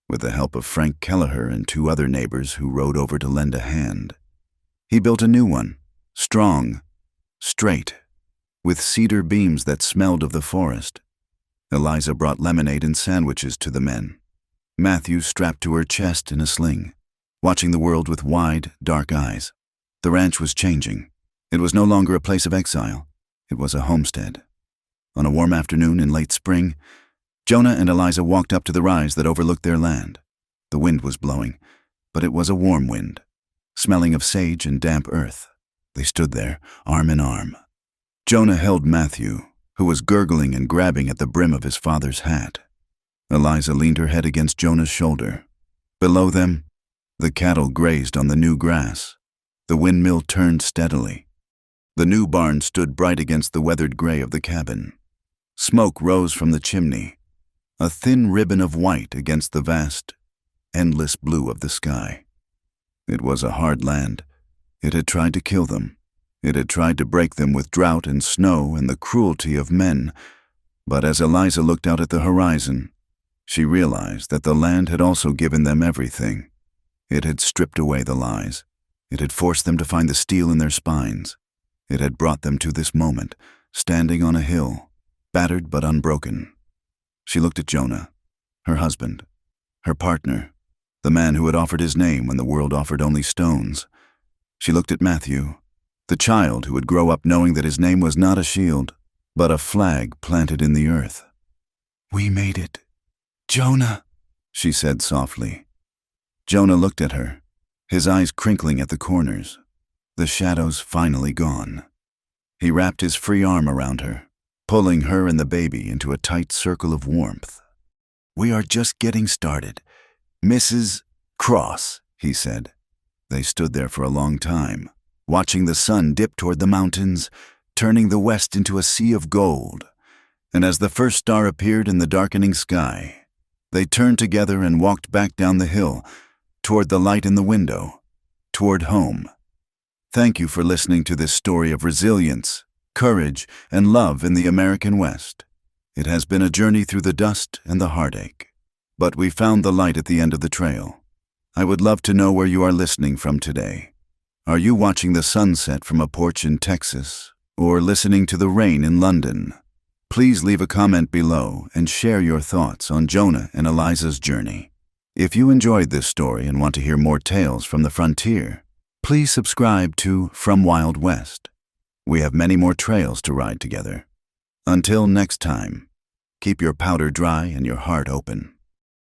With the help of Frank Kelleher and 2 other neighbors who rode over to lend a hand, he built a new one, strong, straight, with cedar beams that smelled of the forest. Eliza brought lemonade and sandwiches to the men. Matthew strapped to her chest in a sling, watching the world with wide, dark eyes. The ranch was changing. It was no longer a place of exile. It was a homestead. On a warm afternoon in late spring, Jonah and Eliza walked up to the rise that overlooked their land. The wind was blowing, but it was a warm wind, smelling of sage and damp earth. They stood there, arm in arm. Jonah held Matthew, who was gurgling and grabbing at the brim of his father's hat. Eliza leaned her head against Jonah's shoulder. Below them, the cattle grazed on the new grass. The windmill turned steadily. The new barn stood bright against the weathered gray of the cabin. Smoke rose from the chimney, a thin ribbon of white against the vast, endless blue of the sky. It was a hard land. It had tried to kill them. It had tried to break them with drought and snow and the cruelty of men. But as Eliza looked out at the horizon, she realized that the land had also given them everything. It had stripped away the lies. It had forced them to find the steel in their spines. It had brought them to this moment, standing on a hill, battered but unbroken. She looked at Jonah, her husband, her partner, the man who had offered his name when the world offered only stones. She looked at Matthew, the child who would grow up knowing that his name was not a shield, but a flag planted in the earth. "We made it. Jonah," she said softly. Jonah looked at her, his eyes crinkling at the corners, the shadows finally gone. He wrapped his free arm around her, pulling her and the baby into a tight circle of warmth. "We are just getting started, Mrs. Cross," he said. They stood there for a long time, watching the sun dip toward the mountains, turning the west into a sea of gold. And as the first star appeared in the darkening sky, they turned together and walked back down the hill, toward the light in the window, toward home. Thank you for listening to this story of resilience, courage, and love in the American West. It has been a journey through the dust and the heartache, but we found the light at the end of the trail. I would love to know where you are listening from today. Are you watching the sunset from a porch in Texas, or listening to the rain in London? Please leave a comment below and share your thoughts on Jonah and Eliza's journey. If you enjoyed this story and want to hear more tales from the frontier, please subscribe to From Wild West. We have many more trails to ride together. Until next time, keep your powder dry and your heart open.